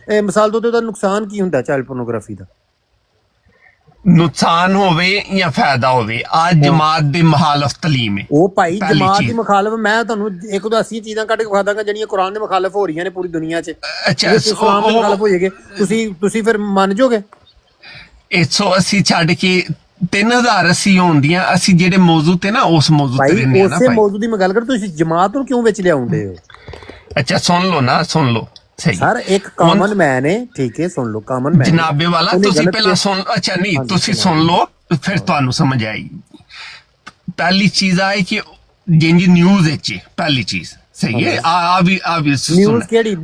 ਮਿਸਾਲ ਤੋਂ ਉਹਦਾ ਨੁਕਸਾਨ ਕੀ ਹੁੰਦਾ ਚਾਈਲਡ ਪੋਰਨੋਗ੍ਰਾਫੀ ਦਾ? नुकसान होवे या फायदा होवे, आज जमात दे मुखालफ तलीम है। ਉਹ ਭਾਈ ਜਮਾਤ ਦੀ ਮੁਖਾਲਫ, ਮੈਂ ਤੁਹਾਨੂੰ ਇੱਕ ਤੋਂ 80 ਚੀਜ਼ਾਂ ਕੱਢ ਕੇ ਵਿਖਾ ਦਾਂਗਾ ਜਿਹੜੀਆਂ ਕੁਰਾਨ ਦੇ ਮੁਖਾਲਫ ਹੋ ਰਹੀਆਂ ਨੇ ਪੂਰੀ ਦੁਨੀਆ 'ਚ। ਅੱਛਾ, ਇਸਲਾਮ ਦੇ ਮੁਖਾਲਫ ਹੋ ਜਾਏਗੇ, ਤੁਸੀਂ ਫਿਰ ਮੰਨ ਜਾਓਗੇ? 180 ਛੱਡ ਕੇ 3080 ਹੁੰਦੀਆਂ। ਅਸੀਂ ਜਿਹੜੇ ਮੌਜੂ ਤੇ ਨਾ ਉਸ ਮੌਜੂ ਤੇ ਰਹਿੰਦੇ ਆ ਨਾ ਭਾਈ, ਉਸੇ ਮੌਜੂ ਦੀ ਮੈਂ ਗੱਲ ਕਰ, ਤੁਸੀਂ ਜਮਾਤ ਨੂੰ ਕਿਉਂ ਵਿੱਚ ਲਿਆਉਂਦੇ ਹੋ? अच्छा सुन लो ना, सुन लो सही सर, एक कॉमन मैन है, ठीक है, सुन लो कॉमन मैन जनाबे वाला। तुसी पहला सुन, अच्छा नहीं तुसी सुन लो फिर तुहानू समझ आएगी। पहली चीज आए कि जिंजी न्यूज़ है, पहली चीज सही है। आ भी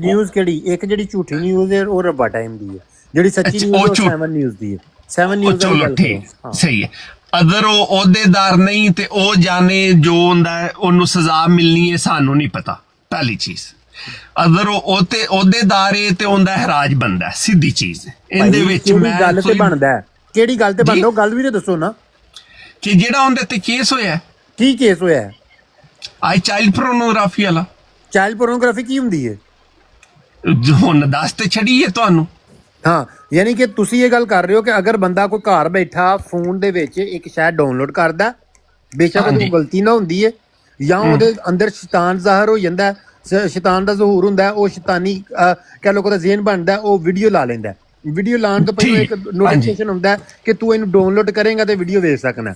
न्यूज़ केड़ी एक जेडी झूठी न्यूज़ है और रब्बा टाइम दी है, जेडी सच्ची न्यूज़ है 7 न्यूज़ दी है। 7 न्यूज़ चलो ठीक सही है। अगर वो ओहदेदार नहीं ते ओ जाने जो हुंदा है ओनू सजा मिलनी है, सानू नहीं पता। पहली चीज अगर ओहदेदार है ते उनदा हराज बनदा है, सीधी चीज। इहदे विच मैं गल ते बनदा है, केड़ी गल ते बनदा, गल भी ते दसो ना कि जेड़ा उनदे ते केस होया है। की केस होया है? आई चाइल्ड पोर्नोग्राफी वाला। चाइल्ड पोर्नोग्राफी की हुंदी है? हुण दस ते छड़ी है तुहानू। हाँ, यानी कि तुसी ये गल कर रहे हो कि अगर बंदा कोई घर बैठा फोन दे विच एक शायद डाउनलोड करदा, बेशक ओहदी गलती ना हुंदी है या ओहदे अंदर शैतान ज़ाहिर हो जांदा है, शैतान दा ज़हूर हुंदा है, ओह शैतानी कह लो ज़हन बनदा है, ओह वीडियो ला लैंदा है। वीडियो लाने तो पहले एक नोटिफिकेशन हुंदा है कि तू इनू डाउनलोड करेगा तो वीडियो वेख सकना।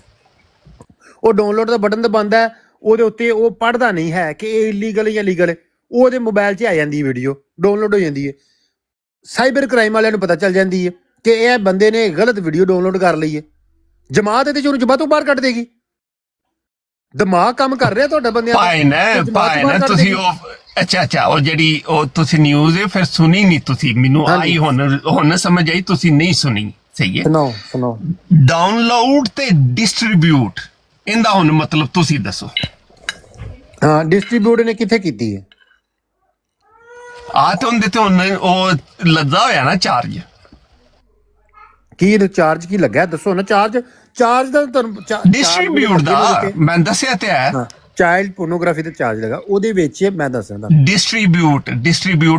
ओह डाउनलोड दा बटन दबांदा है, ओहदे उत्ते ओह पढ़दा नहीं है कि एह इलीगल या लीगल है, ओहदे मोबाइल 'च आ जांदी है, वीडियो डाउनलोड हो जांदी है। साइबर क्राइम वाले पता चल जाती है कि यह बंदे ने गलत वीडियो डाउनलोड कर ली है। जमात ये जमातों बाहर कट देगी। दिमाग काम कर रहा है बंदे। अच्छा अच्छा, और जेडी तुसी न्यूज़ है फिर सुनी नहीं तुसी, मेनू आई हुन समझ आई, तुसी नहीं सुनी। सही है, सुनो डाउनलोड ते डिस्ट्रीब्यूट इंदा हुन मतलब तुसी दसो। हां, डिस्ट्रीब्यूट ने किथे कीती है? आ तो उनदे ते हुन ओ लगा होया ना चार्ज। की चार्ज की लगा दसो ना? चार्ज दा डिस्ट्रीब्यूट दा मैं दसया ते है। चाइल्ड पोर्नोग्राफी ते चार्ज लगा ओदे विच मैं दसदा। डिस्ट्रीब्यूट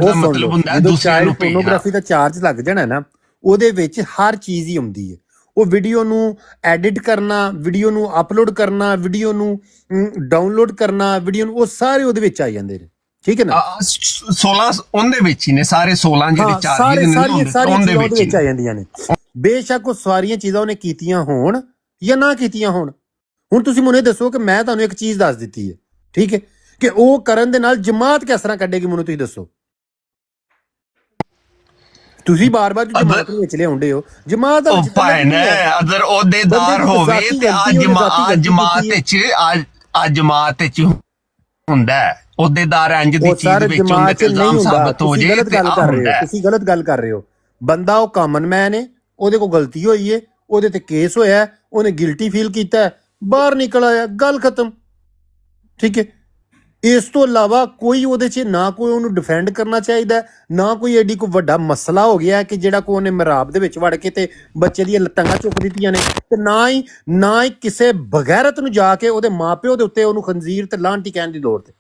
दा मतलब हुंदा है दूसरे नु पे। पोर्नोग्राफी दा चार्ज लग जाना ना, ओदे विच हर चीज ही हुंदी है। वो वीडियो नू एडिट करना, वीडियो नू अपलोड करना, वीडियो नू डाउनलोड करना, वीडियो नू वो सारे ओदे विच आ जांदे ने, ठीक है ना? 16 उनदे विच ही ने सारे 16 जेडे चार्जेस ने उनदे विच आ जांदियां ने। बेशक वो सारियां चीज़ां उन्हें कीतियां होण या ना कीतियां होण। हुण तुसीं मैनूं दसो कि मैं तुहानूं एक चीज़ दस दित्ती है, ठीक है, कि वो करन दे नाल जमात किस तरह कड्डेगी, मैनूं तुसीं दसो। तुसीं बार-बार जमात नूं विच लिआउंदे हो। जमात दा अगर ओहदेदार होवे ते जमात विच हुंदा है, ओहदेदार इंज दी चीज़ विच हुंदा ते इल्जाम साबित हो जाए ते तुसीं गलत गल कर रहे हो। बंदा वो कॉमन मैन है, ओहदे कोल गलती होई है, ओहदे ते केस होया है, ओहने गिल्टी फील कीता है, बाहर निकल आया, गल खत्म, ठीक है। इस तो इलावा कोई ओहदे च ना कोई ओनू डिफेंड करना चाहिए, ना कोई एडी कोई वड्डा मसला हो गया कि जेड़ा कोई ओहने मराब दे विच वड़ के ते बच्चे दी लत्तां चुक दित्तियां ने, ते ना ही किसे बगैरत नूं जाके ओहदे मां-प्यो दे उत्ते ओनू खंजीर ते लांटी कहण दी लोड़ ते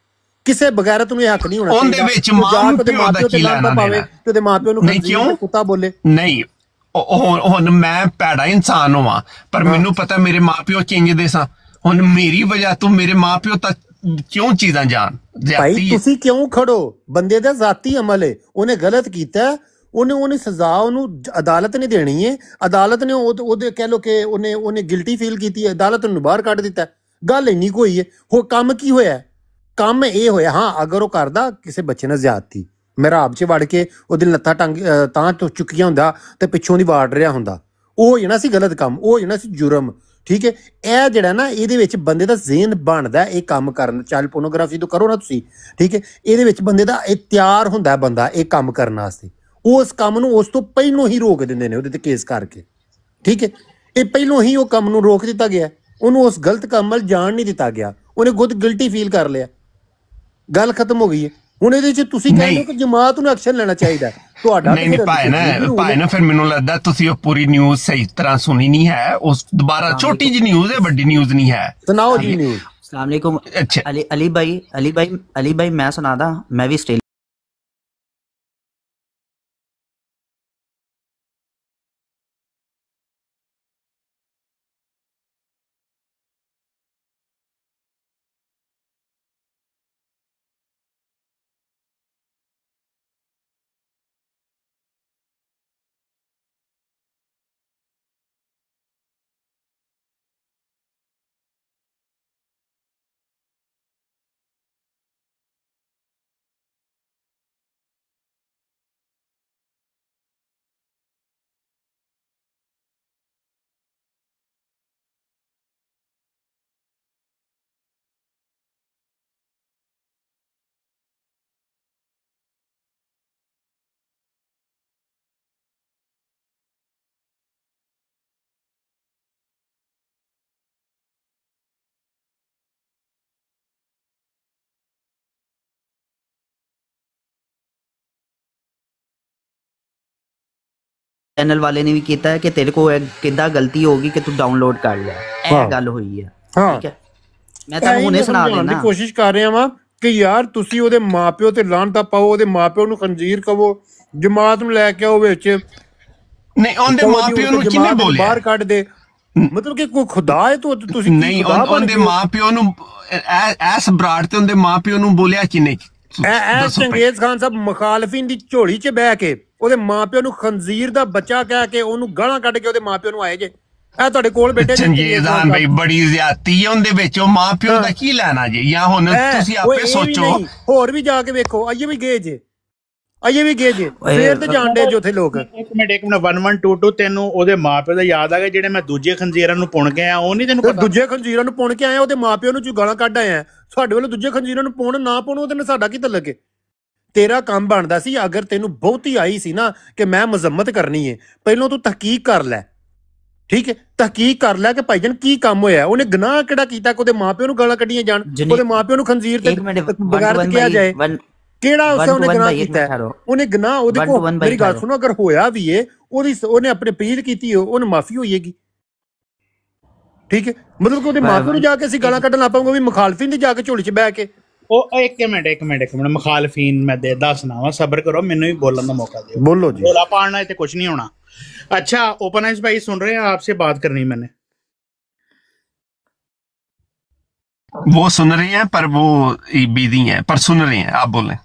किसे बगैरत नूं हक नहीं होना चाहिए। ओहदे विच मां-प्यो ते लांटा पावे ते ओहदे मां-प्यो नूं खंजीर ते कुत्ता बोले। नहीं, हुन मैं भैड़ा इंसान होवां पर मैनू पता मेरे मां प्यो चेंज दे सा। हुन मेरी वजह तो मेरे मां प्यो तक क्यों चीज़ां जान? भाई तुसी क्यों खड़ो? बंदे दा जाती अमल है, उन्हें गलत कीता, उन्हें सजा उन्हें अदालत ने देनी है। अदालत ने ओदे कह लो कि उन्हें गिल्टी फील की, अदालत ने बाहर कट दिता। गल इन्नी कोई है। हो कम की होया? कम ये होया, हाँ, अगर वो करदा किसी बच्चे ने ज्यादती, मराब च वड़ के ओहदी लत्तां तां तो चुकियां हुंदा ते पिछों दी वाड़ रहा हुंदा, ओह हो जाना सी गलत काम, ओह हो जाना सी जुर्म, ठीक है। यह जेड़ा ना इहदे विच बंदे दा ज़हन बनदा है, इह काम करन। चाइल्ड पोर्नोग्राफी तो करो ना तुसीं, ठीक है, इहदे विच बंदे दा तैयार हुंदा है बंदा इह काम करन वास्ते। उस काम नूं उस तो पहलों ही रोक दिंदे ने ओहदे ते केस करके, ठीक है। इह पहलों ही उह काम नूं रोक दित्ता गया, उहनूं उस गलत काम वल जाण नहीं दित्ता गया, उहने खुद गिल्टी फील कर लिया, गल खत्म हो गई है। हुण इहदे च तुसीं कहंदे हो कि जमात नूं एक्शन लेना चाहिए। नहीं भाई ना फिर मैनू लगता तुसी पूरी न्यूज़ सही तरह सुनी नहीं है। उस दोबारा छोटी जी न्यूज़ है, बड़ी न्यूज़ नहीं है। सुनाओ जी न्यूज़। अस्सलाम वालेकुम। अच्छा, अली भाई मैं सुना दा, मैं भी ਚੈਨਲ ਵਾਲੇ ਨੇ ਵੀ ਕੀਤਾ ਹੈ ਕਿ ਤੇਰੇ ਕੋ ਕਿੱਦਾਂ ਗਲਤੀ ਹੋ ਗਈ ਕਿ ਤੂੰ ਡਾਊਨਲੋਡ ਕਰ ਲਿਆ, ਇਹ ਗੱਲ ਹੋਈ ਹੈ। ਠੀਕ ਹੈ, ਮੈਂ ਤੁਹਾਨੂੰ ਹੁਣੇ ਸੁਣਾ ਦੇਣਾ। ਦੀ ਕੋਸ਼ਿਸ਼ ਕਰ ਰਿਹਾ ਵਾਂ ਕਿ ਯਾਰ ਤੁਸੀਂ ਉਹਦੇ ਮਾਪਿਓ ਤੇ ਲਾਹਨਤਾਂ ਪਾਓ, ਉਹਦੇ ਮਾਪਿਓ ਨੂੰ ਖੰਜੀਰ ਕਹੋ, ਜਮਾਤ ਨੂੰ ਲੈ ਕੇ ਆਓ ਵਿੱਚ। ਨਹੀਂ, ਉਹਦੇ ਮਾਪਿਓ ਨੂੰ ਕਿਹਨੇ ਬੋਲਿਆ ਬਾਹਰ ਕੱਢ ਦੇ? ਮਤਲਬ ਕਿ ਕੋਈ ਖੁਦਾ ਹੈ ਤੁਸੀਂ? ਨਹੀਂ, ਉਹਦੇ ਮਾਪਿਓ ਨੂੰ ਐਸ ਬਰਾੜ ਤੇ ਉਹਦੇ ਮਾਪਿਓ ਨੂੰ ਬੋਲਿਆ ਕਿਹਨੇ? ਚੰਗੇਜ਼ ਖਾਨ ਸਾਹਿਬ ਮੁਖਾਲਫੀਨ ਦੀ ਝੋਲੀ 'ਚ ਬਹਿ ਕੇ ਉਹਦੇ ਮਾਪਿਓ ਨੂੰ ਖੰਜ਼ੀਰ ਦਾ ਬੱਚਾ ਕਹਿ ਕੇ ਉਹਨੂੰ ਗਾਲਾਂ ਕੱਢ ਕੇ ਉਹਦੇ ਮਾਪਿਓ ਨੂੰ ਆਏ ਜੇ। ਇਹ ਤੁਹਾਡੇ ਕੋਲ ਬੈਠੇ ਚੰਗੇਜ਼ ਖਾਨ ਬਈ ਬੜੀ ਜ਼ਿਆਦਤੀ ਹੈ ਉਹਦੇ ਵਿੱਚ, ਉਹ ਮਾਪਿਓ ਦਾ ਕੀ ਲੈਣਾ ਜੇ? ਜਾਂ ਹੁਣ ਤੁਸੀਂ ਆਪੇ ਸੋਚੋ। ਹੋਰ ਵੀ ਜਾ ਕੇ ਵੇਖੋ, ਆਈਏ ਵੀ ਗਏ ਜੇ, ਆਈਏ ਵੀ ਗਏ ਜੇ, ਫੇਰ ਤੇ ਜਾਣਦੇ ਜੋ ਉੱਥੇ ਲੋਕ। ਇੱਕ ਮਿੰਟ 1122 ਤੈਨੂੰ ਉਹਦੇ ਮਾਪਿਓ ਦਾ ਯਾਦ ਆ ਗਿਆ ਜਿਹੜੇ ਮੈਂ ਦੂਜੇ ਖੰਜੀਰਾਂ ਨੂੰ ਪੁਣ ਕੇ ਆਇਆ? ਉਹ ਨਹੀਂ ਤੈਨੂੰ ਪਤਾ? ਦੂਜੇ ਖੰਜੀਰਾਂ ਨੂੰ ਪੁਣ ਕੇ ਆਇਆ, ਉਹਦੇ ਮਾਪਿਓ ਨੂੰ ਗਾਲਾਂ ਕੱਢ ਆਇਆ। ਸਾਡੇ ਵੱਲੋਂ ਦੂਜੇ ਖੰਜੀਰਾਂ ਨੂੰ ਪੁਣ ਨਾ ਪੁਣ, ਉਹਦੇ ਨਾਲ ਸਾਡਾ ਕੀ ਤਲਕ ਹੈ? ਤੇਰਾ ਕੰਮ ਬਣਦਾ ਸੀ, ਅਗਰ ਤੈਨੂੰ ਬਹੁਤੀ ਆਈ ਸੀ ਨਾ ਕਿ ਮੈਂ ਮਜ਼ਮਤ ਕਰਨੀ ਹੈ, ਪਹਿਲਾਂ ਤੂੰ ਤਹਕੀਕ ਕਰ ਲੈ। ਠੀਕ ਹੈ, ਤਹਕੀਕ ਕਰ ਲੈ ਕਿ ਭਾਈਜਾਨ ਕੀ ਕੰਮ ਹੋਇਆ, ਉਹਨੇ ਗੁਨਾਹ ਕਿਹੜਾ ਕੀਤਾ ਕਿ ਉਹਦੇ ਮਾਪਿਓ ਨੂੰ ਗਾਲਾਂ ਕੱਢੀਆਂ ਜਾਣ, ਉਹਦੇ ਮਾਪਿਓ ਨੂੰ ਖੰਜੀਰ ਤੇ ਬਗੈਰ ਕਿਹਾ ਜਾਏ? ਕਿਹੜਾ ਉਹਨੇ ਗੁਨਾਹ ਕੀਤਾ? ਉਹਨੇ ਗੁਨਾਹ ਉਹਦੇ ਕੋਲ, ਮੇਰੀ ਗੱਲ ਸੁਣੋ, ਅਗਰ ਹੋਇਆ ਵੀ ਏ ਉਹਨੇ ਆਪਣੇ ਪੀਰ ਕੀਤੀ, ਉਹਨੂੰ ਮਾਫੀ ਹੋਈਏਗੀ। ਠੀਕ ਹੈ, ਮਤਲਬ ਕਿ ਉਹਦੇ ਮਾਪਿਓ ਨੂੰ ਜਾ ਕੇ ਅਸੀਂ ਗਾਲਾਂ ਕੱਢਣ ਲੱਗ ਪਾਂਗੇ, ਵੀ ਮੁਖਾਲਫੀਨ ਦੀ ਜਾ ਕੇ ਝੋਲੀ 'ਚ ਬਹਿ ਕੇ। ਉਹ ਇੱਕ ਮਿੰਟ ਮੁਖਾਲਫੀਨ ਮੈਂ ਦੱਸਣਾ ਵਾ, ਸਬਰ ਕਰੋ, ਮੈਨੂੰ ਵੀ ਬੋਲਣ ਦਾ ਮੌਕਾ ਦਿਓ। बोलो जी। बोला पाड़ना है तो कुछ नहीं होना। अच्छा, ओपनाइज भाई सुन रहे हैं? आपसे बात करनी मैंने। वो सुन रहे हैं पर वो बिजी हैं, पर सुन रहे हैं, आप बोलें।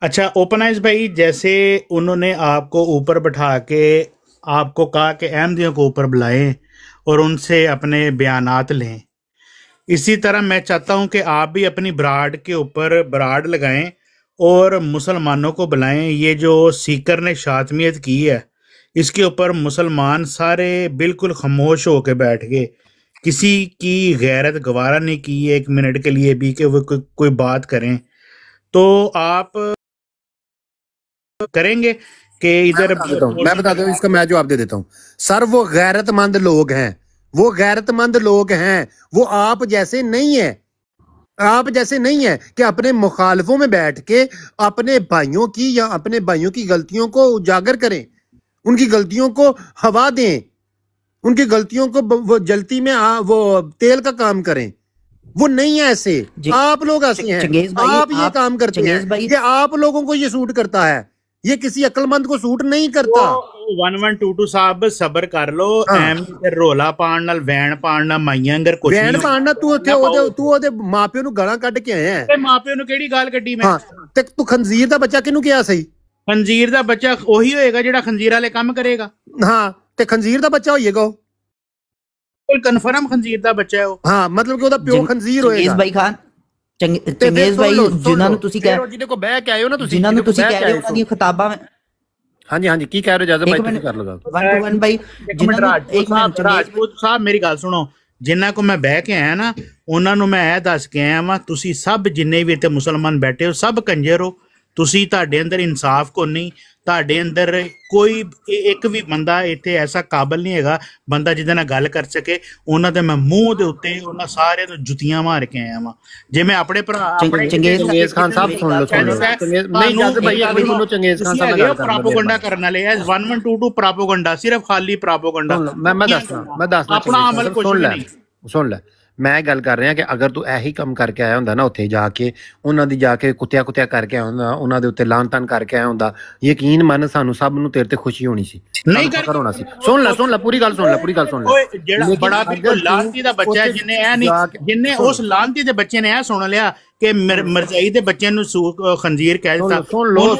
अच्छा ओपनाइज भाई, जैसे उन्होंने आपको ऊपर बैठा के आपको कहा कि अहमदियों को ऊपर बुलाएं और उनसे अपने बयानात लें, इसी तरह मैं चाहता हूं कि आप भी अपनी ब्राड के ऊपर ब्राड लगाएं और मुसलमानों को बुलाएं। ये जो सीकर ने शातमियत की है, इसके ऊपर मुसलमान सारे बिल्कुल खामोश होकर बैठ गए, किसी की गैरत गवारा नहीं की एक मिनट के लिए भी कि वो कोई बात करें। तो आप करेंगे कि इधर? मैं बता दूं, इसका मैं जवाब दे देता हूँ सर। वो गैरतमंद लोग हैं, वो गैरतमंद लोग हैं, वो आप जैसे नहीं है, आप जैसे नहीं है कि अपने मुखालफों में बैठ के अपने भाइयों की या अपने भाइयों की गलतियों को उजागर करें, उनकी गलतियों को हवा दें, उनकी गलतियों को वो जलती में वो तेल का काम करें। वो नहीं है ऐसे, आप लोग ऐसे हैं, आप ये काम करते हैं, ये आप लोगों को ये सूट करता है, ये किसी अक्लमंद को सूट नहीं करता। 1122 साहब सबर कर लो। ਰੋਲਾ ਪਾਣ ਨਾਲ ਵੈਣ ਪਾਣ ਨਾਲ ਮਾਈਆਂ ਅੰਦਰ ਕੁਝ ਨਹੀਂ। ਵੈਣ ਪਾਣ ਨਾਲ ਤੂੰ ਉਹਦੇ ਮਾਪਿਓ ਨੂੰ ਗਾਲਾਂ ਕੱਢ ਕੇ ਆਇਆ ਹੈ। ਤੇ ਮਾਪਿਓ ਨੂੰ ਕਿਹੜੀ ਗਾਲ ਕੱਢੀ ਮੈਂ? ਤੇ ਤੂੰ ਖੰਜ਼ੀਰ ਦਾ ਬੱਚਾ ਕਿਹਨੂੰ ਕਿਹਾ ਸਹੀ? ਖੰਜ਼ੀਰ ਦਾ ਬੱਚਾ ਉਹੀ ਹੋਏਗਾ ਜਿਹੜਾ ਖੰਜ਼ੀਰ ਵਾਲੇ ਕੰਮ ਕਰੇਗਾ। ਹਾਂ, ਤੇ ਖੰਜ਼ੀਰ ਦਾ ਬੱਚਾ ਹੋਏਗਾ ਉਹ, ਕੋਈ ਕਨਫਰਮ ਖੰਜ਼ੀਰ ਦਾ ਬੱਚਾ ਹੈ ਉਹ। ਹਾਂ, ਮਤਲਬ ਕਿ ਉਹਦਾ ਪਿਓ ਖੰਜ਼ੀਰ ਹੋਏਗਾ। ਚੰਗੇਜ਼ ਭਾਈ ਖਾਨ, ਚੰਗੇਜ਼ ਭਾਈ ਜਿਨ੍ਹਾਂ ਨੂੰ ਤੁਸੀਂ ਕਹਿ, ਜਿਹਦੇ ਕੋ ਬਹਿ ਕੇ ਆਏ ਹੋ ਨਾ ਤੁਸੀਂ, ਜਿਨ੍ਹਾਂ ਨੂੰ ਤੁਸੀਂ ਕਹਿ ਰਹੇ ਹੋ ਉਹਨਾਂ ਦੀਆਂ ਕਿਤਾਬਾਂ ਵਿੱਚ। ਹਾਂਜੀ ਹਾਂਜੀ, ਕੀ ਕਹਿ ਰਹੇ ਹੋ ਜਾਜ਼ਬ ਭਾਈ? ਤੁਸੀਂ ਕਰ ਲਓ 1 ਭਾਈ। ਰਾਜਪੂਤ ਸਾਹਿਬ ਮੇਰੀ ਗੱਲ ਸੁਣੋ, ਜਿਨ੍ਹਾਂ ਕੋ ਮੈਂ ਬਹਿ ਕੇ ਆਇਆ ਨਾ, ਉਹਨਾਂ ਨੂੰ ਮੈਂ ਇਹ ਦੱਸ ਕੇ ਆਇਆ ਵਾਂ, ਤੁਸੀਂ ਸਭ ਜਿੰਨੇ ਵੀ ਇੱਥੇ ਮੁਸਲਮਾਨ ਬੈਠੇ ਹੋ ਸਭ ਕੰਜਰ ਹੋ। ਤੁਸੀਂ, ਤੁਹਾਡੇ ਅੰਦਰ ਇਨਸਾਫ ਕੋ ਨਹੀਂ, ਤੁਹਾਡੇ ਅੰਦਰ ਕੋਈ ਇੱਕ ਵੀ ਬੰਦਾ ਇੱਥੇ ਐਸਾ ਕਾਬਲ ਨਹੀਂ ਹੈਗਾ ਬੰਦਾ ਜਿਹਦੇ ਨਾਲ ਗੱਲ ਕਰ ਸਕੇ। ਉਹਨਾਂ ਦੇ ਮੈਂ ਮੂੰਹ ਦੇ ਉੱਤੇ ਉਹਨਾਂ ਸਾਰਿਆਂ ਨੂੰ ਜੁੱਤੀਆਂ ਮਾਰ ਕੇ ਆਇਆ ਵਾਂ। ਜੇ ਮੈਂ ਆਪਣੇ ਭਰਾ ਚੰਗੇਜ਼ ਖਾਨ ਸਾਹਿਬ ਸੁਣ ਲਓ, ਨਹੀਂ ਜਦ ਭਾਈ ਅਗਲੀ ਸੁਣੋ, ਚੰਗੇਜ਼ ਖਾਨ ਸਾਹਿਬ ਨਾਲ ਪ੍ਰਾਪੋਗੰਡਾ ਕਰਨ ਵਾਲੇ ਐ। 1122 ਪ੍ਰਾਪੋਗੰਡਾ, ਸਿਰਫ ਖਾਲੀ ਪ੍ਰਾਪੋਗੰਡਾ। ਮੈਂ ਦੱਸਦਾ ਆਪਣਾ ਅਮਲ ਕੁਝ ਨਹੀਂ। ਸੁਣ ਲੈ, ਮੈਂ ਗੱਲ ਕਰ ਰਿਹਾ ਕਿ ਅਗਰ ਤੂੰ ਇਹੀ ਕੰਮ ਕਰਕੇ ਆਇਆ ਹੁੰਦਾ ਨਾ, ਉੱਥੇ ਜਾ ਕੇ ਉਹਨਾਂ ਦੀ ਜਾ ਕੇ ਕੁੱਤਿਆ ਕਰਕੇ ਆਇਆ ਹੁੰਦਾ, ਉਹਨਾਂ ਦੇ ਉੱਤੇ ਲਾਨ ਤਾਨ ਕਰਕੇ ਆਇਆ ਹੁੰਦਾ, ਯਕੀਨ ਮੰਨ ਸਾਨੂੰ ਸਭ ਨੂੰ ਤੇਰੇ ਤੇ ਖੁਸ਼ੀ ਹੋਣੀ ਸੀ, ਨਹੀਂ ਹੋਣਾ ਸੀ। ਸੁਣ ਲੈ ਪੂਰੀ ਗੱਲ ਸੁਣ ਲੈ। ਜਿਹੜਾ ਬੜਾ ਬਿਲਕੁਲ ਲਾਂਤੀ ਦਾ ਬੱਚਾ ਹੈ, ਜਿੰਨੇ ਉਸ ਲਾਂਤੀ ਦੇ ਬੱਚੇ ਨੇ ਇਹ ਸੁਣ ਲਿਆ ਕਿ ਮਰਜ਼ਾਈ ਦੇ ਬੱਚੇ ਨੂੰ ਖੰਜੀਰ ਕਹਿ ਦਿੱਤਾ।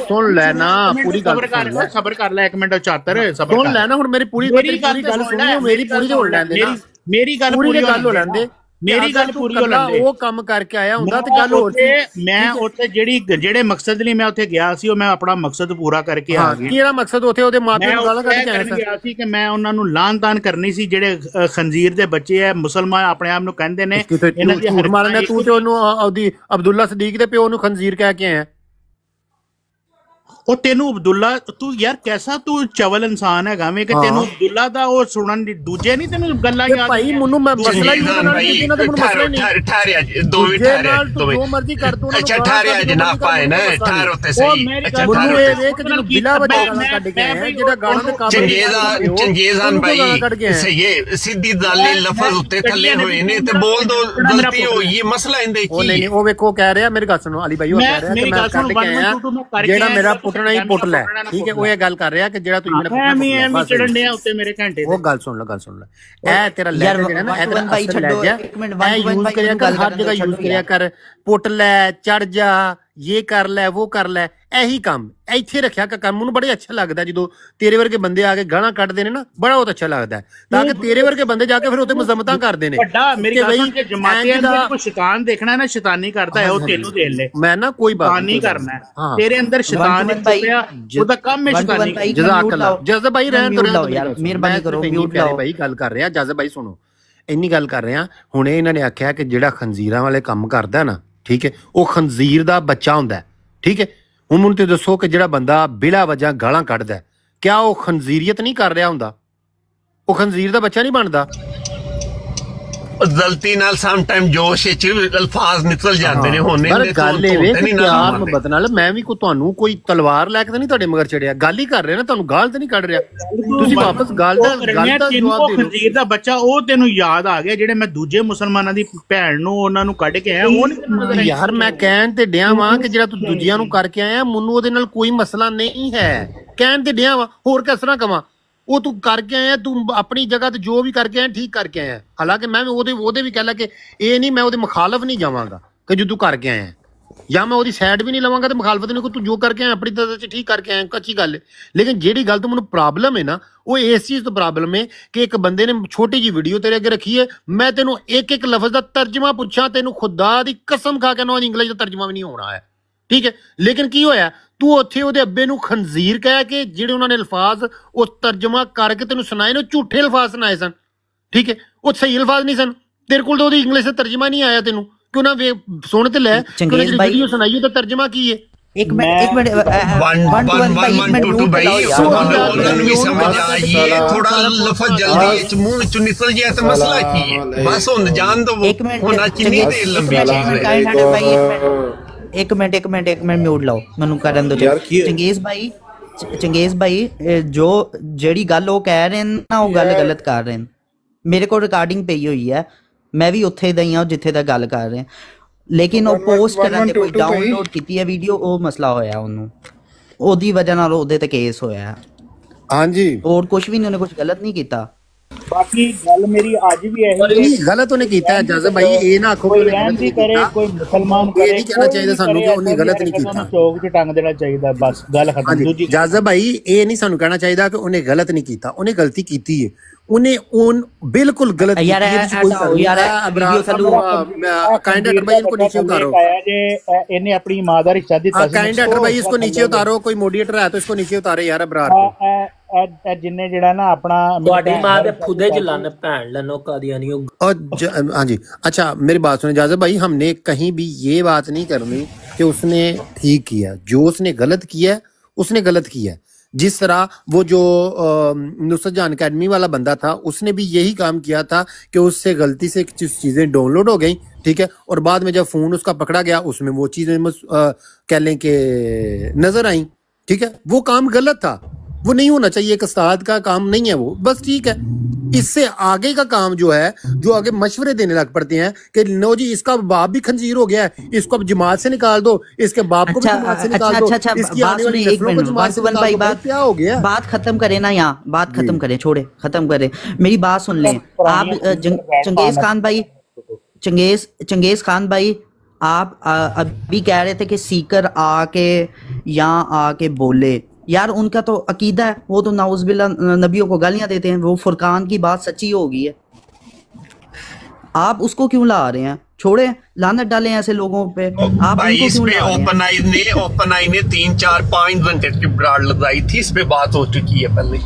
ਸੁਣ ਲੈ ਨਾ ਪੂਰੀ ਗੱਲ, ਸਬਰ ਕਰ ਲੈ 1 ਮਿੰਟ 74 ਸਬਰ ਸੁਣ ਲੈ ਨਾ। ਹੁਣ ਮੇਰੀ ਪੂਰੀ ਗੱਲ ਸੁਣਿਓ, ਮੇਰੀ ਪੂਰੀ ਹੋ ਲੈਂਦੇ ਨਾ, ਮੇਰੀ ਗੱਲ ਪੂਰੀ ਹੋ ਲੈਂਦੇ, ਮੇਰੀ ਗੱਲ ਪੂਰੀ ਹੋ ਲੈਂਦੇ। ਉਹ ਕੰਮ ਕਰਕੇ ਆਇਆ ਹੁੰਦਾ ਤੇ ਗੱਲ ਹੋਰ ਸੀ। ਮੈਂ ਉੱਥੇ ਜਿਹੜੇ ਮਕਸਦ ਲਈ ਮੈਂ ਉੱਥੇ ਗਿਆ ਸੀ, ਉਹ ਮੈਂ ਆਪਣਾ ਮਕਸਦ ਪੂਰਾ ਕਰਕੇ ਆ ਗਿਆ। ਕਿਹੜਾ ਮਕਸਦ? ਉੱਥੇ ਉਹਦੇ ਮਾਪਿਆਂ ਨੂੰ ਗਾਲਾਂ ਕੱਢ ਕੇ ਆਇਆ ਸੀ ਕਿ ਮੈਂ ਉਹਨਾਂ ਨੂੰ ਲਾਨ ਤਾਨ ਕਰਨੀ ਸੀ ਜਿਹੜੇ ਖੰਜ਼ੀਰ ਦੇ ਬੱਚੇ ਐ, ਮੁਸਲਮਾਨ ਆਪਣੇ ਆਪ ਨੂੰ ਕਹਿੰਦੇ ਨੇ। ਇਹਨਾਂ ਦੀ ਹਰਮਾਨ ਨੇ ਤੂੰ ਤੇ ਉਹਨੂੰ ਅਬਦੁੱਲਾ ਸਦੀਕ ਦੇ ਪਿਓ ਨੂੰ ਖੰਜ਼ੀਰ ਕਹਿ ਕੇ ਆਇਆ। ਉਹ ਤੈਨੂੰ ਅਬਦੁੱਲਾ ਤੂੰ ਯਾਰ ਕੈਸਾ ਤੂੰ ਚਵਲ ਇਨਸਾਨ ਹੈਗਾ ਵੇਂ ਕਿ ਤੈਨੂੰ ਅਬਦੁੱਲਾ ਦਾ ਉਹ ਸੁਣਨ ਦੀ ਦੂਜੇ ਨਹੀਂ ਤੈਨੂੰ ਗੱਲਾਂ ਯਾਦ ਭਾਈ ਮੈਨੂੰ ਮੈਂ ਮਸਲਾ ਹੀ ਇਹਨਾਂ ਦਾ ਮੈਨੂੰ ਮਸਲਾ ਨਹੀਂ ਠਹਿਰਿਆ ਦੋ ਮਿੰਟ ਠਹਿਰਿਆ ਜੋ ਮਰਜ਼ੀ ਕਰ ਦੋ ਅੱਛਾ ਠਹਿਰਿਆ ਜਨਾਬ ਪਾਏ ਨਾ ਠਹਿਰ ਉੱਤੇ ਸਹੀ ਅੱਛਾ ਮੈਨੂੰ ਇਹ ਵੇਖ ਜਦੋਂ ਬਿਲਾ ਵਜਾ ਗਾਲਾਂ ਕੱਢ ਕੇ ਆਇਆ ਜਿਹੜਾ ਗਾਲਾਂ ਦੇ ਕਾਬਿਲ ਚੰਗੇਜ਼ਾਨ ਭਾਈ ਸਹੀ ਹੈ ਸਿੱਧੀ ਦਾਲੇ ਲਫ਼ਜ਼ ਉੱਤੇ ਥੱਲੇ ਹੋਏ ਨੇ ਤੇ ਬੋਲ ਦੋ ਗਲਤੀ ਹੋਈ ਹੈ ਮਸਲਾ ਇਹਦੇ ਉਹ ਨਹੀਂ ਉਹ ਵੇਖੋ ਕਹਿ ਰਿਹਾ ਮੇਰੀ ਗੱਲ ਸੁਣੋ ਅਲੀ ਭਾਈ ਉਹ ਕਹਿ ਰਿਹਾ ਕਿ ਮੈਂ ਕੱਢ ਕੇ ਆਇਆ ਜਿਹੜਾ ਮੇਰਾ ਪੁੱਟਣਾ ਹੀ ਪੁੱਟ ਲੈ ਠੀਕ ਹੈ ਉਹ ਇਹ ਗੱਲ ਕਰ ਰਿਹਾ ਕਿ ਜਿਹੜਾ ਤੁਸੀਂ ਮੈਂ ਚੜਨ ਡਿਆ ਉੱਤੇ ਮੇਰੇ ਘੰਟੇ ਉਹ ਗੱਲ ਸੁਣ ਲੈ ਇਹ ਤੇਰਾ ਲੈ ਜਿਹੜਾ ਨਾ ਇਹ ਤੇਰਾ ਭਾਈ ਛੱਡੋ ਇੱਕ ਮਿੰਟ ਵਨ ਯੂਜ਼ ਕਰਿਆ ਕਰ ਹਰ ਜਗ੍ਹਾ ਯੂਜ਼ ਕਰਿਆ ਕਰ ਪੁੱਟ ਲੈ ਚੜ ਜਾ ਇਹ ਕਰ ਲੈ ਉਹ ਕਰ ਲੈ ਇਹੀ ਕੰਮ ਇੱਥੇ ਰੱਖਿਆ ਕਿ ਕੰਮ ਨੂੰ ਬੜਾ ਅੱਛਾ ਲੱਗਦਾ ਜਦੋਂ ਤੇਰੇ ਵਰਗੇ ਬੰਦੇ ਆ ਕੇ ਗਾਲਾਂ ਕੱਢਦੇ ਨੇ ਨਾ ਬੜਾ ਬਹੁਤ ਅੱਛਾ ਲੱਗਦਾ ਤਾਂ ਕਿ ਤੇਰੇ ਵਰਗੇ ਬੰਦੇ ਜਾ ਕੇ ਫਿਰ ਉੱਥੇ ਮਜ਼ਮਤਾਂ ਕਰਦੇ ਨੇ ਵੱਡਾ ਮੇਰੀ ਗੱਲ ਕਿ ਜਮਾਤਿਆਂ ਦੇ ਕੋਈ ਸ਼ੈਤਾਨ ਦੇਖਣਾ ਨਾ ਸ਼ੈਤਾਨੀ ਕਰਦਾ ਹੈ ਉਹ ਤੈਨੂੰ ਦੇਖ ਲੈ ਮੈਂ ਨਾ ਕੋਈ ਬਾਤ ਨਹੀਂ ਕਰਨਾ ਤੇਰੇ ਅੰਦਰ ਸ਼ੈਤਾਨ ਛੁਪਿਆ ਉਹਦਾ ਕੰਮ ਹੈ ਸ਼ੈਤਾਨੀ ਜਜ਼ਾਕੱਲਾ ਜਜ਼ਬ ਭਾਈ ਰਹਿਣ ਦੋ ਯਾਰ ਮਿਹਰਬਾਨੀ ਕਰੋ ਮਿਊਟ ਲਾਓ ਭਾਈ ਗੱਲ ਕਰ ਰਿਹਾ ਜਜ਼ਬ ਭਾਈ ਸੁਣੋ ਇੰਨੀ ਗੱਲ ਕਰ ਰਿਹਾ ਹੁਣੇ ਇਹਨਾਂ ਨੇ ਆਖਿਆ ਕਿ ਜਿਹੜਾ ਖੰਜ਼ੀਰਾਂ ਵਾਲੇ ਕੰਮ ਕਰਦਾ ਨਾ ਠੀਕ ਹੈ ਉਹ ਖੰਜ਼ੀਰ ਦਾ ਬੱਚਾ ਹੁੰਦਾ ਠੀਕ ਹੈ ਹੁਣ ਮੈਨੂੰ ਤੇ ਦੱਸੋ ਕਿ ਜਿਹੜਾ ਬੰਦਾ ਬਿਲਾ ਵਜ੍ਹਾ ਗਾਲਾਂ ਕੱਢਦਾ ਕਿਆ ਉਹ ਖੰਜ਼ੀਰੀਅਤ ਨਹੀਂ ਕਰ ਰਿਹਾ ਹੁੰਦਾ ਉਹ ਖੰਜ਼ੀਰ ਦਾ ਬੱਚਾ ਨਹੀਂ ਬਣਦਾ ਗਲਤੀ ਨਾਲ ਸਮ ਟਾਈਮ ਜੋਸ਼ ਵਿੱਚ ਅਲਫਾਜ਼ ਨਿਕਲ ਜਾਂਦੇ ਨੇ ਹੋਣੇ ਪਰ ਗੱਲ ਇਹ ਵੇ ਕਿ ਪਿਆਰ ਮੁਹੱਬਤ ਨਾਲ ਮੈਂ ਵੀ ਤੁਹਾਨੂੰ ਕੋਈ ਤਲਵਾਰ ਲੈ ਕੇ ਤਾਂ ਨਹੀਂ ਤੁਹਾਡੇ ਮਗਰ ਚੜਿਆ ਗੱਲ ਹੀ ਕਰ ਰਿਹਾ ਨਾ ਤੁਹਾਨੂੰ ਗਾਲ ਤਾਂ ਨਹੀਂ ਕੱਢ ਰਿਹਾ ਤੁਸੀਂ ਵਾਪਸ ਗੱਲ ਦਾ ਜਵਾਬ ਦੇ ਦਿਓ ਖੰਜ਼ੀਰ ਦਾ ਬੱਚਾ ਉਹ ਤੈਨੂੰ ਯਾਦ ਆ ਗਿਆ ਜਿਹੜੇ ਮੈਂ ਦੂਜੇ ਮੁਸਲਮਾਨਾਂ ਦੀ ਭੈਣ ਨੂੰ ਉਹਨਾਂ ਨੂੰ ਕੱਢ ਕੇ ਆਇਆ ਉਹ ਨਹੀਂ ਯਾਰ ਮੈਂ ਕਹਿਣ ਤੇ ਡਿਆ ਵਾਂ ਕਿ ਜਿਹੜਾ ਤੂੰ ਦੂਜਿਆਂ ਨੂੰ ਕਰਕੇ ਆਇਆ ਮੈਨੂੰ ਉਹਦੇ ਨਾਲ ਕੋਈ ਮਸਲਾ ਨਹੀਂ ਹੈ ਕਹਿਣ ਤੇ ਡਿਆ ਵਾਂ ਹੋਰ ਕਿਸ ਤਰ੍ਹਾਂ ਕਵਾਂ ਉਹ ਤੂੰ ਕਰਕੇ ਆਇਆ ਤੂੰ ਆਪਣੀ ਜਗ੍ਹਾ ਤੇ ਜੋ ਵੀ ਕਰਕੇ ਆਇਆ ਠੀਕ ਕਰਕੇ ਆਇਆ ਹਾਲਾਂਕਿ ਮੈਂ ਉਹਦੇ ਵੀ ਕਹਿ ਲਾ ਕਿ ਇਹ ਨਹੀਂ ਮੈਂ ਉਹਦੇ ਮੁਖਾਲਫ ਨਹੀਂ ਜਾਵਾਂਗਾ ਕਿ ਜੋ ਤੂੰ ਕਰਕੇ ਆਇਆ ਜਾਂ ਮੈਂ ਉਹਦੀ ਸਾਈਡ ਵੀ ਨਹੀਂ ਲਵਾਂਗਾ ਤੇ ਮੁਖਾਲਫਤ ਨਹੀਂ ਤੂੰ ਜੋ ਕਰਕੇ ਆਇਆ ਆਪਣੀ ਤਰ੍ਹਾਂ ਚ ਠੀਕ ਕਰਕੇ ਆਇਆ ਕੱਚੀ ਗੱਲ ਹੈ ਲੇਕਿਨ ਜਿਹੜੀ ਗੱਲ ਤੋਂ ਮੈਨੂੰ ਪ੍ਰੋਬਲਮ ਹੈ ਨਾ ਉਹ ਇਸ ਚੀਜ਼ ਤੋਂ ਪ੍ਰੋਬਲਮ ਹੈ ਕਿ ਇੱਕ ਬੰਦੇ ਨੇ ਛੋਟੀ ਜੀ ਵੀਡੀਓ ਤੇਰੇ ਅੱਗੇ ਰੱਖੀ ਹੈ ਮੈਂ ਤੈਨੂੰ ਇੱਕ ਇੱਕ ਲਫ਼ਜ਼ ਦਾ ਤਰਜਮਾ ਪੁੱਛਾਂ ਤੈਨੂੰ ਖੁਦਾ ਦੀ ਕਸਮ ਖਾ ਕੇ ਨਾ ਇੰਗਲਿਸ਼ ਦਾ ਤਰਜਮਾ ਵੀ ਨਹੀਂ ਹੋਣਾ ਹੈ ਠੀਕ ਹੈ ਲੇਕਿਨ ਕੀ ਹੋਇਆ ਤੂੰ ਉੱਥੇ ਉਹਦੇ ਅੱਬੇ ਨੂੰ ਖੰਜ਼ੀਰ ਕਹਿ ਕੇ ਜਿਹੜੇ ਉਹਨਾਂ ਨੇ ਅਲਫਾਜ਼ ਉਹ ਤਰਜਮਾ ਕਰਕੇ ਤੈਨੂੰ ਸੁਣਾਏ ਨੇ ਝੂਠੇ ਅਲਫਾਜ਼ ਸੁਣਾਏ ਸਨ ਠੀਕ ਹੈ ਉਹ ਸਹੀ ਅਲਫਾਜ਼ ਨਹੀਂ ਸਨ ਤੇਰੇ ਕੋਲ ਤਾਂ ਉਹਦੀ ਇੰਗਲਿਸ਼ ਦਾ ਤਰਜਮਾ ਨਹੀਂ ਆਇਆ ਤੈਨੂੰ ਕਿਉਂ ਨਾ ਸੁਣ ਤੇ ਲੈ ਜਿਹੜੀ ਵੀਡੀਓ ਸੁਣਾਈ ਉਹਦਾ ਤਰਜਮਾ ਕੀ ਹੈ ਇੱਕ ਮਿੰਟ 1 ਭਾਈ ਉਹਨਾਂ ਨੂੰ ਵੀ ਸਮਝ ਆਈ ਥੋੜਾ ਲਫ਼ਜ਼ ਜਲਦੀ ਚ ਮੂੰਹ ਵਿੱਚੋਂ ਨਿਕਲ ਜਾਏ ਤਾਂ ਮਸਲਾ ਕੀ ਹੈ ਬਸ ਹੁਣ ਜਾਣ ਦੋ ਹੁਣ ਕਿੰਨੀ ਦੇਰ ਲੰਬੀ ਚੀਜ਼ ਹੈ ਇੱਕ ਮਿੰਟ ਮਿਊਟ ਲਾਓ ਮੈਨੂੰ ਕਰਨ ਦੋ ਚੰਗੇਜ਼ ਭਾਈ ਜੋ ਜਿਹੜੀ ਗੱਲ ਉਹ ਕਹਿ ਰਹੇ ਨੇ ਨਾ ਉਹ ਗੱਲ ਗਲਤ ਕਰ ਰਹੇ ਨੇ ਮੇਰੇ ਕੋਲ ਰਿਕਾਰਡਿੰਗ ਪਈ ਹੋਈ ਹੈ ਮੈਂ ਵੀ ਉੱਥੇ ਦਾ ਹੀ ਹਾਂ ਜਿੱਥੇ ਦਾ ਗੱਲ ਕਰ ਰਹੇ ਲੇਕਿਨ ਉਹ ਪੋਸਟ ਕਰਨ ਤੇ ਕੋਈ ਡਾਊਨਲੋਡ ਕੀਤੀ ਹੈ ਵੀਡੀਓ ਉਹ ਮਸਲਾ ਹੋਇਆ ਉਹਨੂੰ ਉਹਦੀ ਵਜ੍ਹਾ ਨਾਲ ਉਹਦੇ ਤੇ ਕੇਸ ਹੋਇਆ ਹਾਂਜੀ ਹੋਰ ਕੁਝ ਵੀ ਨਹੀਂ ਉਹਨੇ ਕੁਝ ਗਲਤ ਨਹੀਂ ਕੀਤਾ ਬਾਕੀ ਗੱਲ ਮੇਰੀ ਅੱਜ ਵੀ ਇਹੀ ਗਲਤ ਉਹਨੇ ਕੀਤਾ ਜਜ਼ਬ ਭਾਈ ਇਹ ਨਾ ਆਖੋ ਕੋਈ ਰਹਿਮਦੀ ਕਰੇ ਕੋਈ ਮੁਸਲਮਾਨ ਕਰੇ ਇਹ ਕਹਿਣਾ ਚਾਹੀਦਾ ਸਾਨੂੰ ਕਿ ਉਹਨੇ ਗਲਤ ਨਹੀਂ ਕੀਤਾ ਚੌਕ 'ਚ ਟੰਗ ਦੇਣਾ ਚਾਹੀਦਾ ਬਸ ਗੱਲ ਖਤਮ ਦੂਜੀ ਜਜ਼ਬ ਭਾਈ ਇਹ ਨਹੀਂ ਸਾਨੂੰ ਕਹਿਣਾ ਚਾਹੀਦਾ ਕਿ ਉਹਨੇ ਗਲਤ ਨਹੀਂ ਕੀਤਾ ਉਹਨੇ ਗਲਤੀ ਕੀਤੀ ਹੈ ਉਹਨੇ ਬਿਲਕੁਲ ਗਲਤ ਯਾਰ ਵੀਡੀਓ ਚਾਲੂ ਕਾइंड अटर भाई इनको नीचे उतारो ਇਹਨੇ ਆਪਣੀ ਮਾਂ ਦਾ ਰਿਸ਼ਤਾ ਦਿੱਤਾ काइंड अटर भाई इसको नीचे उतारो कोई मोडिएटर है तो इसको नीचे उतारे यार अबरार को ਜਿੰਨੇ ਜਿਹੜਾ ਨਾ ਆਪਣਾ ਤੁਹਾਡੀ ਮਾਂ ਦੇ ਖੁਦੇ ਚ ਲੰਨ ਭੈਣ ਲਨੋ ਕਾਦੀਆਨੀ और हाँ जी अच्छा मेरी बात सुने जाज़ब भाई हमने कहीं भी ये बात नहीं करनी कि उसने ठीक किया जो उसने गलत किया उसने गलत किया जिस तरह वो जो नुसरत जान अकेडमी वाला बंदा था उसने भी यही काम किया था कि उससे गलती से चीज़ें डाउनलोड हो गई ठीक है और बाद में जब फ़ोन उसका पकड़ा गया उसमें वो चीज़ें कह लें कि नज़र आई ठीक है वो काम गलत था वो नहीं होना चाहिए एक उस्ताद का काम नहीं है वो बस ठीक है इससे आगे का काम जो है जो आगे मशवरे देने लग पड़ते हैं कि नो जी इसका बाप भी खंजीर हो गया है इसको अब जमात से निकाल दो इसके बाप को भी जमात से निकाल दो इसकी आने वाली नस्लों को जमात से निकाल दो क्या हो गया बात खत्म करें ना यहाँ बात खत्म करें छोड़े खत्म करें मेरी बात सुन लें आप चंगेज खान भाई आप अभी कह रहे थे कि सीकर आके यहाँ आके बोले यार उनका तो अकीदा है वो तो नाउज़बिल्ला नबियों को गालियां देते हैं वो फुरकान की बात सच्ची होगी है आप उसको क्यों ला रहे हैं छोड़े लानत डालें ऐसे लोगों पे आप भाई इस पे ओपन आई ने 3-4-5 घंटे की ब्राड लगाई थी इस पे बात हो चुकी है पहले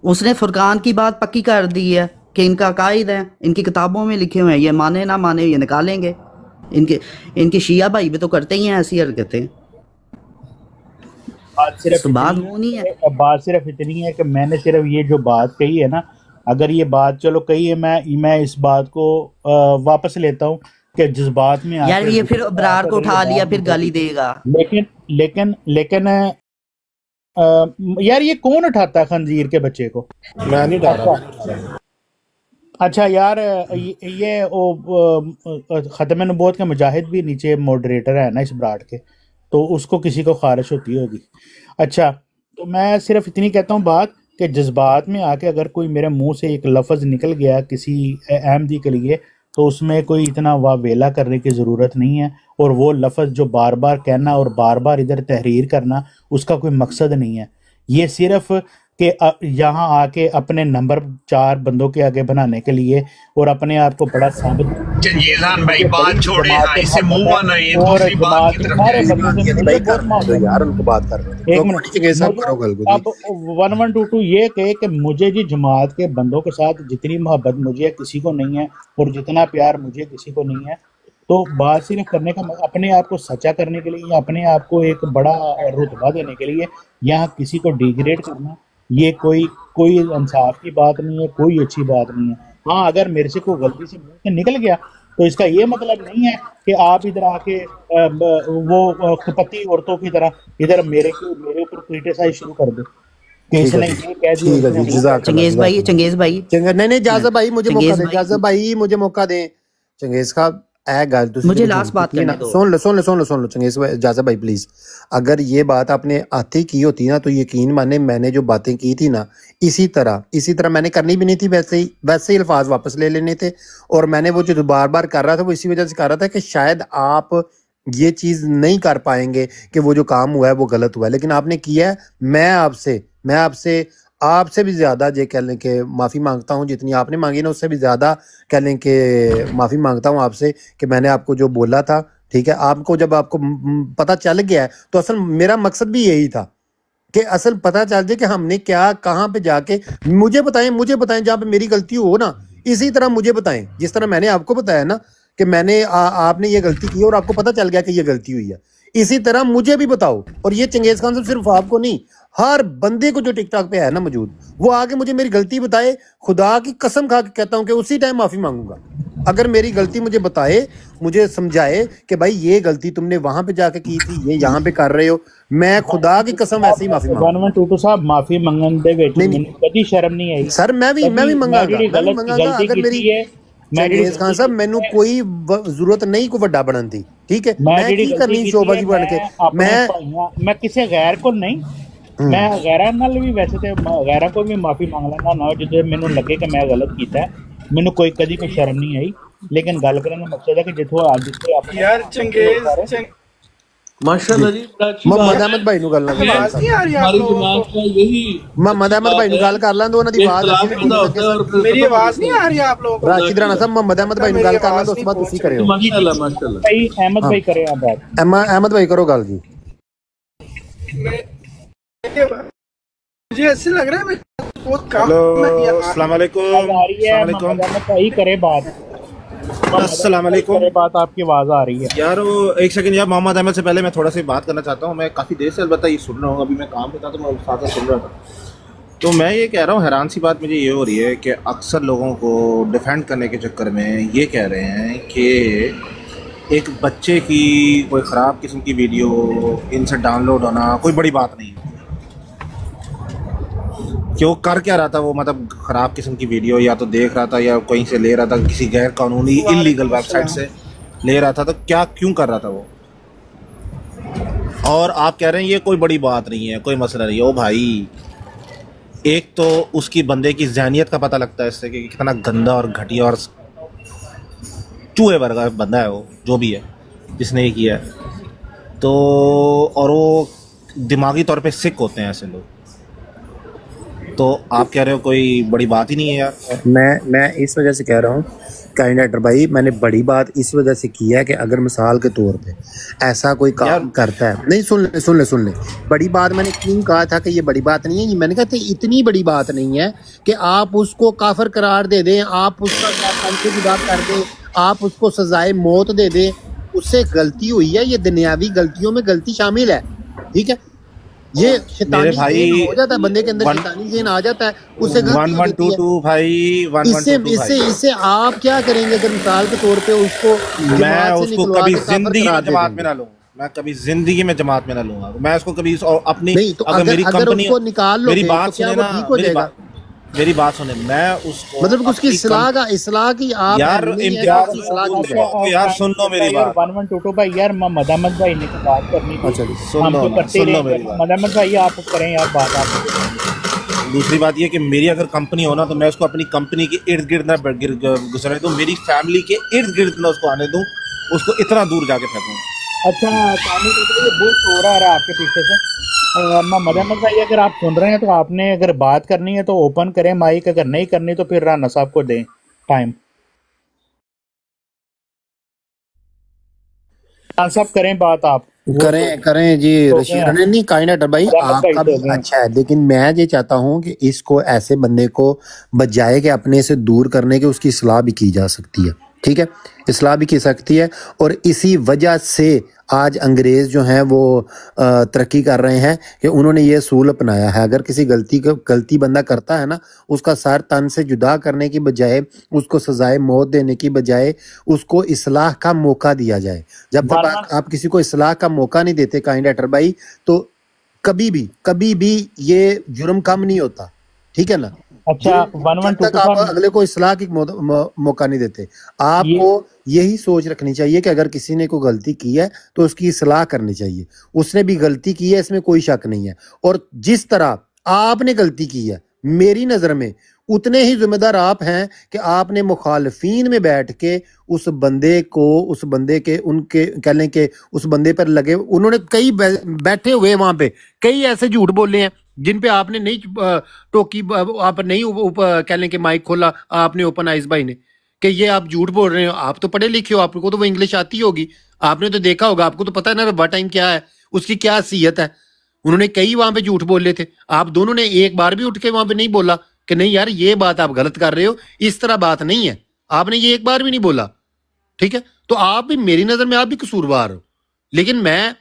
उसने फुरकान की बात पक्की कर दी है कि इनका कायद है इनकी किताबों में लिखे हुए हैं ये माने ना माने ये निकालेंगे इनके शिया भाई भी तो करते ही हैं ऐसी हरकतें बात सिर्फ तो बात इतनी वो नहीं है। बात सिर्फ इतनी है कि मैंने सिर्फ ये जो बात कही है ना, अगर ये बात चलो कही है, मैं इस बात को वापस लेता हूँ कि जज्बात में यार आके ये फिर अबरार को उठा लिया, फिर गाली देगा। लेकिन यार ये कौन उठाता है खंजीर के बच्चे को? मैं नहीं डर रहा। अच्छा यार ये ख़त्म नबूवत के मुजाहिद भी नीचे मॉडरेटर है ना इस ब्राड के, तो उसको किसी को खारिश होती होगी। अच्छा तो मैं सिर्फ इतनी कहता हूँ बात कि जज्बात में आके अगर कोई मेरे मुंह से एक लफ्ज़ निकल गया किसी अहमदी के लिए, तो उसमें कोई इतना वावेला करने की ज़रूरत नहीं है। और वो लफ्ज़ जो बार बार कहना और बार बार इधर तहरीर करना, उसका कोई मकसद नहीं है। ये सिर्फ कि यहाँ आके अपने नंबर 4 बंदों के आगे बनाने के लिए और अपने आप को बड़ा साबित। चंगेज़ान भाई बात छोड़े, हाँ इससे मूव ऑन है, दूसरी बात की तरफ जाए। यार उनको बात कर रहे हैं, एक मिनट अब 1122 ये कहे कि मुझे जी जमात के बंदों के साथ जितनी मोहब्बत मुझे किसी को नहीं है और जितना प्यार मुझे किसी को नहीं है, तो बात सिर्फ करने का अपने आप को सच्चा करने के लिए या अपने आप को एक बड़ा रुतबा देने के लिए या किसी को डिग्रेड करना, ये कोई इंसाफ की बात नहीं है, कोई अच्छी बात नहीं है। हाँ अगर मेरे से कोई गलती से मुंह से निकल गया तो इसका ये मतलब नहीं है कि आप इधर आके वो खुपती औरतों की तरह इधर मेरे ऊपर क्रिटिसाइज शुरू कर दो कि इसने ये कह दिया। चंगेज भाई नहीं इजाजत भाई मुझे मौका दे, इजाजत भाई मुझे मौका दे। चंगेज का गल मुझे लास्ट बात करने दो। सुन लो चंगेज भाई, इजाजत भाई प्लीज। अगर ये बात आपने हाथी की होती ना तो यकीन माने मैंने जो बातें की थी ना इसी तरह मैंने करनी भी नहीं थी, वैसे ही अल्फाज वापस ले लेने थे। और मैंने वो जो बार बार कर रहा था वो इसी वजह से कर रहा था कि शायद आप ये चीज नहीं कर पाएंगे कि वो जो काम हुआ है वो गलत हुआ है, लेकिन आपने किया है। मैं आपसे भी ज्यादा ये कह लें कि माफी मांगता हूं, जितनी आपने मांगी ना उससे भी ज्यादा कह लें कि माफी मांगता हूं आपसे कि मैंने आपको जो बोला था, ठीक है। आपको जब आपको पता चल गया है तो असल मेरा मकसद भी यही था कि असल पता चल जाए कि हमने क्या कहाँ पे जाके मुझे बताएं जहाँ पे मेरी गलती हो ना, इसी तरह मुझे बताएं जिस तरह मैंने आपको बताया ना कि मैंने आपने ये गलती की और आपको पता चल गया कि ये गलती हुई है, इसी तरह मुझे भी बताओ। और ये चंगेज खान साहब सिर्फ आपको नहीं, हर बंदे को जो टिकटॉक पे है ना मौजूद, वो आके मुझे मेरी गलती बताए। खुदा की कसम खा के कहता हूं कि उसी टाइम माफी मांगूंगा अगर मेरी गलती मुझे बताए, मुझे समझाए कि भाई ये गलती तुमने वहां पे जाके की थी, ये यहाँ पे कर रहे हो। मैं खुदा की कसम ऐसे ही माफी मांगूंगा। 1122 साहब माफी मंगन दे विच मैंने कभी शर्म नहीं आई सर। मैं भी मंगागा अगर मेरी चंगेज खान साहब मैनू कोई जरूरत नहीं को वड्डा बनन दी, ठीक है। मैं की करनी शोबाजी बन के मैं किसी गैर को नहीं, मैं गैरा नाल भी वैसे ते गैरा को भी माफी मांग लेना ना जिदे मैनू लगे कि मैं गलत कीता है, मैनू कोई कदी कोई शर्म नहीं आई। लेकिन गल करने का मकसद है कि जिथों आज जिथे अपने यार चंगेज माशाल्लाह जी मोहम्मद अहमद भाई नु गल आवाज नहीं आ रही आप हमारी लोगों जमात को? का यही मोहम्मद अहमद भाई नु गल कर लां दो, उन्हां दी आवाज मेरी आवाज नहीं आ रही आप लोगों को? राशिद राणा साहब मोहम्मद अहमद भाई नु गल कर लां दो, उसके बाद तुसी करियो। माशाल्लाह भाई अहमद भाई करे आप बात। अहमद भाई करो गल जी। मुझे ऐसे लग रहा है मैं बहुत काम अस्सलाम वालेकुम भाई करे बात। अस्सलाम वालेकुम बात आपकी आवाज आ रही है यार। वो एक सेकंड यार, मोहम्मद अहमद से पहले मैं थोड़ा सी बात करना चाहता हूँ। मैं काफ़ी देर से अलबत्ता ये सुन रहा हूँ, अभी मैं काम पे था तो मैं साथ सुन रहा था। तो मैं ये कह रहा हूँ, हैरान सी बात मुझे ये हो रही है कि अक्सर लोगों को डिफेंड करने के चक्कर में ये कह रहे हैं कि एक बच्चे की कोई ख़राब किस्म की वीडियो इनसे डाउनलोड होना कोई बड़ी बात नहीं है। कि वो कर क्या रहा था, वो मतलब ख़राब किस्म की वीडियो या तो देख रहा था या कहीं से ले रहा था, किसी गैर कानूनी इलीगल वेबसाइट से ले रहा था, तो क्या क्यों कर रहा था वो। और आप कह रहे हैं ये कोई बड़ी बात नहीं है, कोई मसला नहीं है। ओ भाई, एक तो उसकी बंदे की ज़हनियत का पता लगता है इससे कि कितना गंदा और घटिया और चूहे वर्गा बंदा है वो, जो भी है जिसने ये किया है। तो और वो दिमागी तौर पे सिक होते हैं ऐसे लोग। तो आप कह रहे हो कोई बड़ी बात ही नहीं है यार। मैं इस वजह से कह रहा हूँ काइंड एक्टर भाई, मैंने बड़ी बात इस वजह से की है कि अगर मिसाल के तौर पे ऐसा कोई काम करता है, नहीं सुन ले बड़ी बात मैंने क्यों कहा था कि ये बड़ी बात नहीं है। मैंने कहा था इतनी बड़ी बात नहीं है कि आप उसको काफिर करार दे दें, आप उसका फांसी की बात कर दें, आप उसको सजाए मौत दे दें। उससे गलती हुई है, ये दुनियावी गलतियों में गलती शामिल है, ठीक है। ये मेरे शैतानी भाई ज़हन हो जाता है बंदे के अंदर, वन शैतानी ज़हन आ जाता है, उससे गलती वन हो वन टू जाती है। टू भाई वन वन इससे टू टू इससे भाई इससे आप क्या करेंगे अगर मिसाल के तौर पे उसको मैं जमात से उसको निकलवा कभी के काफिर जिंदगी करार में दे जमात में देंगे? ना लूंगा, मैं कभी जिंदगी में जमात में ना लूंगा, मैं उसको कभी और अपनी नहीं तो अगर अगर मेरी अगर कंपनी उसको निकाल मेरी लोगे तो बात क्या सुने वो ना, ठीक हो जाएगा? मेरी बात सुने, मैं उसको मतलब उसकी अपनी इस्लाह की आप यार अहल नहीं है कि इम्तियाज उसकी इस्लाह की अच्छा बताएं। यार सुन लो मेरी भाई और बात, 1122 भाई यार मोहम्मद अहमद भाई ने तो बात करनी थी, अच्छा जी सुन हम लो तो ना, करते ही सुन लो रहेंगे। मेरी बात। मोहम्मद अहमद भाई आप करें यार बात आप। दूसरी बात ये कि मेरी अगर कंपनी हो ना तो मैं उसको अपनी कंपनी के इर्द गिर्द ना गुजरने दूं, मेरी फैमिली के इर्द गिर्द ना उसको आने दूं, उसको इतना दूर जाके फेंकूं। अच्छा कानी तो ये बहुत शोर आ रहा है आपके पीछे से। मोहम्मद अहमद भाई अगर आप सुन रहे हैं तो आपने अगर बात करनी है तो ओपन करें माइक, अगर नहीं करनी तो फिर राना साहब को दें टाइम। राना साहब करें बात आप। करें जी तो रशीद गए नहीं कायनाट भाई मोहम्मद भाई आपका तो भी गए। अच्छा है, लेकिन मैं ये चाहता हूं कि इसको ऐसे बंदे को बजाय के अपने से दूर करने के उसकी इस्लाह भी की जा सकती है, ठीक है, इस्लाह भी की सकती है। और इसी वजह से आज अंग्रेज जो हैं वो तरक्की कर रहे हैं कि उन्होंने ये असूल अपनाया है, अगर किसी गलती बंदा करता है ना, उसका सर तन से जुदा करने की बजाय, उसको सजाए मौत देने की बजाय उसको इस्लाह का मौका दिया जाए। जब तक आप किसी को इस्लाह का मौका नहीं देते काइंड अटर भाई, तो कभी भी ये जुर्म कम नहीं होता, ठीक है ना। अच्छा जब तक आप अगले को इस्लाह की मौका नहीं देते, आपको यही सोच रखनी चाहिए कि अगर किसी ने कोई गलती की है तो उसकी इस्लाह करनी चाहिए। उसने भी गलती की है, इसमें कोई शक नहीं है, और जिस तरह आपने गलती की है मेरी नजर में उतने ही जिम्मेदार आप हैं कि आपने मुखालफीन में बैठ के उस बंदे के उनके कह लें कि उस बंदे पर लगे, उन्होंने कई बैठे हुए वहां पे कई ऐसे झूठ बोले हैं जिन पे आपने नहीं टोकी, आप नहीं कह लें कि माइक खोला आपने ओपन आइज भाई ने कि ये आप झूठ बोल रहे हो। आप तो पढ़े लिखे हो, आपको तो वो इंग्लिश आती होगी, आपने तो देखा होगा, आपको तो पता है ना रब्बा टाइम क्या है, उसकी क्या हैसियत है। उन्होंने कई वहां पे झूठ बोले थे, आप दोनों ने एक बार भी उठ के वहां पे नहीं बोला कि नहीं यार ये बात आप गलत कर रहे हो, इस तरह बात नहीं है, आपने ये एक बार भी नहीं बोला, ठीक है। तो आप भी मेरी नजर में आप भी कसूरवार हो, लेकिन मैं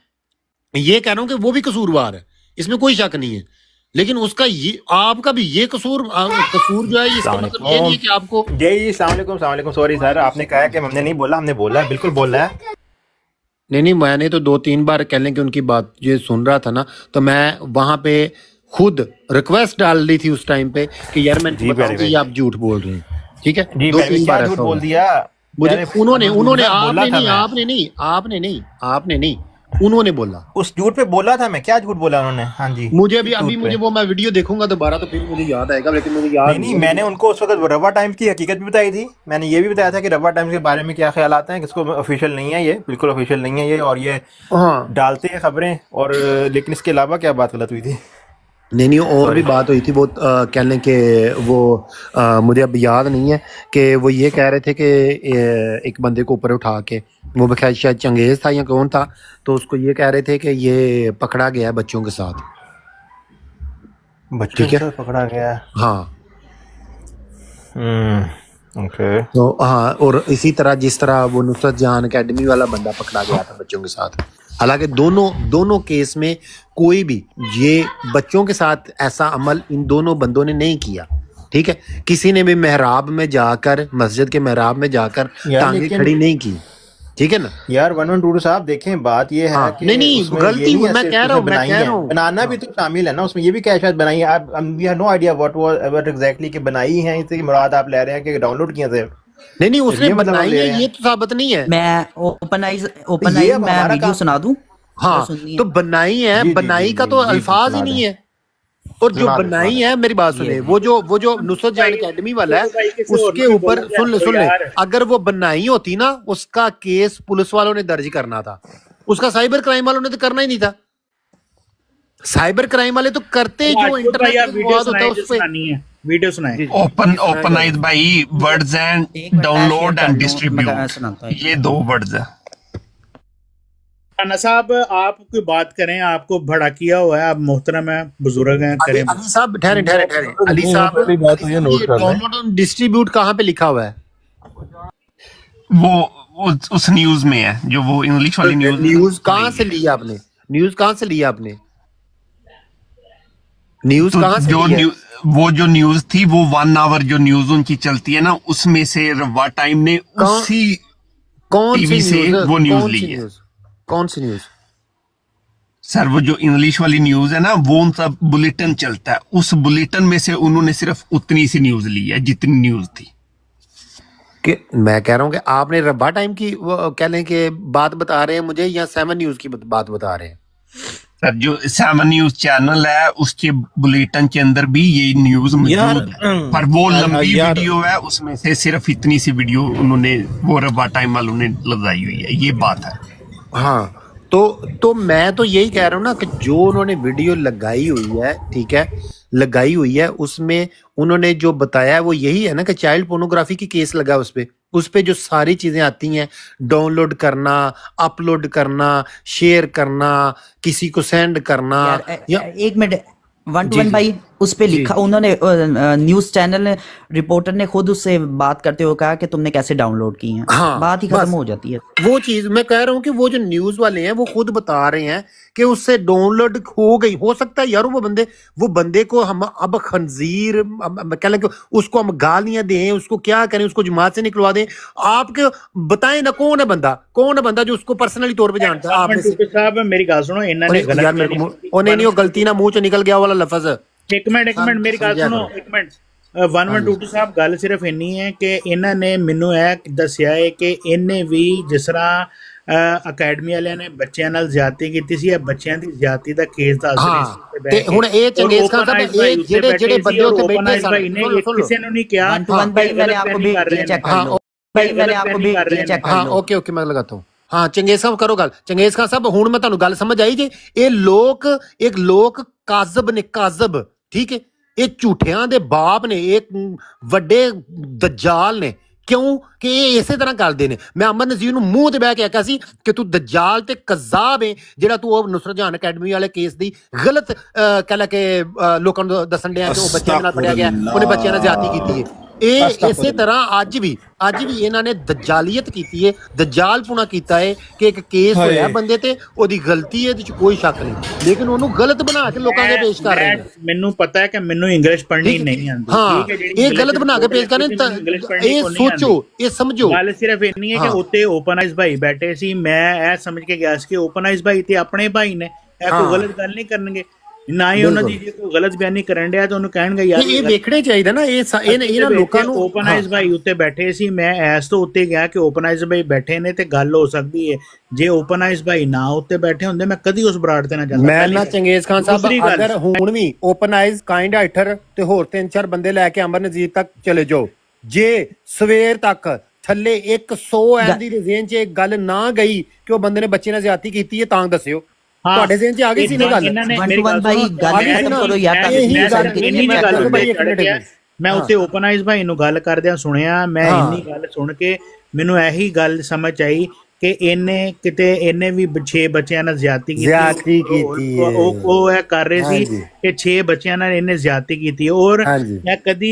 ये कह रहा हूं कि वो भी कसूरवार है, इसमें कोई शक नहीं है, लेकिन उसका ये आपका भी ये कसूर जो है, इसका मतलब ये नहीं है कि आपको जी सलाम। सॉरी सर, आपने कहा कि हमने नहीं बोला, हमने बोला है, बिल्कुल बोला है। नहीं मैंने तो 2-3 बार कह लें कि उनकी बात ये सुन रहा था ना, तो मैं वहां पे खुद रिक्वेस्ट डाल रही थी उस टाइम पे कि यार मैंने बताऊं कि आप झूठ बोल रहे हैं, ठीक है। जी 2-3 बार झूठ बोल दिया मुझे, उन्होंने आपने नहीं उन्होंने बोला, उस झूठ पे बोला था मैं, क्या झूठ बोला उन्होंने? हाँ जी मुझे मुझे वो मैं वीडियो देखूंगा दोबारा तो फिर मुझे याद आएगा, लेकिन मुझे याद नहीं मैंने उनको उस वक्त रवा टाइम्स की हकीकत भी बताई थी। मैंने ये भी बताया था कि रवा टाइम्स के बारे में क्या ख्याल आते हैं, किसको ऑफिशियल नहीं है, ये बिल्कुल ऑफिशियल नहीं है ये, और ये डालते हैं खबरें, और लेकिन इसके अलावा क्या बात गलत हुई थी? नहीं और भी बात हुई थी, वो कह लें कि वो मुझे अब याद नहीं है कि वो ये कह रहे थे कि एक बंदे को ऊपर उठा के, वो बखैर शायद चंगेज था या कौन था, तो उसको ये कह रहे थे कि ये पकड़ा गया है बच्चों के साथ, बच्चों के साथ पकड़ा गया है। हाँ ओके। तो हाँ, और इसी तरह जिस तरह वो नुसरत जहान अकेडमी वाला बंदा पकड़ा गया था बच्चों के साथ, हालांकि दोनों केस में कोई भी ये बच्चों के साथ ऐसा अमल इन दोनों बंदों ने नहीं किया, ठीक है। किसी ने भी मेहराब में जाकर, मस्जिद के मेहराब में जाकर टांगे खड़ी नहीं की, ठीक है ना यार। 1122 साहब देखें, बात ये है कि नहीं गलती मैं कह रहा हूँ, बनाना भी तो शामिल है ना उसमें, ये भी क्या शायद बनाई है आप, we have no idea what exactly कि बनाई है, इससे मुराद आप ले रहे हैं कि डाउनलोड किए थे? नहीं उसने बनाई है, ये तो साबित नहीं है। मैं ओपन आइज मैं वीडियो सुना दूं? हाँ तो बनाई है, बनाई का तो अल्फाज ही नहीं है, और जो बनाई है, मेरी बात सुने, वो जो नुसरत जहान अकेडमी वाला है उसके ऊपर सुन ले, अगर वो बनाई होती ना, उसका केस पुलिस वालों ने दर्ज करना था, उसका साइबर क्राइम वालों ने तो करना ही नहीं था। साइबर क्राइम वाले तो करते जो इंटरनेट विवाद होता है उस पे वीडियो सुनाए। ओपनाइज भाई words and download and distribute, ये 2 वर्ड्स है। राना साहब आप कोई बात करें, आपको भड़ा किया हुआ है, आप मोहतरम हैं, बुजुर्ग हैं, करें। अली साहब ठहरे अली साहब, डाउनलोड और डिस्ट्रीब्यूट कहाँ पे लिखा हुआ है? वो उस न्यूज में है, जो वो इंग्लिश वाली न्यूज कहाँ से लिया आपने? न्यूज कहाँ से लिया आपने? न्यूज तो कहाँ से जो ली है? वो जो न्यूज थी वो 1 आवर जो न्यूज उनकी चलती है ना, उसमें से रवा टाइम ने उसी कौन टीवी सी से न्यूज? वो न्यूज कौन ली सी है। न्यूज? कौन सी न्यूज? सर वो जो इंग्लिश वाली न्यूज है ना, वो उनका बुलेटिन चलता है, उस बुलेटिन में से उन्होंने सिर्फ उतनी सी न्यूज ली है जितनी न्यूज थी। कि मैं कह रहा हूँ कि आपने रब्बा टाइम की वो कह लें कि बात बता रहे हैं मुझे, या 7 न्यूज की बात बता रहे हैं? सर जो 7 न्यूज चैनल है उसके बुलेटिन के अंदर भी ये न्यूज मौजूद है, पर वो लंबी वीडियो है, उसमें से सिर्फ इतनी सी वीडियो उन्होंने वो रब्बा टाइम वालों ने लगाई हुई है, ये बात है। हाँ, तो मैं तो यही कह रहा हूँ ना कि जो उन्होंने वीडियो लगाई हुई है, ठीक है, लगाई हुई है, उसमें उन्होंने जो बताया है वो यही है ना कि चाइल्ड पोर्नोग्राफी की केस लगा उस पे जो सारी चीजें आती हैं, डाउनलोड करना, अपलोड करना, शेयर करना, किसी को सेंड करना, या एक मिनट 1 to जी 1 जी भाई उस पे जी लिखा उन्होंने, न्यूज चैनल ने, रिपोर्टर ने खुद उससे बात करते हुए कहा कि तुमने कैसे डाउनलोड की है, हाँ, बात ही खत्म बस हो जाती है। वो चीज मैं कह रहा हूँ कि वो जो न्यूज वाले हैं वो खुद बता रहे हैं कि उससे डाउनलोड हो गई। हो सकता है यार वो बंदे को हम अब खंजीर कह लें कि उसको हम गालियां दें, उसको क्या करें, उसको जमात से निकलवा दें। आपके बताएं ना कौन है बंदा जो उसको पर्सनली तौर पे जानता है आप में से? साहब मेरी गल सुनो, इन्होंने यार गलत मेरे को नहीं वो गलती ना मुंह चो निकल गया वाला लफज। एक मिनट मेरी गल सुनो, एक मिनट 1122 ਸਾਹਿਬ ਗੱਲ ਸਿਰਫ ਇੰਨੀ ਹੈ ਕਿ ਇਹਨਾਂ ਨੇ ਮੈਨੂੰ ਇਹ ਦੱਸਿਆ ਹੈ ਕਿ ਇਹਨੇ ਵੀ ਜਿਸ ਤਰ੍ਹਾਂ ਅਕੈਡਮੀ ਵਾਲਿਆਂ ਨੇ ਬੱਚਿਆਂ ਨਾਲ ਜ਼ਿਆਦਤੀ ਕੀਤੀ ਸੀ, ਇਹ ਬੱਚਿਆਂ ਦੀ ਜ਼ਿਆਦਤੀ ਦਾ ਕੇਸ ਦੱਸ ਰਹੇ ਸੀ ਤੇ ਹੁਣ ਇਹ ਚੰਗੇਜ਼ ਖਾਨ ਸਾਹਿਬ ਇਹ ਜਿਹੜੇ ਬੰਦੇ ਉੱਥੇ ਬੈਠੇ ਸਨ, ਕਿਸੇ ਨੂੰ ਨਹੀਂ ਕਿਹਾ 1 to 1 भाई मैंने आपको भी चेक कर लो भाई, मैंने आपको भी चेक कर हाँ लो। ओके मैं लगाता हूँ। हाँ चंगेज साहब करो गल। चंगेज खान साहब हुण मैं तुहानू गल समझ आई जी। ये लोक काज़ब ने, काज़ब, ठीक है, ये झूठियां दे बाप ने, एक वड्डे दज्जाल ने। क्यों कि ये इसे तरह करते हैं। मैं अमन नज़ीर नूं मूंह ते बह के आख्या सी कि तू दज्जाल ते कज़ाब है जिहड़ा तू नुसरत जहान अकैडमी वाले केस दी गलत कह लै के लोकां नूं दस्सण डिया कि वो बच्चों नाल फड़िया गया, उन्हें बच्चों नाल ज़्यादती कीती है। इसे तरह अज भी इन्होंने दज्जालियत की है, दज्जालपुना किया है कि एक केस होया बंदे ते ओदी गलती है, कोई शक नहीं, लेकिन उन्होंने गलत बना के लोगों के पेश कर रहे हैं। मैनू पता है कि मैनू इंग्लिश पढ़नी नहीं आती। हाँ, ये गलत बना के पेश कर रहे हैं। ये सोचो, ये समझो, गल सिर्फ इन्नी है कि उत्ते ओपन आइज भाई बैठे सी, मैं ए समझ के गया कि ओपन आइज भाई ते अपने भाई ने कोई गलत गल नहीं करनगे, ना ही उन्होंने जी कोई गलत बयानी करन दिया तो उन्होंने कहणगे यार ये देखने चाहिए ना। इन्हां लोकां नूं ओपन आइज भाई उत्ते बैठे सी, मैं ऐस तो उत्ते गया कि ओपन आइज भाई बैठे ने ते गल हो सकती है। जे ओपन आइज भाई ना उत्ते बैठे होंदे मैं कदी उस बराड़ ते ना जांदा। मैं ना चंगेज खान साहब अगर हुण भी ओपन आइज काइंड हाइटर ते होर 3-4 बंदे लैके अमर नज़ीर तक चले जाओ, जे सवेर तक थल्ले 100 एम दी रेंज च गल ना गई कि वो बंदे ने बच्चे नाल ज्यादती कीती है, तां दस्सिओ ਤੁਹਾਡੇ ਜ਼ਿਹਨ ਚ ਆ ਗਈ ਸੀ ਨਾ ਗੱਲ। मैं उत्ते ओपन आइज भाई नूं गल करदियां सुनिया, मैं इन्नी गल सुन के मैनू यही गल समझ आई कि इन्ने भी 6 बच्चों नाल ज्यादती कीती। ਉਹ ਇਹ ਕਰ ਰਹੇ ਸੀ ਕਿ 6 ਬੱਚਿਆਂ ਨਾਲ ਇਹਨੇ ਜ਼ਿਆਦਤੀ ਕੀਤੀ। ਔਰ ਮੈਂ ਕਦੀ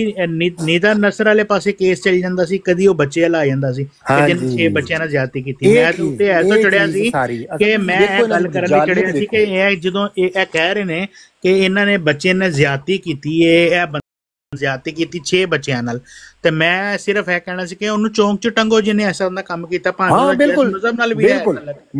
ਨੀਦਾ ਨਸਰ ਵਾਲੇ ਪਾਸੇ ਕੇਸ ਚੱਲ ਜਾਂਦਾ ਸੀ, ਕਦੀ ਉਹ ਬੱਚੇ ਲਾ ਜਾਂਦਾ ਸੀ ਕਿ ਜਿਹਨੇ 6 ਬੱਚਿਆਂ ਨਾਲ ਜ਼ਿਆਦਤੀ ਕੀਤੀ। ਮੈਂ ਤੇ ਉੱਤੇ ਐਸਾ ਚੜਿਆ ਸੀ ਕਿ ਮੈਂ ਇਹ ਗੱਲ ਕਰਨ ਲਈ ਚੜਿਆ ਸੀ ਕਿ ਇਹ ਜਦੋਂ ਇਹ ਕਹਿ ਰਹੇ ਨੇ ਕਿ ਇਹਨਾਂ ਨੇ ਬੱਚੇ ਨਾਲ ਜ਼ਿਆਦਤੀ ਕੀਤੀ ਹੈ, ਇਹ ਜ਼ਿਆਦਤੀ ਕੀਤੀ 6 ਬੱਚਿਆਂ ਨਾਲ, ਤੇ ਮੈਂ ਸਿਰਫ ਇਹ ਕਹਿਣਾ ਸੀ ਕਿ ਉਹਨੂੰ ਚੌਂਕ ਚ ਟੰਗੋ ਜਿਹਨੇ ਐਸਾ ਦਾ ਕੰਮ ਕੀਤਾ। ਬਿਲਕੁਲ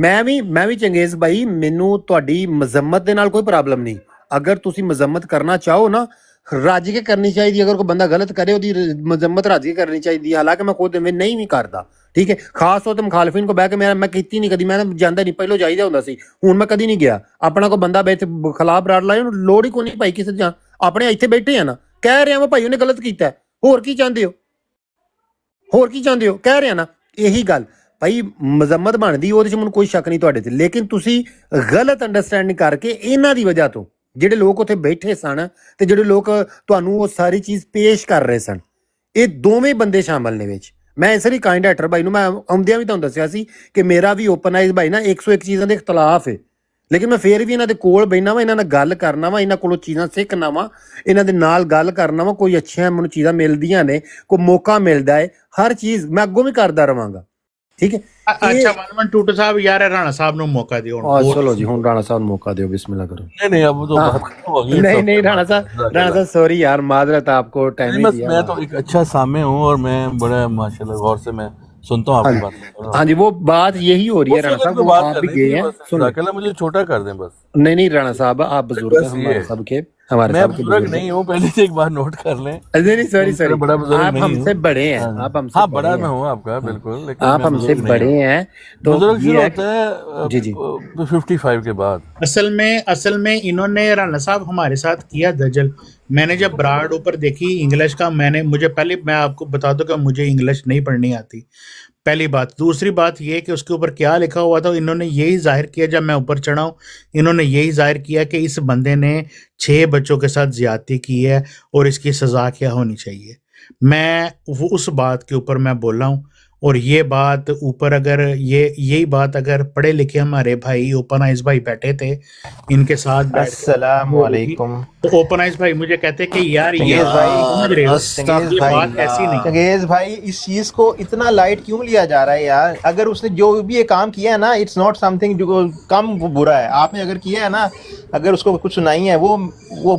ਮੈਂ ਵੀ ਚੰਗੇਜ਼ ਭਾਈ, ਮੈਨੂੰ ਤੁਹਾਡੀ ਮਜ਼ਮਤ ਦੇ ਨਾਲ ਕੋਈ ਪ੍ਰੋਬਲਮ ਨਹੀਂ। ਅਗਰ ਤੁਸੀਂ ਮਜ਼ਮਤ ਕਰਨਾ ਚਾਹੋ ਨਾ, ਰੱਜ ਕੇ ਕਰਨੀ ਚਾਹੀਦੀ। ਅਗਰ ਕੋਈ ਬੰਦਾ ਗਲਤ ਕਰੇ ਉਹਦੀ ਮਜ਼ਮਤ ਰੱਜ ਕੇ ਕਰਨੀ ਚਾਹੀਦੀ ਹੈ। ਹਾਲਾਂਕਿ ਮੈਂ ਖੁਦ ਨਹੀਂ ਵੀ ਕਰਦਾ, ਠੀਕ ਹੈ। ਖਾਸ ਤੌਰ ਤੇ ਮੁਖਾਲਫਿਨ ਕੋ ਬਹਿ ਕੇ ਮੈਂ ਕੀਤੀ ਨਹੀਂ ਕਦੀ, ਮੈਂ ਜਾਂਦਾ ਨਹੀਂ, ਪਹਿਲੋਂ ਜਾਈਦਾ ਹੁੰਦਾ ਸੀ, ਹੁਣ ਮੈਂ ਕਦੀ ਨਹੀਂ ਗਿਆ। ਆਪਣਾ ਕੋਈ ਬੰਦਾ ਬੈਠ ਖਿਲਾਫ ਰਾੜ ਲਾਏ, ਉਹਨੂੰ ਲੋੜ ਹੀ ਕੋਈ ਨਹੀਂ ਭਾਈ ਕਿਸੇ ਜਾਂ ਆਪਣੇ ਇੱਥੇ ਬੈਠੇ ਆ ਨਾ, ਕਹਿ ਰਿਹਾ ਵਾ ਭਾਈ ਉਹਨੇ ਗਲਤ ਕੀਤਾ, ਹੋਰ ਕੀ ਚਾਹੁੰਦੇ ਹੋ, ਕਹਿ ਰਿਹਾ ਨਾ ਇਹੀ ਗੱਲ ਭਾਈ। ਮਜ਼ਮਤ ਬਣਦੀ ਉਹਦੇ ਚ ਮੈਨੂੰ ਕੋਈ ਸ਼ੱਕ ਨਹੀਂ ਤੁਹਾਡੇ ਤੇ, ਲੇਕਿਨ ਤੁਸੀਂ ਗਲਤ ਅੰਡਰਸਟੈਂਡਿੰਗ ਕਰਕੇ ਇਹਨਾਂ ਦੀ ਵਜ੍ਹਾ ਤੋਂ ਜਿਹੜੇ ਲੋਕ ਉੱਥੇ ਬੈਠੇ ਸਨ ਤੇ ਜਿਹੜੇ ਲੋਕ ਤੁਹਾਨੂੰ ਉਹ ਸਾਰੀ ਚੀਜ਼ ਪੇਸ਼ ਕਰ ਰਹੇ ਸਨ, ਇਹ ਦੋਵੇਂ ਬੰਦੇ ਸ਼ਾਮਲ ਨੇ ਵਿੱਚ। ਮੈਂ ਇਸ ਲਈ ਕਾइंड ਹਾਈਟਰ ਭਾਈ ਨੂੰ ਮੈਂ ਆਉਂਦਿਆਂ ਵੀ ਤੁਹਾਨੂੰ ਦੱਸਿਆ ਸੀ ਕਿ ਮੇਰਾ ਵੀ ਓਪਨ ਆਈਜ਼ ਭਾਈ ਨਾ 101 ਚੀਜ਼ਾਂ ਦੇ ਇਖਤਲਾਫ ਹੈ, ਲੇਕਿਨ ਮੈਂ ਫੇਰ ਵੀ ਇਹਨਾਂ ਦੇ ਕੋਲ ਬੈਠਣਾ ਵਾ, ਇਹਨਾਂ ਨਾਲ ਗੱਲ ਕਰਨਾ ਵਾ, ਇਹਨਾਂ ਕੋਲੋਂ ਚੀਜ਼ਾਂ ਸਿੱਖਣਾ ਵਾ, ਇਹਨਾਂ ਦੇ ਨਾਲ ਗੱਲ ਕਰਨਾ ਵਾ। ਕੋਈ ਅੱਛੀਆਂ ਮੈਨੂੰ ਚੀਜ਼ਾਂ ਮਿਲਦੀਆਂ ਨੇ, ਕੋਈ ਮੌਕਾ ਮਿਲਦਾ ਹੈ, ਹਰ ਚੀਜ਼ ਮੈਂ ਅੱਗੋਂ ਵੀ ਕਰਦਾ ਰਵਾਂਗਾ। ठीक है। अच्छा 1122 साहब यार राणा साहब ਨੂੰ ਮੌਕਾ ਦਿਓ और चलो जी हुन राणा साहब मौका दियो, बिस्मिल्लाह करो। नहीं अब तो हाँ। बात हो गई। नहीं राणा साहब सॉरी यार, माजरत, आपको टाइम नहीं बस दिया। मैं तो एक अच्छा सामे हूँ और मैं बड़ा माशाल्लाह गौर से मैं सुनता हूँ आपकी बात। हाँ जी, वो बात यही हो रही है राणा साहब, वो आप भी गए हैं। सुन मुझे छोटा कर दें बस। नहीं राणा साहब, आप बुजुर्ग हैं हमारे सबके, हमारे मैं सबके बुजुर्ग नहीं हूँ, पहले से एक बार नोट कर लें। नहीं सॉरी बड़ा बुजुर्ग आप नहीं हमसे हूँ। बड़े हैं, आप हमसे हाँ बड़ा मैं हूँ आपका बिल्कुल, लेकिन आप हमसे बड़े हैं, तो बुजुर्ग शुरू ये होता है जी जी 55 के बाद। असल में इन्होंने राणा साहब हमारे साथ किया दजल। मैंने जब ब्राड ऊपर देखी इंग्लिश का, मुझे पहले मैं आपको बता दूं कि मुझे इंग्लिश नहीं पढ़नी आती, पहली बात। दूसरी बात ये कि उसके ऊपर क्या लिखा हुआ था, इन्होंने यही जाहिर किया, जब मैं ऊपर चढ़ा हूँ इन्होंने यही जाहिर किया कि इस बंदे ने 6 बच्चों के साथ ज्यादती की है और इसकी सज़ा क्या होनी चाहिए। मैं उस बात के ऊपर मैं बोला हूँ, और ये बात ऊपर अगर यही बात अगर पढ़े लिखे हमारे भाई ओपन आइज भाई बैठे थे इनके साथ अस्सलाम वालेकुम, तो ओपन आइज भाई मुझे कहते कि यार ये बात ऐसी नहीं। चंगेज भाई इस चीज को इतना लाइट क्यों लिया जा रहा है यार? अगर उसने जो भी ये काम किया है ना, इट्स नॉट समथिंग जो कम बुरा है। आपने अगर किया है ना, अगर उसको कुछ सुनाई है वो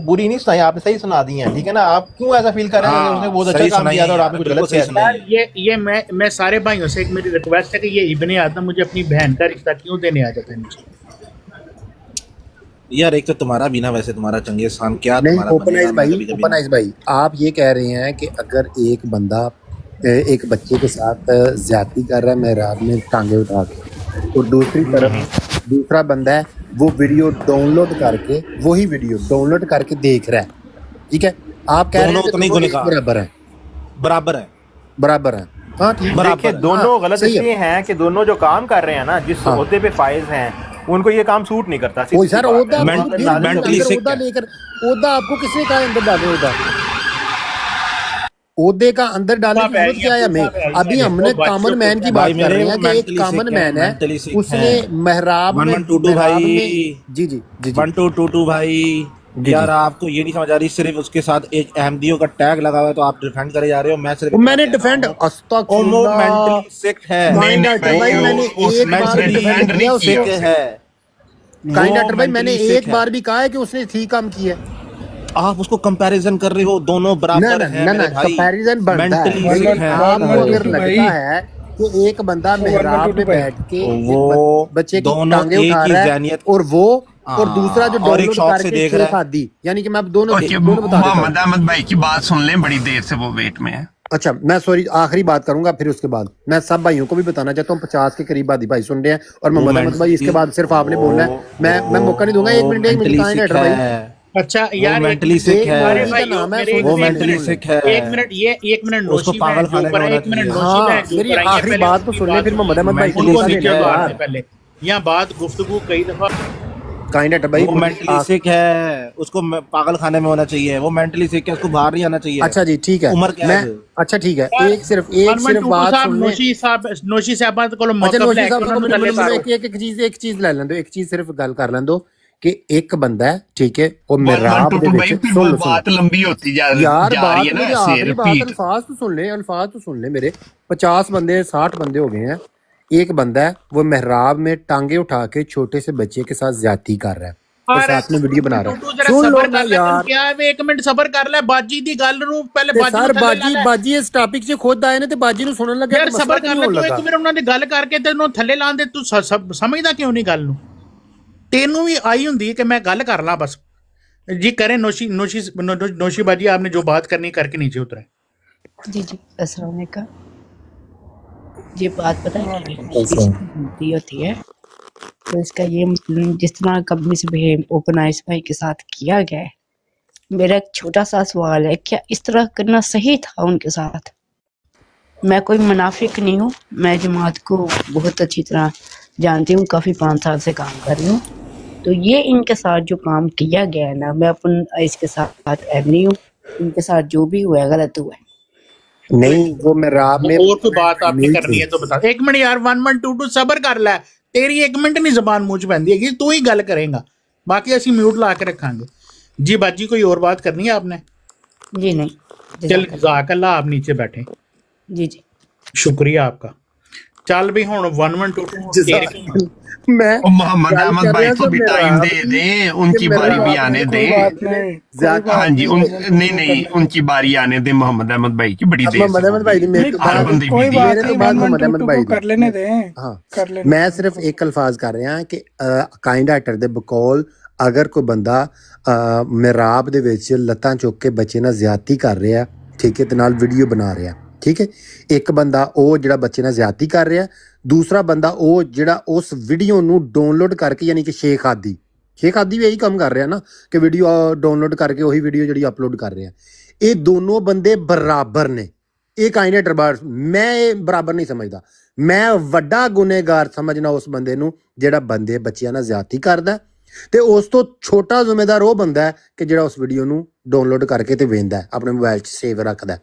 बुरी नहीं सुनाई, आपने सही सुना दी है, ठीक है ना? आप क्यों ऐसा फील कर रहे हैं उसने बहुत अच्छा काम किया था और आपने कुछ गलत किया? ये मैं सारे भाइयों से एक मेरी रिक्वेस्ट है कि ये इब्ने आदम मुझे अपनी बहन का रिश्ता क्यों देने आ जाता है मुझे? यार एक तो तुम्हारा भी ना, वैसे तुम्हारा चंगेज खान क्या नहीं, ओपनाइज भाई आप ये कह रहे हैं कि अगर एक बंदा एक बच्चे के साथ ज्यादती कर रहा है मेहराब में टांगे उठा के, और दूसरी तरफ दूसरा बंदा है वो वीडियो डाउनलोड करके वही वीडियो डाउनलोड करके देख रहा है, ठीक है? आप कह रहे हैं बराबर है। हाँ ठीक, देखिए दोनों गलत इसलिए हैं कि दोनों जो काम कर रहे हैं ना, जिस ओहदे पे फाइज हैं, उनको ये काम सूट नहीं करता। सर ओहदा लेकर ओहदा आपको किसने कहा अंदर डाले? ओहदे का अंदर डालने की जरूरत क्या है हमें? अभी हमने कॉमन मैन की बात कर रहे हैं कि एक कॉमन मैन है, उसने मेहराब में जी 1222 भाई यार आपको ये नहीं समझ आ रही, सिर्फ उसके साथ एक अहमदियों का टैग लगा हुआ है तो आप डिफेंड करे जा रहे हो। मैंने डिफेंड मेंटली सिक है, मैंने एक बार भी कहा है कि उसने ठीक काम किया। आप उसको कंपैरिजन कर रहे हो, दोनों बराबर हैं मेरे भाई। कंपैरिजन बनता है। आपको अगर लगता है कि एक बंदा मेहराब में बैठ के वो बच्चे की टांगे उठा रहा है और दूसरा जो डाउनलोड करके देख रहा है, यानी कि मैं दोनों बता मोहम्मद अहमद भाई की बात सुन लें, बड़ी देर से वो वेट में है। अच्छा मैं सॉरी आखिरी बात करूंगा, फिर उसके बाद मैं सब भाइयों को भी बताना चाहता हूँ। 50 के करीब आदि भाई सुन रहे हैं और मोहम्मद अहमद भाई, इसके बाद सिर्फ आपने बोलना है, मैं मौका नहीं दूंगा। 1 मिनट भाई। अच्छा यार मेंटली सिक है, वो मेंटली सिक है। 1 मिनट ये 1 मिनट नोशी पागल खाने में 1 मिनट नोशी मेरी आखिरी बात तो सुन ले, फिर मोहम्मद अहमद भाई पहले यहाँ बात गुफ्तगू कई दफा भाई वो मेंटली सिक है, उसको पागल खाने में होना चाहिए। वो मेंटली सिक है, उसको बाहर नहीं आना चाहिए। अच्छा जी ठीक है, उम्र क्या है? अच्छा ठीक है, एक सिर्फ बात सुन ले। नोशी साहब को एक चीज ले लें दो, एक चीज सिर्फ गल कर लें दो कि एक बंदा है, ठीक है, वो मेहराब दे विच बात लंबी होती जा रही है ना, अल्फाज तो सुन ले मेरे। 50 बंदे 60 बंदे हो गए हैं, एक बंदा है वो मेहराब में टांगे उठा के छोटे से बच्चे के साथ ज्यादती कर रहा है और साथ में वीडियो बना रहा है। सुन लो ना यार, क्या 1 मिनट सबर कर ले। बाजी दी गल ਨੂੰ ਪਹਿਲੇ ਬਾਜੀ ਇਸ ਟਾਪਿਕ 'ਚ ਖੁਦ ਆਏ ਨੇ ਤੇ ਬਾਜੀ ਨੂੰ ਸੁਣਨ ਲੱਗਾ। ਯਾਰ ਸਬਰ ਕਰ ਲੈ, ਤੂੰ 1 ਮਿੰਟ ਉਹਨਾਂ ਦੀ ਗੱਲ ਕਰਕੇ ਤੇ ਉਹਨੂੰ ਥੱਲੇ ਲਾਣ ਦੇ, ਤੂੰ ਸਮਝਦਾ ਕਿਉਂ ਨਹੀਂ ਗੱਲ ਨੂੰ? तेनू भी आई होंगी कि मैं गल कर ला बस जी। करें नोशी बाजी, आपने जो बात करनी करके नीचे उतरे। जी अस्सलाम वालेकुम। ये बात पता है होती है तो इसका ये जिस तरह कंपनी से ओपन आइज भाई के साथ किया गया है, मेरा एक छोटा सा सवाल है, क्या इस तरह करना सही था उनके साथ? मैं कोई मुनाफिक नहीं हूँ, मैं जमात को बहुत अच्छी तरह जानती हूँ, काफ़ी 5 साल से काम कर रही हूँ। तो ये इनके साथ जो काम किया गया है ना, मैं अपन इसके साथ एग्री हूँ, इनके साथ जो भी हुआ है गलत हुआ है। नहीं वो मेहराब में और कोई बात आपने करनी है तो बता। 1 मिनट यार 1122 सबर कर ले, तेरी 1 मिनट नहीं जबान मुंह च पैंदी है, तू ही गल करेगा, बाकी असी म्यूट ला के रखांगे। जी बाजी कोई और बात करनी है आपने? जी नहीं, चल जज़ाकल्लाह, आप नीचे बैठे। जी शुक्रिया शुक्रिया आपका। ਚੱਲ ਵੀ ਹੁਣ 1122 मैं मोहम्मद गल अहमद कर भाई रहा को भी टाइम दे मेरा दे, उनकी मेरा बारी भी आने दे। हाँ जी, नहीं नहीं, उनकी बारी आने दे मोहम्मद अहमद भाई की, बड़ी देर मोहम्मद से अहमद भाई ने मेरे मेरे तो बाद मोहम्मद अहमद भाई कर लेने दे। हाँ कर लेने मैं सिर्फ एक अल्फाज कर रहा कि काइंड हार्टर दे बकौल अगर कोई बंदा मिहराब दे विच लत्तां चुक के बच्चे नाल ज्यादती कर रहा, ठीक है, ते नाल वीडियो बना रहा, ठीक है, एक बंदा ਉਹ ਜਿਹੜਾ ਬੱਚੇ ਨਾਲ ਜ਼ਿਆਦਤੀ ਕਰ ਰਿਹਾ, ਦੂਸਰਾ ਬੰਦਾ ਉਹ ਜਿਹੜਾ ਉਸ ਵੀਡੀਓ ਨੂੰ ਡਾਊਨਲੋਡ ਕਰਕੇ ਯਾਨੀ ਕਿ ਸ਼ੇਖ ਆਦੀ ਵੀ ਇਹੀ ਕੰਮ ਕਰ ਰਿਹਾ ਨਾ ਕਿ ਵੀਡੀਓ ਡਾਊਨਲੋਡ ਕਰਕੇ ਉਹੀ ਵੀਡੀਓ ਜਿਹੜੀ ਅਪਲੋਡ ਕਰ ਰਿਹਾ। ਇਹ ਦੋਨੋਂ ਬੰਦੇ ਬਰਾਬਰ ਨੇ। ਇਹ ਕਾਇਨੇਟਰ ਬਾਰ ਮੈਂ ਇਹ ਬਰਾਬਰ ਨਹੀਂ ਸਮਝਦਾ। ਮੈਂ ਵੱਡਾ ਗੁਨੇਗਾਰ ਸਮਝਣਾ ਉਸ ਬੰਦੇ ਨੂੰ ਜਿਹੜਾ ਬੰਦੇ ਬੱਚਿਆਂ ਨਾਲ ਜ਼ਿਆਦਤੀ ਕਰਦਾ ਤੇ ਉਸ ਤੋਂ ਛੋਟਾ ਜ਼ਿੰਮੇਦਾਰ ਉਹ ਬੰਦਾ ਹੈ ਕਿ ਜਿਹੜਾ ਉਸ ਵੀਡੀਓ ਨੂੰ ਡਾਊਨਲੋਡ ਕਰਕੇ ਤੇ ਵੇਚਦਾ ਆਪਣੇ ਮੋਬਾਈਲ 'ਚ ਸੇਵ ਰੱਖਦਾ।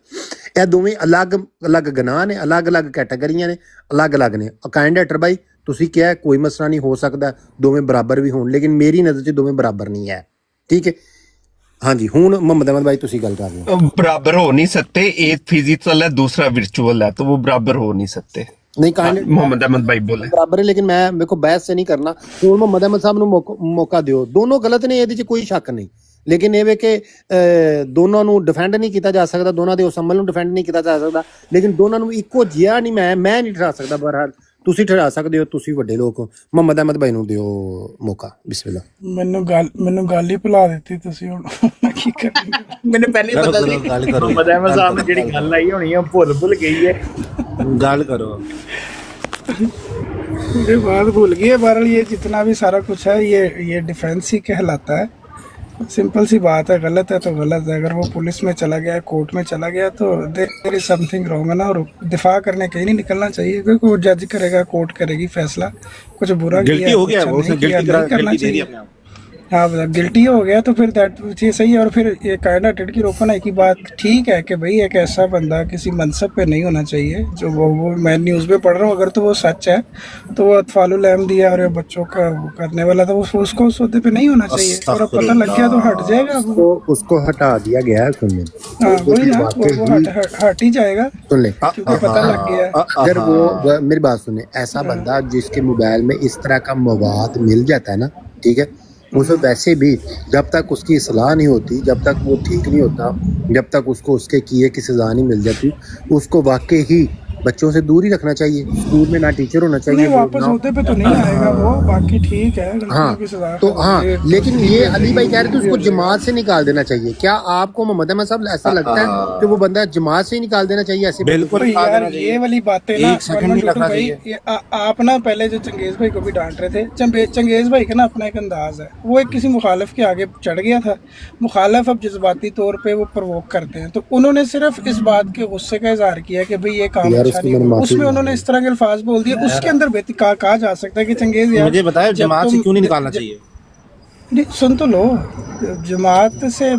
ਇਹ ਦੋਵੇਂ ਅਲੱਗ ਗੁਨਾਹ ਨੇ, ਅਲੱਗ ਕੈਟਾਗਰੀਆਂ ਨੇ, ਅਲੱਗ ਨੇ। ਕਾਇੰਡ ਹਾਰਟਰ ਬਾਈ ਤੁਸੀਂ ਕਿਹਾ ਕੋਈ ਮਸਲਾ ਨਹੀਂ ਹੋ ਸਕਦਾ ਦੋਵੇਂ ਬਰਾਬਰ ਵੀ ਹੋਣ, ਲੇਕਿਨ ਮੇਰੀ ਨਜ਼ਰ 'ਚ ਦੋਵੇਂ ਬਰਾबर नहीं है, ठीक है। हाँ जी, हुण मोहम्मद अहमद भाई तुसी गल कर रहे हो। बराबर हो नहीं सकते, एक फिजिकल है दूसरा वर्चुअल है, तो वो बराबर हो नहीं सकते। नहीं काइंड मोहम्मद अहमद भाई बोले बराबर है, लेकिन मैं मेरे को बहस से नहीं करना। हुण मोहम्मद अहमद साहब नूं मौका दिओ, दोनों गलत ने, ਇਹਦੇ 'ਚ ਕੋਈ ਸ਼ੱਕ ਨਹੀਂ, लेकिन ਇਹ ਵੇ ਕਿ ਦੋਨਾਂ ਨੂੰ ਡਿਫੈਂਡ ਨਹੀਂ ਕੀਤਾ ਜਾ ਸਕਦਾ, ਦੋਨਾਂ ਦੇ ਉਸ ਅਮਲ ਨੂੰ ਡਿਫੈਂਡ ਨਹੀਂ ਕੀਤਾ ਜਾ ਸਕਦਾ, ਲੇਕਿਨ ਦੋਨਾਂ ਨੂੰ ਇੱਕੋ ਜਿਹਾ ਨਹੀਂ ਮੈਂ ਨਹੀਂ ਠਹਿਰਾ ਸਕਦਾ। ਬਹਰਹਾਲ ਤੁਸੀਂ ਠਹਿਰਾ ਸਕਦੇ ਹੋ, ਤੁਸੀਂ ਵੱਡੇ ਲੋਕ ਹੋ। ਮੁਹੰਮਦ ਅਹਿਮਦ ਭਾਈ ਨੂੰ ਦਿਓ ਮੌਕਾ, ਬਿਸਮਿਲ੍ਲਾ। ਮੈਨੂੰ ਗੱਲ ਹੀ ਭੁਲਾ ਦਿੱਤੀ ਤੁਸੀਂ, ਹੁਣ ਕੀ ਕਰਾਂ? ਮੈਨੂੰ ਪਹਿਲੇ ਪਤਾ ਸੀ ਮੁਹੰਮਦ ਅਹਿਮਦ ਸਾਹਿਬ ਨੇ ਜਿਹੜੀ ਗੱਲ ਆਈ ਹੋਣੀ ਆ ਭੁੱਲ ਗਈ ਹੈ। ਗੱਲ ਕਰੋ ये बात भूल गई है। बहरहाल ये जितना भी सारा कुछ है ये डिफेंस ही कहलाता है। सिंपल सी बात है, गलत है तो गलत है। अगर वो पुलिस में चला गया, कोर्ट में चला गया, तो देयर इज समथिंग रॉन्ग है ना। और दिफा करने कहीं नहीं निकलना चाहिए, क्योंकि वो जज करेगा, कोर्ट करेगी फैसला। कुछ बुरा गिल्टी हो गया, वो उसने गिल्टी करना चाहिए। हाँ, गिल्टी हो गया तो फिर दैट ये सही है। और फिर ये कायदा टेड की रोकना की बात ठीक है कि भाई एक ऐसा बंदा किसी मनसब पे नहीं होना चाहिए जो वो मैं न्यूज़ में पढ़ रहा हूँ। अगर तो वो सच है तो वो अतफालुल अहमदी है और बच्चों का करने वाला था, उसको उस सौदे पे नहीं होना चाहिए। और अब पता लग गया तो हट जाएगा, उसको हटा दिया गया है। सुन ले, हाँ वही ना, वो हट ही जाएगा, सुन ले, क्योंकि पता लग गया। अगर वो मेरी बात सुने, ऐसा बंदा जिसके मोबाइल में इस तरह का मवाद मिल जाता है ना, ठीक है, उसे वैसे भी जब तक उसकी इस्लाह नहीं होती, जब तक वो ठीक नहीं होता, जब तक उसको उसके किए की सज़ा नहीं मिल जाती, उसको वाकई ही बच्चों से दूर ही रखना चाहिए। स्कूल में ना टीचर होना चाहिए, नहीं वापस होते पे तो नहीं आएगा वो, बाकी ठीक है। हाँ तो हाँ, लेकिन ये अली भाई कह रहे थे उसको जमात से निकाल देना चाहिए। क्या आपको मोहम्मद अहमद साहब ऐसा लगता है कि वो बंदा जमात से ही निकाल देना चाहिए? ऐसे बिल्कुल यार, ये वाली बातें ना भाई, आप ना पहले जो चंगेज भाई को भी डांट रहे थे, चंगेज भाई का ना अपना एक अंदाज है, वो एक किसी मुखालिफ के आगे चढ़ गया था। मुखालिफ अब जज्बाती तौर पे वो प्रवोक करते हैं, तो उन्होंने सिर्फ इस बात के गुस्से का इजहार किया कि भाई ये काम उसमें उन्होंने इस तरह के अल्फाज बोल दिए। उसके अंदर कहा जा सकता है कि चंगेज यार मुझे बताया जमात से क्यों नहीं निकालना चाहिए? नहीं सुन तो लो, जमात से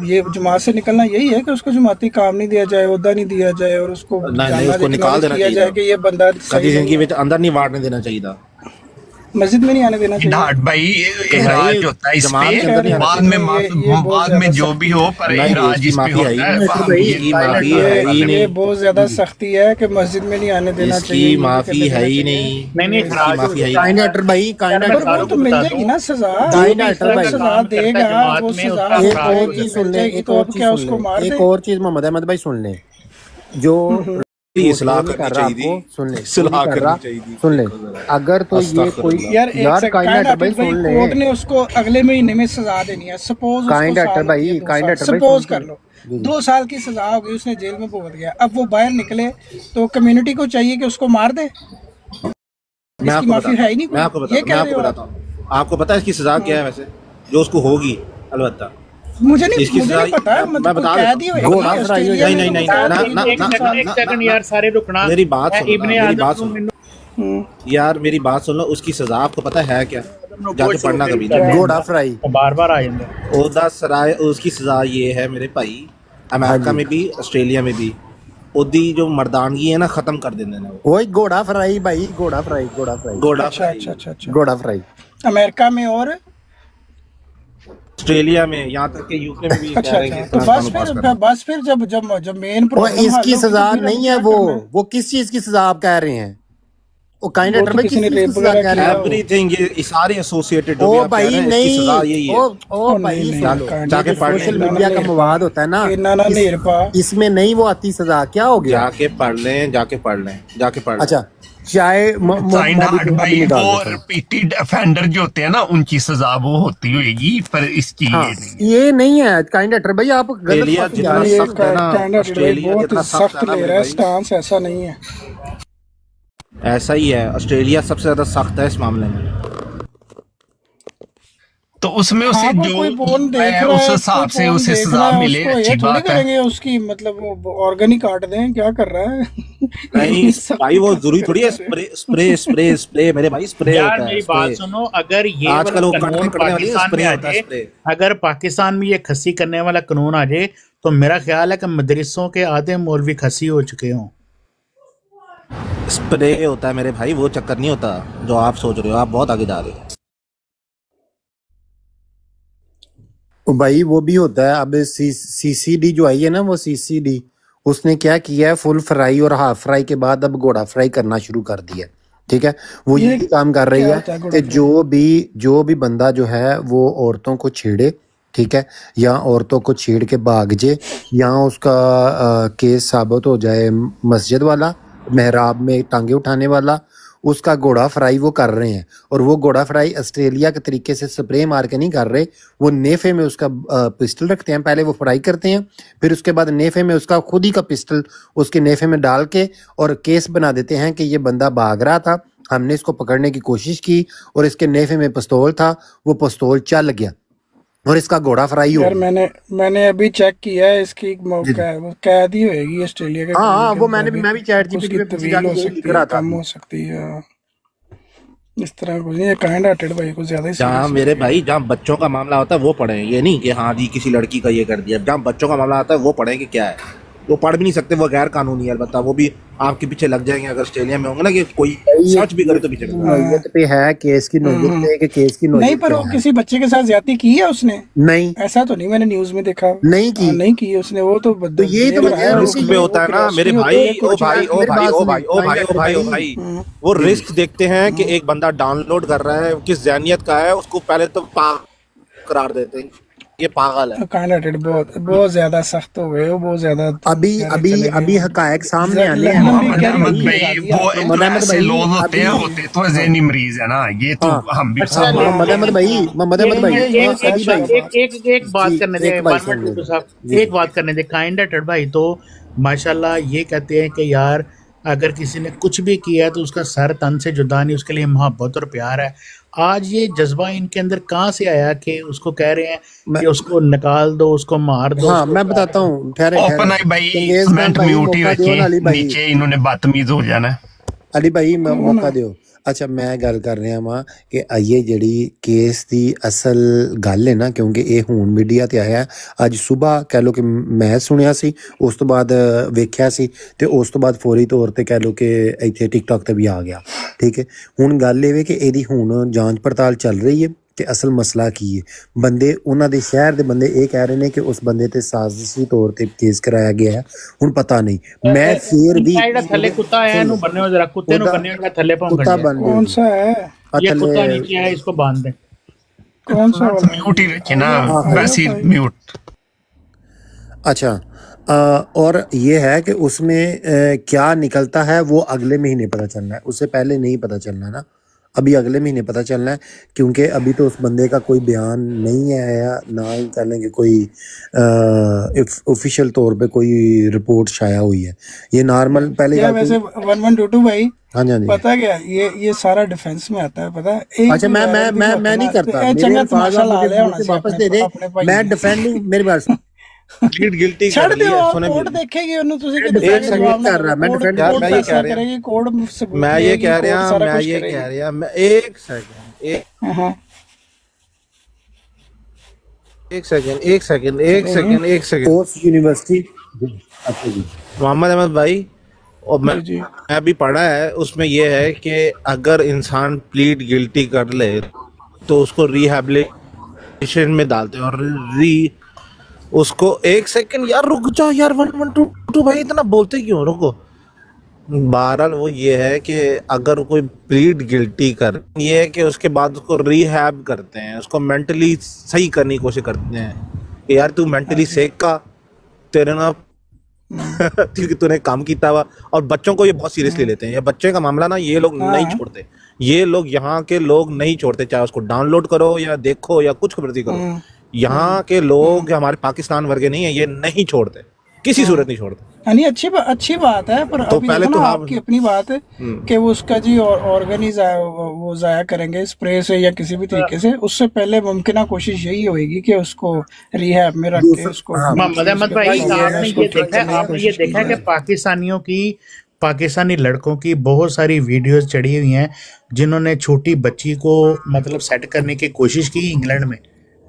ये जमात से निकलना यही है कि उसको जमाती काम नहीं दिया जाए, ओहदा नहीं दिया जाए, और उसको निकाल देना चाहिए कि ये बंदा जिंदगी में अंदर नहीं वाड़ने देना चाहिए था, मस्जिद में नहीं आने देना चाहिए। ढाट भाई इहराज होता है इस पे, बाद में जो भी हो, पर इहराज इस पे होता है। ये बहुत ज्यादा सख्ती है कि मस्जिद में नहीं आने देना चाहिए, माफी है ही नहीं। काइंड हार्टर भाई, काइंड हार्टर तो मिल जाएगी ना सजा, काइंड हार्टर भाई सजा देगा वो सजा। एक और चीज सुन ले, एक और चीज मोहम्मद अहमद भाई सुन ले, जो इस्लाह करनी चाहिए, सुन ले, अगर तो ये कोई यार कोर्ट ने उसको अगले महीने में सजा देनी है, सपोज काइंड हार्टर भाई, सपोज कर लो 2 साल की सजा हो गई, उसने जेल में भुगत गया, अब वो बाहर निकले तो कम्युनिटी को चाहिए कि उसको मार दे। इसकी माफी है ही नहीं। मैं आपको बताता हूँ, आपको पता है इसकी सजा क्या है वैसे जो उसको होगी? अलबत्ता मुझे नहीं पता, मैं बता यार सारे रुकना, मेरी बात सुनो यार, मेरी बात सुन लो। उसकी सजा आपको पता है क्या? जाके पढ़ना कभी घोड़ा फ्राई बार आ जाता ओदा सराय। उसकी सजा ये है मेरे भाई, अमेरिका में भी ऑस्ट्रेलिया में भी ओदी जो मर्दानगी है ना खत्म कर देना। वही घोड़ा फ्राई भाई, घोड़ा फ्राई। अच्छा घोड़ा फ्राई अमेरिका में और ऑस्ट्रेलिया में, यहाँ तक के यूके में भी। अच्छा तो बस फिर जब मेन इसकी सजा नहीं है, वो किस चीज की सजा आप कह रहे हैं? काइंड वो अटर तो भाई किसी ने किस रेप चीज की सजा वगैरह कह रहे किया हो? हो। एवरीथिंग ये सारे एसोसिएटेड जो ओ भी आप कह भाई रहे हैं इसकी सजा यही नहीं, है। ओ भाई नहीं सुनो, कांड जाके अटर जाके भाई पढ़ सोशल लें, मीडिया का मवाद होता है ना, इन्ना ना नेर पा इसमें नहीं वो आती सजा, क्या हो गया? जाके पढ़ लें, जाके पढ़ लें, जाके पढ़ लें। अच्छा चाहे काइंड मैं हार्ट अभी भाई निकाल वो देता हूँ। रिपीटेड ऑफेंडर जो होते हैं ना उनकी सजा वो होती होगी, पर इसकी हाँ ये नहीं। ये नहीं है काइंड अटर भाई, आप गलत ऑस्ट्रेलिया बात जा जितना रहे ये हैं। सख्त है ना, कांड अटर भाई ऑस्ट्रेलिया जितना बहुत सख्त है सख्त ना ले मेरे रहा है भाई, स्टांस, ऐसा नहीं है। ऐसा ही है। ऑस्ट्रेलिया सबसे ज्यादा सख्त है इस मामले में। तो उसमें उसे हाँ पर जो कोई बोन देख है रहा उस है, हिसाब कोई से बोन उसे देख सजा रहा है, मिले, उसको अच्छी ये थोड़ी बात है। करेंगे उसकी मतलब वो ऑर्गन ही काट दें, क्या कर रहा है? नहीं सब भाई वो जरूरी करते थोड़ी है, रहते हैं। स्प्रे मेरे भाई, स्प्रे यार होता है मेरी बात स्प्रे। सुनो, अगर ये आजकल वाला वो कटने कानून कटने वाली पाकिस्तान में स्प्रे आ होता है जाए, स्प्रे। अगर पाकिस्तान में ये खस्सी करने वाला कानून आ जाए तो मेरा ख्याल है कि मदरसों के आधे मौलवी खस्सी हो चुके हों। स्प्रे होता है मेरे भाई, वो चक्कर नहीं होता जो आप सोच रहे हो, आप बहुत आगे जा रहे हो। भाई वो भी होता है। अब सीसीडी जो आई है ना, वो सीसीडी उसने क्या किया है, फुल फ्राई और हाफ फ्राई के बाद अब घोड़ा फ्राई करना शुरू कर दिया। ठीक है, वो ये यही काम कर रही क्या है होता है कि घोड़ा फ्राई? जो भी बंदा जो है वो औरतों को छेड़े, ठीक है, या औरतों को छेड़ के भाग जाए, या उसका केस साबित हो जाए मस्जिद वाला, मेहराब में टांगे उठाने वाला, उसका घोड़ा फ्राई वो कर रहे हैं। और वो घोड़ा फ्राई ऑस्ट्रेलिया के तरीके से स्प्रे मार के नहीं कर रहे, वो नेफे में उसका पिस्टल रखते हैं, पहले वो फ्राई करते हैं, फिर उसके बाद नेफे में उसका खुद ही का पिस्टल उसके नेफे में डाल के और केस बना देते हैं कि ये बंदा भाग रहा था, हमने इसको पकड़ने की कोशिश की और इसके नेफे में पिस्तौल था, वो पिस्तौल चल गया और इसका घोड़ा फ्राई हो यार गया। मैंने अभी चेक किया है, इसकी जी जी। वो कैद ही होएगी ऑस्ट्रेलिया के हाँ कानून हाँ, के वो मैं भी मुताबिक, चैट जीपीटी उसकी पे पीछे तवील जाके हो यही सकती लिख है, रहा था। कम हो सकती है। इस तरह कुछ नहीं, ये काइंड हार्टेड भाई को ज्यादा ही जहाँ सीरियस मेरे लेते हैं। भाई जहाँ बच्चों का मामला होता है वो पढ़े, ये नहीं कि हाँ जी किसी लड़की का ये कर दिया। जहाँ बच्चों का मामला आता है वो पढ़े कि क्या है, वो पढ़ भी नहीं सकते, वो गैर कानूनी है। अलबत्ता वो भी आपके पीछे लग जाएंगे अगर ऑस्ट्रेलिया में होंगे ना, कि कोई ये सर्च भी करे तो पीछे लग जाएंगे। नौयत पे है, केस की नौयत पे है कि केस की नहीं नौयत पर क्या वो है। किसी बच्चे के साथ ज्यादती की है उसने, नहीं ऐसा तो नहीं मैंने न्यूज में देखा। नहीं की। नहीं की उसने, वो तो तो यही तो देख मैं रहा कह है रहा हूँ रिस्क कि पे होता है ना मेरे भाई, ओ भाई ओ मेरी भाई बात ओ सुनिए, भाई ओ भाई ओ भाई ओ भाई, वो रिस्क देखते हैं कि एक बंदा डाउनलोड कर रहा है, किस जहनियत का है, उसको पहले तो पागल करार देते हैं, ये पागल है। काइंड हार्टेड बहुत ज्यादा सख्त हो गए, वो बहुत ज्यादा अभी गहरे अभी चले अभी गए। हकायक सामने आने हैं। लंबी गहरी मोहम्मद नींद भाई लगा दी वो आपने। मोहम्मद ऐसे भाई लोग होते हैं, अभी होते तो ज़हनी मरीज है ना, ये तो हाँ हम भी अच्छा सब मोहम्मद भाई अली भाई एक बात जी करने दे, एक बात 1 मिनट सुन रुको लो साहब, जी एक बात करने दे। काइंड हार्टेड भाई तो माशाल्लाह ये कहते हैं कि यार अगर किसी ने कुछ भी किया है तो उसका सर तन से जुदा नहीं, उसके लिए मोहब्बत और प्यार है। आज ये जज्बा इनके अंदर कहाँ से आया कि उसको कह रहे हैं मैं कि उसको निकाल दो, उसको मार दो, हाँ उसको मैं बताता हूँ, ठहरे ओपन ठहरे आई भाई चंगेज खान कमेंट भाई म्यूट ही मौका दियो ना रखिए, अली भाई, नीचे इन्होंने बदतमीज हो जाना है। अली भाई मैं मौका दियो। अच्छा मैं गल कर रहा वां कि ये ਜਿਹੜੀ ਕੇਸ ਦੀ ਅਸਲ ਗੱਲ ਹੈ ਨਾ, ਕਿਉਂਕਿ ਇਹ ਹੁਣ ਮੀਡੀਆ ਤੇ ਆਇਆ ਅੱਜ ਸਵੇਰ, ਕਹਿ ਲੋ ਕਿ ਮੈਂ ਸੁਣਿਆ ਸੀ, ਉਸ ਤੋਂ ਬਾਅਦ ਵੇਖਿਆ ਸੀ ਤੇ ਉਸ ਤੋਂ ਬਾਅਦ ਫੌਰੀ ਤੌਰ ਤੇ ਕਹਿ ਲੋ ਕਿ ਇੱਥੇ ਟਿਕਟੌਕ ਤੇ ਵੀ ਆ ਗਿਆ। ਠੀਕ ਹੈ, ਹੁਣ ਗੱਲ ਇਹ ਵੇ ਕਿ ਇਹਦੀ ਹੁਣ ਜਾਂਚ ਪੜਤਾਲ ਚੱਲ ਰਹੀ ਹੈ ਤੇ ਅਸਲ ਮਸਲਾ ਕੀ ਹੈ। ਬੰਦੇ ਉਹਨਾਂ ਦੇ ਸ਼ਹਿਰ ਦੇ ਬੰਦੇ ਇਹ ਕਹਿ ਰਹੇ ਨੇ ਕਿ ਉਸ ਬੰਦੇ ਤੇ ਸਾਜ਼ਿਸ਼ੀ ਤੌਰ ਤੇ ਕੇਸ ਕਰਾਇਆ ਗਿਆ ਹੈ। ਹੁਣ ਪਤਾ ਨਹੀਂ, ਮੈਂ ਫੇਰ ਵੀ ਜਿਹੜਾ ਥੱਲੇ ਕੁੱਤਾ ਆਇਆ ਇਹਨੂੰ ਬੰਨਿਓ ਜਰਾ, ਕੁੱਤੇ ਨੂੰ ਬੰਨਿਓ ਜਿਹੜਾ ਥੱਲੇ ਭੌਂਕਣ ਕੁੱਤਾ ਡਿਆ। ਬਣ कौन सा है? ये थले कुत्ता नीचे है, इसको बांध दे। कौन सा वाला? म्यूट ही रखिए ना, आया वैसे ही भाई। म्यूट। अच्छा और ये है कि उसमें क्या निकलता है वो अगले महीने पता चलना है, उससे पहले नहीं पता चलना ना, अभी अगले महीने पता चलना है, क्योंकि अभी तो उस बंदे का कोई बयान नहीं आया, ना ही कह लें कि कोई ऑफिशियल तौर पे कोई रिपोर्ट शाया हुई है। ये नॉर्मल पहले यार वैसे 1122 भाई, हाँ जी हाँ जी। पता क्या ये सारा डिफेंस में आता है, पता है? एक अच्छा मैं भी मैं वायरल मैं भी नहीं होता करता, है ना, मेरे चंगा अल्फाज तमाशा आप ला मुझे लिया होना मुझसे चाहिए वापस अपने दे दे, अपने भाई मैं ने। डिफेंडिंग मेरी बात सुन। प्लीड गिल्टी ਛੱਡ कर ਦਿਓ, लिया, ਆਪ सुने ਕੋਰਟ मेरी। ਦੇਖੇਗੀ ਉਹਨੂੰ, ਤੁਸੀਂ ਕਿ एक defend सेकंड जवाब ना कर रहा, करो, मैं कोर्ट डिफेंड यार कोर्ट मैं ये फैसला कह रहा करेगी, कोर्ट सबूत मैं ये देगी, कह कोर्ट रहा सारा मैं कुछ ये करेगी। कह रहा मैं एक सेकंड हाँ एक सेकंड एक सेकंड एक सेकंड एक सेकंड पोस्ट यूनिवर्सिटी। अच्छा जी मोहम्मद अहमद भाई, और जी मैं भी पढ़ा है, उसमें यह है कि अगर इंसान प्लीड गिल्टी कर ले तो उसको रिहैबिलिटेशन में डालते हैं, और उसको एक सेकंड यार रुक जाओ यार, 1122 भाई इतना बोलते क्यों, रुको बहरहाल वो ये है कि अगर कोई प्लीड गिल्टी कर, ये है कि उसके बाद उसको रिहैब करते हैं, उसको मेंटली सही करने की कोशिश करते हैं कि यार तू मेंटली सेक का, तेरे ना क्योंकि तूने काम किया हुआ। और बच्चों को ये बहुत सीरियसली लेते हैं, ये बच्चे का मामला ना ये लोग नहीं छोड़ते, ये लोग यहाँ के लोग नहीं छोड़ते, चाहे उसको डाउनलोड करो या देखो या कुछ खबरती करो, यहाँ के लोग हमारे पाकिस्तान वर्गे नहीं है, ये नहीं छोड़ते, किसी सूरत नहीं छोड़ते। नहीं, अच्छी बात है, पर तो अभी पहले देखो तो ना, आप आपकी अपनी बात है कि वो उसका जी ऑर्गन ही वो जाया करेंगे स्प्रे से या किसी भी तरीके से। उससे पहले मुमकिन कोशिश यही होगी कि उसको रिहैब में रख के उसको मोहम्मद अहमद भाई, आपने ये देखा है कि पाकिस्तानियों की, पाकिस्तानी लड़कों की बहुत सारी वीडियोस चढ़ी हुई हैं जिन्होंने छोटी बच्ची को मतलब सेट करने की कोशिश की इंग्लैंड में,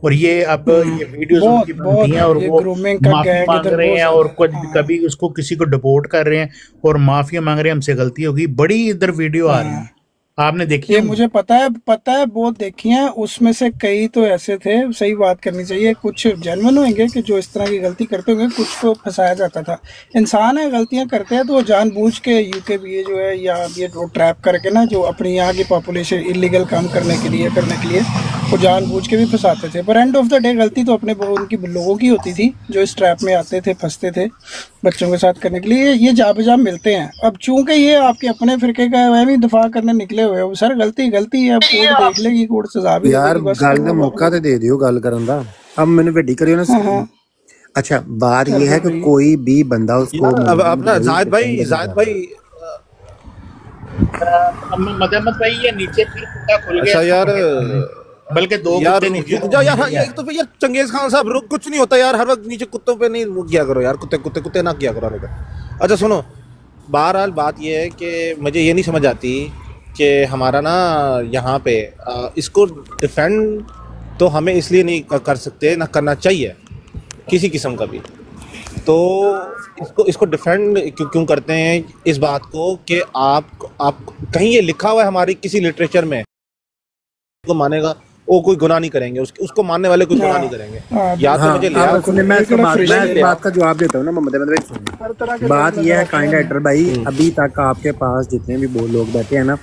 और ये अब ये वीडियोस उनकी बनती हैं और वो माफी मांग रहे हैं और कुछ कभी उसको किसी को डिपोर्ट कर रहे हैं और माफी मांग रहे हैं, हमसे गलती होगी, बड़ी इधर वीडियो आ रही है, आपने देखी ये है? मुझे पता है, बहुत देखी हैं। उसमें से कई तो ऐसे थे, सही बात करनी चाहिए, कुछ जेन्युइन होंगे कि जो इस तरह की गलती करते होंगे, कुछ को फंसाया जाता था। इंसान है, गलतियां करते हैं, तो वो जानबूझ के यूके भी जो है या ये वो ट्रैप करके ना, जो अपनी यहाँ की पॉपुलेशन इलीगल काम करने के लिए वो जानबूझ के भी फंसाते थे। पर एंड ऑफ द डे गलती तो अपने उनकी लोगों की होती थी जो इस ट्रैप में आते थे, फंसते थे बच्चों के साथ करने के लिए। ये जा बजा मिलते हैं। अब चूंकि ये आपके अपने फिरके का वह भी दफा करने निकले हुए हो, सर गलती है, कोर्ट देख लेगी, कोर्ट सजा भी यार गल का मौका तो दे दियो गल करन दा। अब मैंने वेडी करियो ना। अच्छा बात ये है कि कोई भी बंदा उसको अब अपना जाहिद भाई मदमत भाई, ये नीचे फिर कुत्ता खुल गया। अच्छा यार, बल्कि दो कुत्ते नीचे यार तो फिर यार चंगेज खान साहब रुक, कुछ नहीं होता यार, हर वक्त नीचे कुत्तों पे नहीं किया करो यार, कुत्ते ना किया करो। अच्छा सुनो, बहरहाल बात ये है कि मुझे ये नहीं समझ आती कि हमारा ना यहाँ पे इसको डिफेंड तो हमें इसलिए नहीं कर सकते, ना करना चाहिए किसी किस्म का भी, तो इसको डिफेंड क्यों करते हैं इस बात को कि आप कहीं ये लिखा हुआ है हमारी किसी लिटरेचर में को मानेगा वो कोई गुनाह नहीं करेंगे, उसको मानने वाले कोई गुनाह नहीं करेंगे। या तो मुझे मैं इस बात का जवाब देता हूँ ना मोहम्मद भाई। बात यह है काइंड एक्टर भाई, अभी तक आपके पास जितने भी लोग बैठे हैं ना,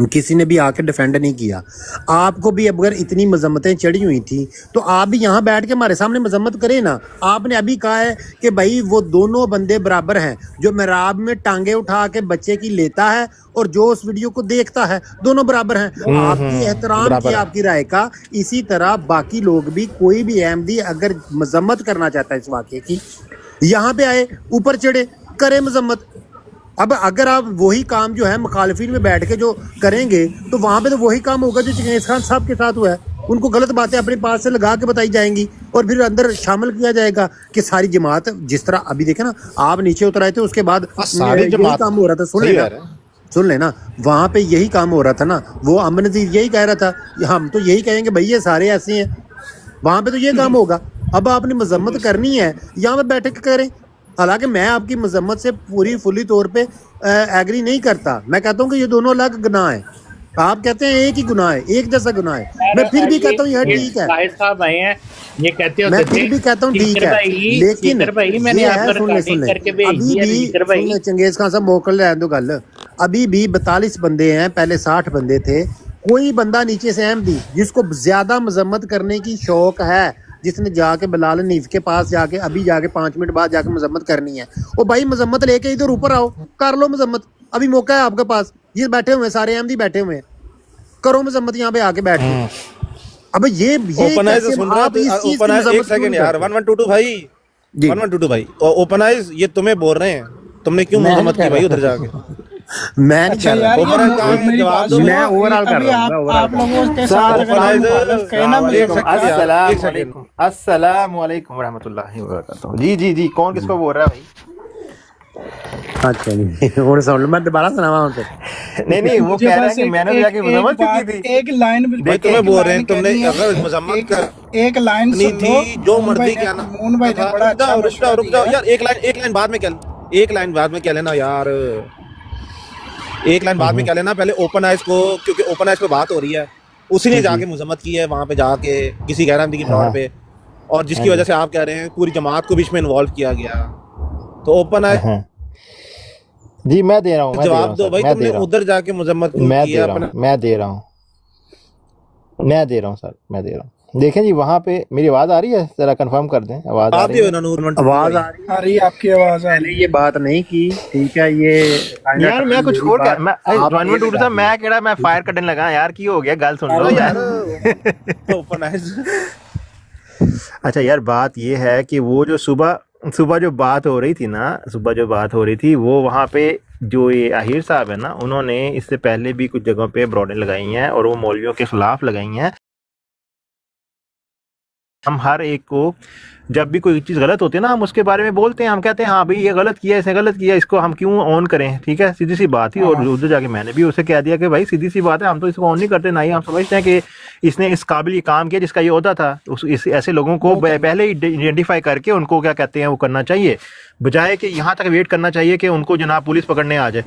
किसी ने भी आके डिफेंड नहीं किया। आपको भी अगर इतनी मजम्मतें चढ़ी हुई थी तो आप भी यहाँ बैठ के हमारे सामने मजम्मत करें ना। आपने अभी कहा है कि भाई वो दोनों बंदे बराबर हैं, जो मेहराब में टांगे उठा के बच्चे की लेता है और जो उस वीडियो को देखता है, दोनों बराबर हैं। आपकी एहतराम की आपकी राय का। इसी तरह बाकी लोग भी, कोई भी अहमदी अगर मजम्मत करना चाहता है इस वाक़े की, यहाँ पे आए, ऊपर चढ़े, करे मजम्मत। अब अगर आप वही काम जो है मुखालिफिन में बैठ के जो करेंगे तो वहां पे तो वही काम होगा जो चंगेज खान साहब के साथ हुआ है। उनको गलत बातें अपने पास से लगा के बताई जाएंगी और फिर अंदर शामिल किया जाएगा कि सारी जमात, जिस तरह अभी देखे ना आप नीचे उतर आए थे, उसके बाद यही काम हो रहा था। सुन लेना, वहां पे यही काम हो रहा था ना, वो अमन नज़ीर यही कह रहा था, हम तो यही कहेंगे भाई ये सारे ऐसे हैं, वहां पे तो ये काम होगा। अब आपने मजम्मत करनी है, यहाँ पे बैठ के करें। हालांकि मैं आपकी मजम्मत से फुली तौर पे एग्री नहीं करता। मैं कहता हूँ कि ये दोनों अलग गुनाह है। आप कहते हैं एक ही गुनाह है, एक जैसा गुनाह है। मैं फिर भी कहता हूँ यह ठीक है, साहब आए हैं ये कहते मैं फिर भी कहता हूँ ठीक है, लेकिन अभी भी चंगेज खान साहब मोकल रहे दो गल, अभी भी 42 बंदे हैं, पहले 60 बंदे थे। कोई बंदा नीचे से अहमदी जिसको ज्यादा मजम्मत करने की शौक है, जिसने जाके बिलाल नीफ के पास जाके अभी जाके 5 मिनट बाद जाके मजम्मत करनी है, वो भाई मजम्मत लेके इधर ऊपर आओ, कर लो मजम्मत। अभी मौका है आपके पास, ये बैठे हुए सारे अहमदी बैठे हुए हैं, करो मजम्मत यहाँ पे आके बैठ के। अब ये ओपनाइज सुन रहा है, एक सेकंड यार, 1122 भाई, 1122 भाई, ओपनाइज ये तुम्हें बोल रहे हैं, तुमने क्यों मजम्मत की भाई उधर जाके? मैं नहीं कर रहा, मैं ओवरऑल कर रहा हूं। आप लोगों के साथ अस्सलाम वालेकुम व रहमतुल्लाहि व बरकातहू। जी कौन किसको बोल रहा है भाई? अच्छा नहीं, और सुन लो, मैं दोबारा सुनावा हूं तो नहीं वो कह रहे हैं कि मैंने तो जाके मजम्मत की थी। एक लाइन भाई तुम्हें बोल रहे हैं, तुमने अगर मजम्मत कर एक लाइन नहीं थी, जो मर्जी क्या ना, मून भाई ने बड़ा अच्छा रुक जाओ यार, एक लाइन बाद में क्या लेना यार, एक लाइन बाद में क्या लेना, पहले ओपन आइज को, क्योंकि ओपन आइज पे बात हो रही है, उसी ने जाके मजम्मत की है वहां पे जाके किसी गैर की तौर पे, और जिसकी वजह से आप कह रहे हैं पूरी जमात को बीच में इन्वॉल्व किया गया। तो ओपन आइज जी मैं दे रहा हूँ, मैं दे रहा जवाब हूँ दो सर, भाई, मैं तुमने दे रहा हूँ, उधर जाके मजम्मत क्यों मैं की दे है रहा हूँ, अपना? मैं दे रहा हूँ, मैं दे रहा हूँ सर, मैं दे रहा हूँ। देखें जी वहाँ पे मेरी आवाज़ आ रही है, जरा कंफर्म कर दें, आवाज़ आ आप रही भी हो है? ना नूर टुटू आवाज भाई? आ रही आ है। रही है, आपकी आवाज आ मैंने रही ये है। बात नहीं की, ठीक है, ये काइंड यार मैं टर्न कुछ मेरी और क्या बात मैं आपने जॉनवन टूटू लगा साहब, दी, मैं केड़ा मैं ठीक फायर है। कटने लगा यार, की हो गया, गल सुन लो अरे यार। यार ओपनाइज अच्छा यार बात ये है कि वो जो सुबह सुबह जो बात हो रही थी ना, सुबह जो बात हो रही थी वो वहाँ पे जो ये आहिर साहब है ना, उन्होंने इससे पहले भी कुछ जगहों पे ब्रॉडें लगाई हैं और वो मौलवियों के खिलाफ लगाई हैं। हम हर एक को जब भी कोई चीज़ गलत होती है ना, हम उसके बारे में बोलते हैं, हम कहते हैं हाँ भाई ये गलत किया, इसने गलत किया, इसको हम क्यों ऑन करें, ठीक है, सीधी सी बात ही। और उधर जाके मैंने भी उसे कह दिया कि भाई सीधी सी बात है, हम तो इसको ऑन नहीं करते, ना ही हम समझते हैं कि इसने इस काबिल ये काम किया जिसका ये होता था। ऐसे लोगों को पहले ही आइडेंटिफाई करके उनको क्या कहते हैं वो करना चाहिए, बजाय कि यहाँ तक वेट करना चाहिए कि उनको जनाब पुलिस पकड़ने आ जाए।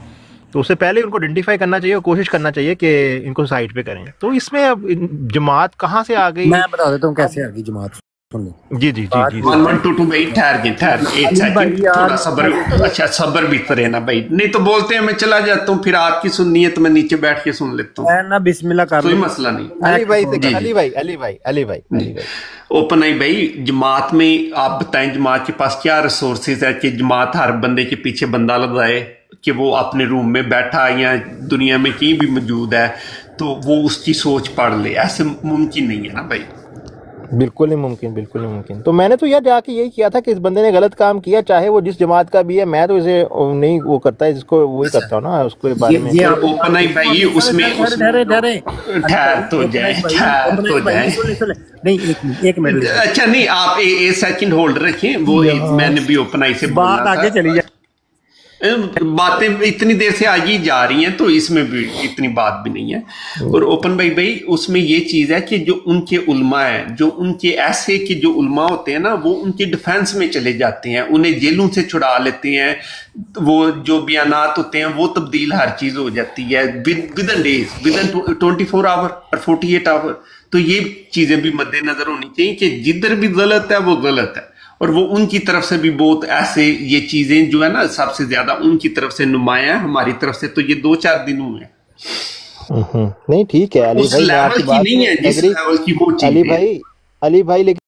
तो उससे पहले उनको आइडेंटिफाई करना चाहिए और कोशिश करना चाहिए कि इनको साइड पे करें। तो इसमें अब जमात कहाँ से आ गई? मैं बता देता हूँ कैसे अब आ गई जमात, सुन लो जी जी जी बात जी ये वन है। वन टू टू भाई ठहर गए, ठहर एक अली भाई सेकंड, यार थोड़ा सब्र, अच्छा सब्र भी करे ना भाई, नहीं तो बोलते हैं मैं चला जाता हूँ, फिर आपकी सुननी है तो मैं नीचे बैठ के सुन लेता हूँ, मैं ना बिस्मिल्लाह कर कोई लो, मसला नहीं। मैं अली भाई से जी जी अली भाई जी ओपन आई भाई, जमात में आप बताएं जमात के पास क्या रिसोर्सेज है कि जमात हर बंदे के पीछे बंदा लगाए कि वो अपने रूम में बैठा या दुनिया में कहीं भी मौजूद है तो वो उसकी सोच पढ़ ले, ऐसे मुमकिन नहीं है ना भाई। बिल्कुल नहीं मुमकिन, बिल्कुल नहीं मुमकिन। तो मैंने तो यार जाके यही किया था कि इस बंदे ने गलत काम किया, चाहे वो जिस जमात का भी है, मैं तो इसे नहीं वो करता है, जिसको वही करता हूँ ना उसके बारे में। ये और आपने बात ओपन आई की, भाई उसमें ठहरे उसमें ठहरे जो ठहरे अली ठहर भाई, तो ओपनाइज जाए, भाई, ठहर तो ओपनाइज भाई, जाए। सुन ले सुन ले, नहीं एक मिनट ले अच्छा नहीं, आप एक सेकंड होल्ड रखें, वो यार, मैंने भी ओपन आई से बात बोलना था। आगे चली जाए। बातें इतनी देर से आगे जा रही हैं तो इसमें भी इतनी बात भी नहीं है। और ओपन भाई उसमें ये चीज है कि जो उनके उल्मा है, जो उनके ऐसे के जो उल्मा होते हैं ना, वो उनके डिफेंस में चले जाते हैं, उन्हें जेलों से छुड़ा लेते हैं, वो जो बयानात होते हैं वो तब्दील हर चीज हो जाती है within days, within 24 hour और 48 आवर। तो ये चीजें भी मद्देनजर होनी चाहिए कि जिधर भी गलत है वो गलत है, और वो उनकी तरफ से भी बहुत ऐसे ये चीजें जो है ना सबसे ज्यादा उनकी तरफ से नुमाया है, हमारी तरफ से तो ये 2-4 दिन हुए हैं। नहीं ठीक है अली उस भाई, मैं लेवल आपकी की बात नहीं से है जिस एग्री। लेवल की वो अली चीजें हैं। भाई लेकिन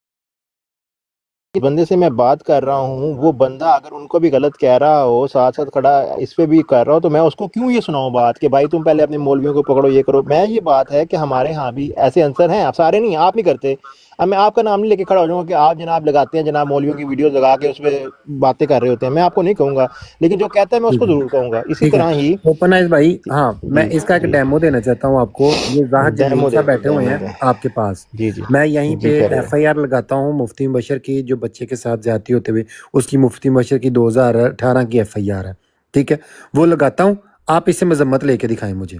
बंदे से मैं बात कर रहा हूँ, वो बंदा अगर उनको भी गलत कह रहा हो, साथ साथ खड़ा इस पे भी कर रहा हो, तो मैं उसको क्यों ये सुनाऊं बात कि भाई तुम पहले अपने मौलवियों को पकड़ो, ये करो। मैं ये बात है कि हमारे यहाँ भी ऐसे आंसर हैं, आप सारे नहीं, आप नहीं करते। अब मैं आपका नाम नहीं लेके खड़ा हो जाऊंगा कि आप जनाब लगाते हैं, जनाब मौलवियों की वीडियो लगा के उस पर बातें कर रहे होते हैं, मैं आपको नहीं कहूंगा, लेकिन जो कहता है मैं उसको जरूर कहूंगा। इसी ठीक है तरह ही ओपनाइज भाई, हाँ मैं जी इसका एक जी डेमो देना चाहता हूँ आपको। ये जाहिद जमील डेमो दे साहब दो, बैठे हुए डेमो हैं दे। आपके पास, जी जी मैं यहीं जी पे कह रहे हो। एफआईआर लगाता हूँ मुफ्ती बशर की, जो बच्चे के साथ ज्यादती होते हुए उसकी मुफ्ती बशर की 2018 की एफआईआर है, ठीक है, वो लगाता हूँ। आप इससे मजम्मत लेके दिखाएं मुझे,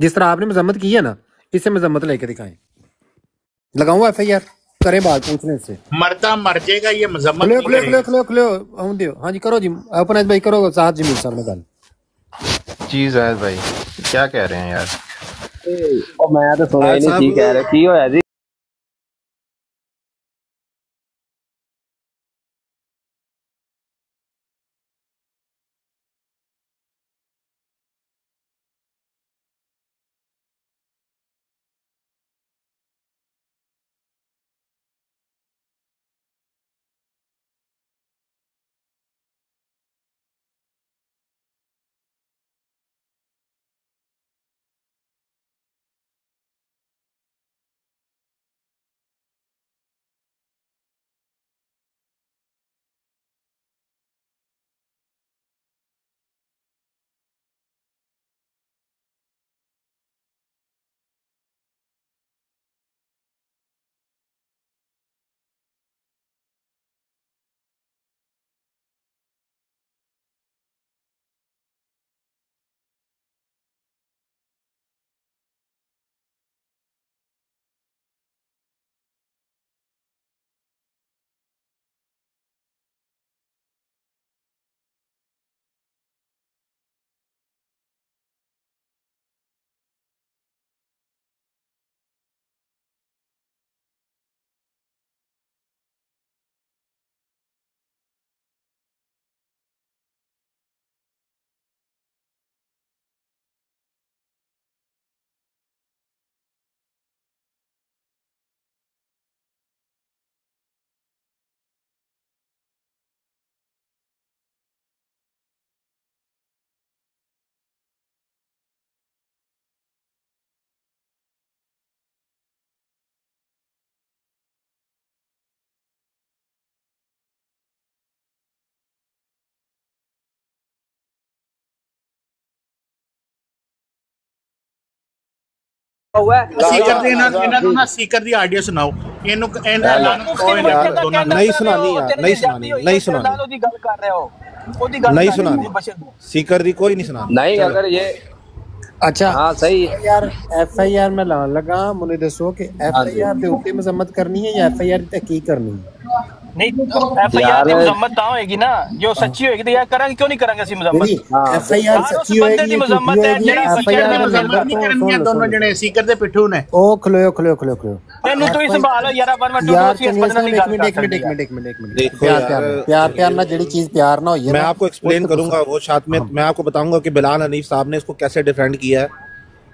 जिस तरह आपने मजम्मत की है ना, इससे मजम्मत लेके दिखाएं। लगाऊं एफआईआर, करें बात पूछने से। मरता मर जाएगा, ये मजम्मत खुले नहीं खुले खुले करेगा। खुले खुले हम दियो, हाँ जी करो जी, ओपनाइज भाई करो, साथ जमील साहब ने गल। जी जायद भाई क्या कह रहे हैं यार? मैं तो सुना ही नहीं की कह रहे की होया जी। हुआ है सीकर दी इन्होंने ना सीकर दी ऑडियो सुनाओ ਇਹਨੂੰ ਐਲਾਨ ਕਹੋ ਇਹਨਾਂ ਦੋਨਾਂ ਨੂੰ नहीं सुनानी यार, नहीं सुनानी, नहीं सुनानी, ਉਹਦੀ ਗੱਲ ਕਰ ਰਹੇ ਹੋ ਉਹਦੀ ਗੱਲ नहीं ਕਰ ਰਹੇ ਹੋ सुनानी, मुबशर सीकर दी कोई नहीं सुनानी। नहीं अगर ये अच्छा हाँ सही है यार FIR में लाने लगा मुझे दसो कि FIR ਦੇ ਉੱਤੇ ਮਜ਼ਮਤ ਕਰਨੀ ਹੈ ਜਾਂ FIR ਦੀ तहकीक करनी है? नहीं FIR ਦੀ ਮਜ਼ਮਤ ਤਾਂ ਹੋਏਗੀ ਨਾ ਜੋ ਸੱਚੀ ਹੋਏਗੀ ਤੇ ਯਾਰ ਕਰਾਂਗੇ ਕਿਉਂ ਨਹੀਂ ਕਰਾਂਗੇ ਅਸੀਂ ਮਜ਼ਮਤ FIR ਸੱਚੀ ਹੋਏਗੀ ਦੀ ਮਜ਼ਮਤ ਹੈ ਜਿਹੜੀ FIR ਦੀ ਮਜ਼ਮਤ ਨਹੀਂ ਕਰਨੀ ਦੋਨੋਂ ਜਣੇ ਸੀਕਰ ਦੇ ਪਿੱਠੂ ਨੇ ਉਹ ਖਲੋਇਓ ਤੈਨੂੰ ਤੂੰ ਹੀ ਸੰਭਾਲ ਯਾਰ अपन मैं यार एक मिनट प्यार ना जड़ी चीज प्यार ना होइए मैं आपको एक्सप्लेन करूंगा वो शातमियत, मैं आपको बताऊंगा कि बिलाल हनीफ साहब ने इसको कैसे डिफेंड किया है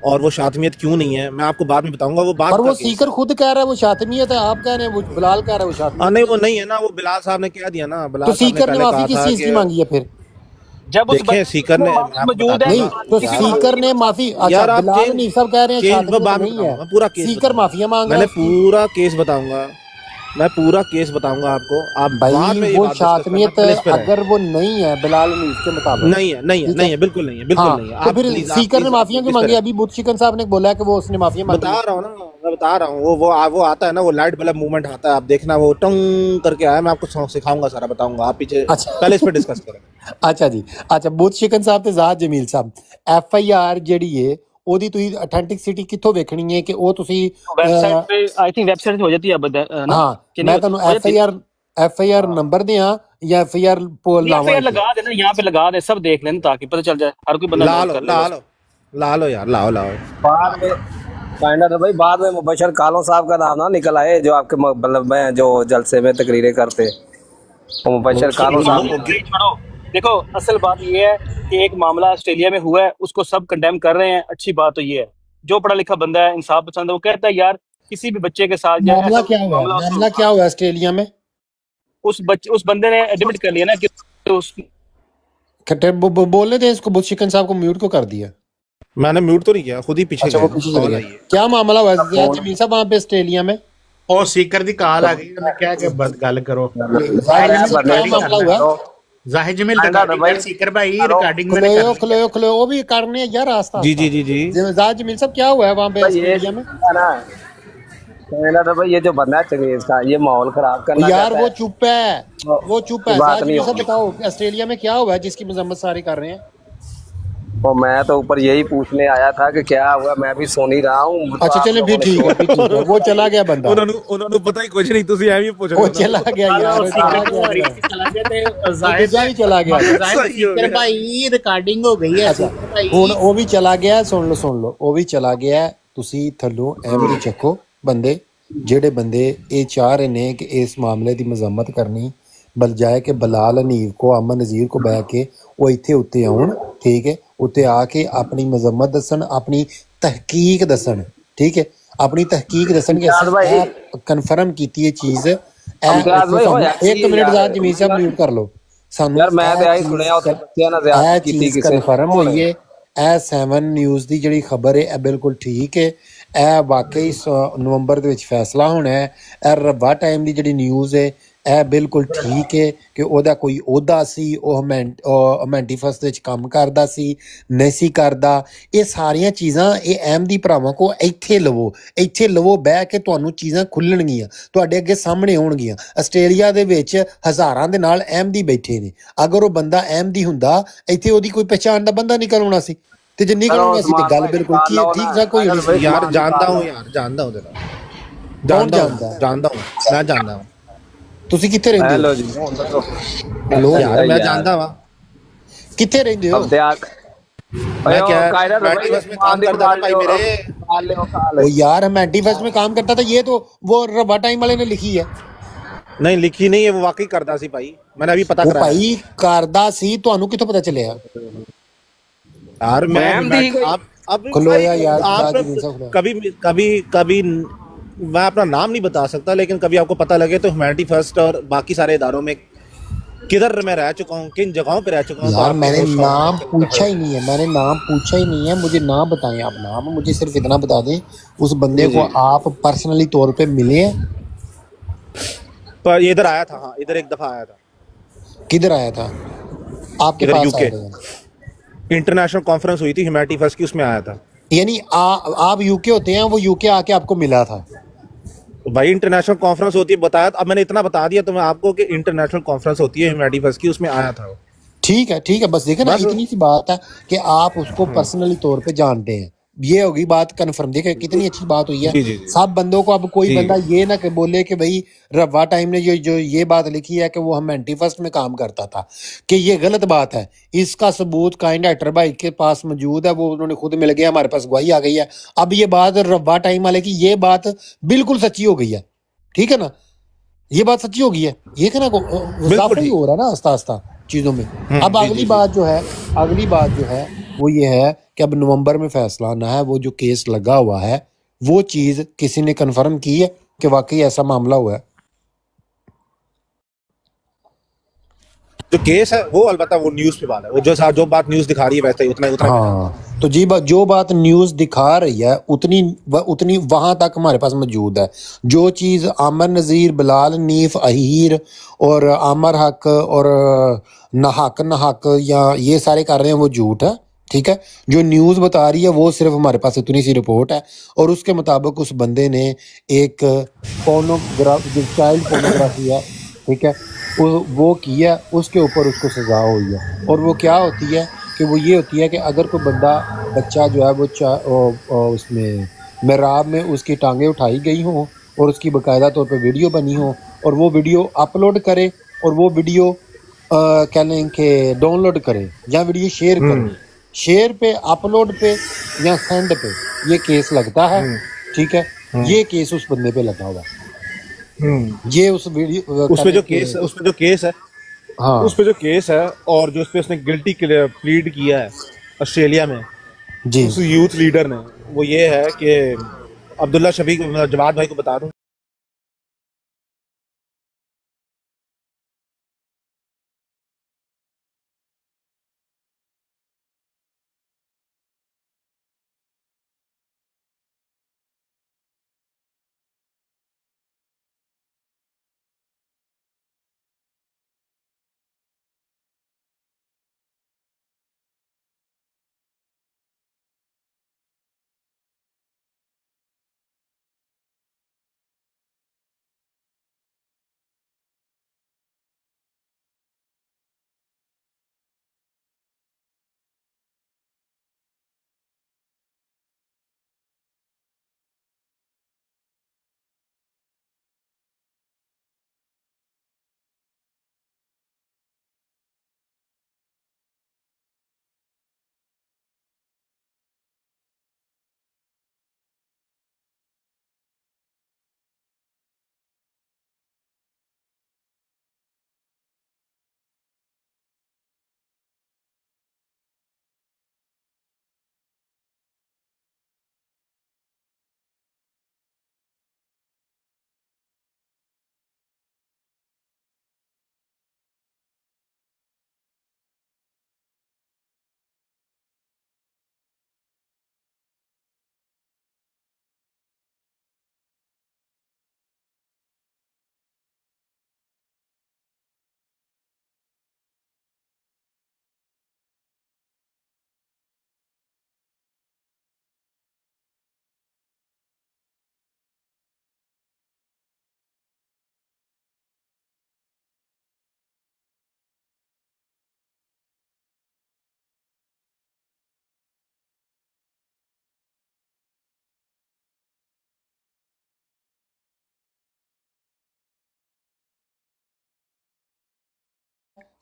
और वो शातमियत क्यों नहीं है, मैं आपको बाद में बताऊंगा। वो बात और वो सीकर खुद कह रहा है वो शातमियत है, आप कह रहे हैं वो बिलाल कह रहा है वो शातमियत। नहीं वो नहीं है ना, वो बिलाल साहब ने कह दिया ना। बिलाल तो सीकर ने माफी किस चीज की मांगी है फिर? जब देखिए सीकर ने मौजूद है नहीं तो सीकर ने माफी, अच्छा बिलाल हनीफ साहब कह रहे हैं नहीं है, पूरा केस सीकर माफिया मांग रहा है। मैंने पूरा केस बताऊंगा, मैं पूरा केस बताऊंगा आपको। आप भाई वो शातमियत अगर वो नहीं है बिलाल हनीफ के मुताबिक नहीं है, बिल्कुल नहीं है, बिल्कुल नहीं है। तो फिर सीकर ने माफिया क्यों मांगी? अभी बुत चिकन साहब ने बोला है कि वो उसने माफिया मांगी। बता रहा हूँ ना, मैं बता रहा हूँ। वो आता है ना, वो लाइट बल्ब मूवमेंट आता है, आप देखना वो टंग करके आया। मैं आपको सिखाऊंगा, सारा बताऊंगा, आप पीछे पहले इस पे डिस्कस करें। अच्छा जी, अच्छा बुत चिकन साहब ते ज़ात जमील साहब FIR ਜਿਹੜੀ ਹੈ ਉਹਦੀ ਤੁਸੀਂ ਅਥੈਂਟਿਸਿਟੀ ਕਿੱਥੋਂ ਵੇਖਣੀ ਹੈ ਕਿ ਉਹ ਤੁਸੀਂ ਵੈਬਸਾਈਟ ਤੇ आई थिंक वेबसाइट पे हो जाती है अब ना। हाँ मैं ਤੁਹਾਨੂੰ FIR नंबर दिया या FIR पोल FIR लगा देना, यहाँ पे लगा दे, सब देख लेना ताकि पता चल जाए हर कोई बंदा। ला लो यार, लाओ बाद में फाइंडर भाई, बाद में मुबशर कालों साहब का नाम ना निकल आए जो आपके मतलब में जो जलसे में तकरीरें करते, वो मुबशर कालों साहब। छोड़ो, देखो असल बात ये है कि एक मामला ऑस्ट्रेलिया में हुआ है, उसको सब कंडेम कर रहे हैं। अच्छी बात तो ये है, जो पढ़ा लिखा बंदा है, इंसाफ पसंद है, वो कहता है यार किसी भी बच्चे के साथ मामला क्या हुआ ऑस्ट्रेलिया में? उस बंदे ने एडमिट कर लिया ना कि बोलने थे इसको, बुत चिकन साहब को म्यूट को कर दिया। मैंने म्यूट तो नहीं किया, खुद ही पीछे गया। क्या मामला हुआ जमील साहब वहाँ पे ऑस्ट्रेलिया में? और सीकर दी कॉल आ गई, उन्होंने क्या कि बस गल करो। जाहिर जमील सीकर भाई रिकॉर्डिंग में खलो वो भी करने यार रास्ता। जी जाहिर जमील साहब क्या हुआ है वहाँ पे ऑस्ट्रेलिया में? तो भाई ये जो बंदा है चंगेज का, ये माहौल खराब करना यार वो चुप है, बताओ ऑस्ट्रेलिया में क्या हुआ है जिसकी मजम्मत सारी कर रहे हैं? तो मैं तो ऊपर यही पूछने आया था कि क्या हुआ, मैं भी सुन ही रहा हूँ। अच्छा चले फिर ठीक है, वो चला गया बंदा, उन्होंने पता ही कुछ नहीं, तुसी एवं ही पूछ रहे हो। वो चला गया यार, चला गया सीकर भाई रिकॉर्डिंग हो गई है। हुन वो भी चला गया, सुन लो वो भी चला गया। तुसी थल्लों एवरी चखो बंदे जेडे बंदे ये चाह रहे ने कि इस मामले की मजम्मत करनी, बजाए कि बिलाल हनीफ को, अमन नज़ीर को बह के वो इत्थे उत्ते आउण, ठीक है, उत्ते आके अपनी मजम्मत दसन, अपनी तहकीक दसन, ठीक है, अपनी तहकीक दसन कि कन्फर्म की ये चीज़। एक मिनट ज़ात जमील साहब म्यूट कर लो, चीज़ कन्फर्म हुई है। 7 न्यूज़ की जी खबर है बिल्कुल ठीक है, यह वाकई नवंबर के फैसला होना है। रब्बा टाइम की जी न्यूज़ है यह बिल्कुल ठीक है कि ओदा कोई ओहदा सी, मैंटीफस विच काम करदा सी, नहीं सी करदा। ये सारियां चीज़ां ये अहमदी भरावां को इत्थे लवो बह के तुहानूं चीज़ां खुल्लणगीਆਂ, तुहाडे अगे सामने आउणगीਆਂ। आस्ट्रेलिया दे विच हज़ारां दे नाल अहमदी बैठे ने, अगर वो बंदा अहमदी हुंदा इत्थे ओहदी कोई पहचान दा बंदा निकल आउणा सी, ते जे निकल आउणा सी ते गल बिल्कुल ठीक सा कोई नहीं। यार जानदा हूं तेरा, जानदा हूं मैं जानदा हूं। ਤੁਸੀਂ ਕਿੱਥੇ ਰਹਿੰਦੇ ਹੋ? हेलो यार मैं जानदा वा किथे रहंदे हो? मैं क्या मैंटीफस में काम करता था भाई मेरे। ओ यार मैंटीफस में काम करता था, ये तो वो रब्बा टाइम वाले ने लिखी है। नहीं लिखी नहीं है, वो वाकई करदा सी भाई, मैंने अभी पता करा भाई करदा सी, ਤੁਹਾਨੂੰ ਕਿੱਥੋਂ ਪਤਾ ਚੱਲਿਆ? यार मैं आप खलोया यार, कभी मैं अपना नाम नहीं बता सकता, लेकिन कभी आपको पता लगे तो ह्यूमैनिटी फर्स्ट और बाकी सारे इदारों में किधर मैं रह चुका हूँ, किन जगहों पे रह चुका हूँ। यार मैंने नाम पूछा ही नहीं है, मुझे नाम बताएं आप, नाम मुझे सिर्फ इतना बता दें उस बंदे को आप पर्सनली तौर पे मिले हैं? पर इधर आया था, हाँ इधर एक दफा आया था। किधर आया था? आपके पास? यूके इंटरनेशनल कॉन्फ्रेंस हुई थी ह्यूमैनिटी फर्स्ट की, उसमें आया था। यानी आप यूके होते हैं, वो यूके आके आपको मिला था? भाई इंटरनेशनल कॉन्फ्रेंस होती है, बताया। अब मैंने इतना बता दिया तुम्हें आपको कि इंटरनेशनल कॉन्फ्रेंस होती है ह्यूमैनिटी फर्स्ट की, उसमें आया था वो। ठीक है, बस देखे ना, बस इतनी सी बात है कि आप उसको पर्सनली तौर पे जानते हैं। ये होगी बात कन्फर्म। देखे कितनी अच्छी बात हुई है। जी जी जी सब बंदों को, अब कोई जी बंदा ये ना कि बोले कि भाई रवा टाइम ने जो ये बात लिखी है कि वो हम एंटी फर्स्ट में काम करता था, कि ये गलत बात है। इसका सबूत काइंड एक्टर भाई के पास मौजूद है, वो उन्होंने खुद मिल गया, हमारे पास गवाही आ गई है। अब ये बात रवा टाइम वाले की, ये बात बिल्कुल सच्ची हो गई है, ठीक है ना? ये बात सच्ची हो गई है, ये कहना को बिल्कुल इजाफा ही ठीक। हो रहा है ना आस्ता आस्ता चीजों में। अब जी अगली जी जी बात जो है, अगली बात जो है वो ये है कि अब नवंबर में फैसला आना है। वो जो केस लगा हुआ है, वो चीज किसी ने कंफर्म की है कि वाकई ऐसा मामला हुआ है? जो केस है वो अलबत्ता वो न्यूज पे बात है, वो जो बात न्यूज दिखा रही है वैसे ही उतना उतना हाँ, तो जी जो बात न्यूज दिखा रही है उतनी वहां तक हमारे पास मौजूद है। जो चीज आमर नजीर, बिलाल नीफ, अहीर और आमर हक और नहक या ये सारे कर रहे हैं, वो झूठ है, ठीक है? जो न्यूज बता रही है वो सिर्फ हमारे पास इतनी सी रिपोर्ट है, और उसके मुताबिक उस बंदे ने एक जो चाइल्ड पोर्नोग्राफी है, ठीक है, वो किया, उसके ऊपर उसको सजा हुई है। और वो क्या होती है कि वो ये होती है कि अगर कोई बच्चा जो है वो उसमें मेहराब में उसकी टांगें उठाई गई हों और उसकी बाकायदा तौर पे वीडियो बनी हो, और वो वीडियो अपलोड करे, और वो वीडियो कह लें कि डाउनलोड करे या वीडियो शेयर करे, शेयर पे, अपलोड पे या सेंड पे, ये केस लगता है, ठीक है? ये केस उस बंदे पे लगा हुआ है। ये उस वीडियो उसपे जो केस है हाँ, उस पे जो केस है और जो उसपे उसने गिल्टी प्लीड किया है ऑस्ट्रेलिया में जी, उस यूथ लीडर ने, वो ये है कि अब्दुल्ला शफीक, जवाद भाई को बता दूं,